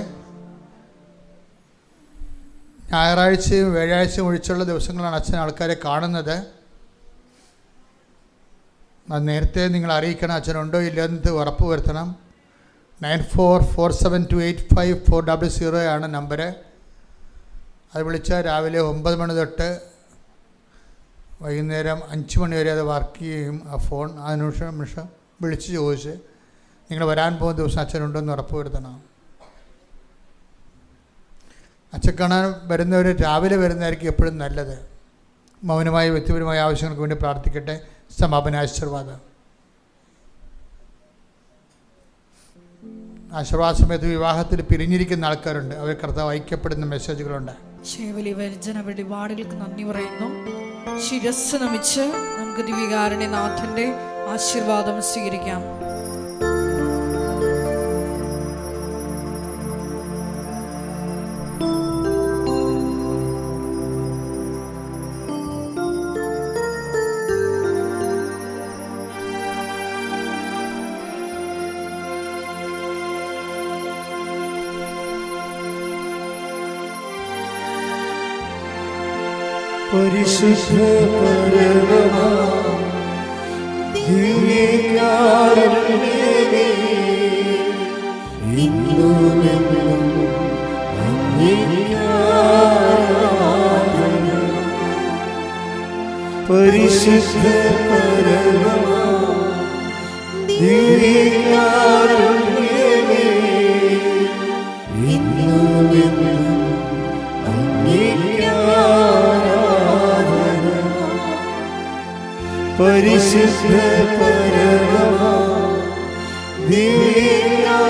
ഞായറാഴ്ചയും വ്യാഴാഴ്ചയും ഒഴിച്ചുള്ള ദിവസങ്ങളാണ് അച്ഛൻ ആൾക്കാരെ കാണുന്നത്. അത് നേരത്തെ നിങ്ങൾ അറിയിക്കണം. അച്ഛനുണ്ടോ ഇല്ലെന്ന് ഉറപ്പ് വരുത്തണം. 9447285400 ആണ് നമ്പർ. അത് വിളിച്ചാൽ രാവിലെ 9 മണി തൊട്ട് വൈകുന്നേരം 5 മണി വരെ അത് വർക്ക് ചെയ്യും. ആ ഫോൺ ആ നിമിഷം വിളിച്ച് ചോദിച്ച് നിങ്ങൾ വരാൻ പോകുന്ന ദിവസം അച്ഛനുണ്ടെന്ന് ഉറപ്പ് വരുത്തണം. അച്ഛൻ കാണാൻ വരുന്നവർ രാവിലെ വരുന്നതായിരിക്കും എപ്പോഴും നല്ലത്. മൗനമായ വ്യക്തിപരമായ ആവശ്യങ്ങൾക്ക് വേണ്ടി പ്രാർത്ഥിക്കട്ടെ. സമാപന ആശീർവാദം. ആശീർവാദ സമയത്ത് വിവാഹത്തിൽ പിരിഞ്ഞിരിക്കുന്ന ആൾക്കാരുണ്ട്. അവർ കർത്താവ് ഐക്യപ്പെടുന്ന മെസ്സേജുകളുണ്ട്. ശേവലി വർജന വെളിപാടുകൾക്ക് നന്ദി പറയുന്നു. ശിരസ് നമിച്ച് നമുക്ക് ദിവ്യകാരുണ്യനാഥന്റെ ആശീർവാദം സ്വീകരിക്കാം. പരിശുദ്ധ പരമമാ ദിവ്യകാരുണ്യമേ, ഇന്നുമെന്നും അങ്ങേക്ക് ആരാധന. പരിശുദ്ധ പരമമാ ദിവ്യകാരുണ്യമേ, ഇന്നുമെന്നും അങ്ങേക്ക് ആരാധന. പരിശുദ്ധ പരമമാ ദിവ്യകാരുണ്യമേ,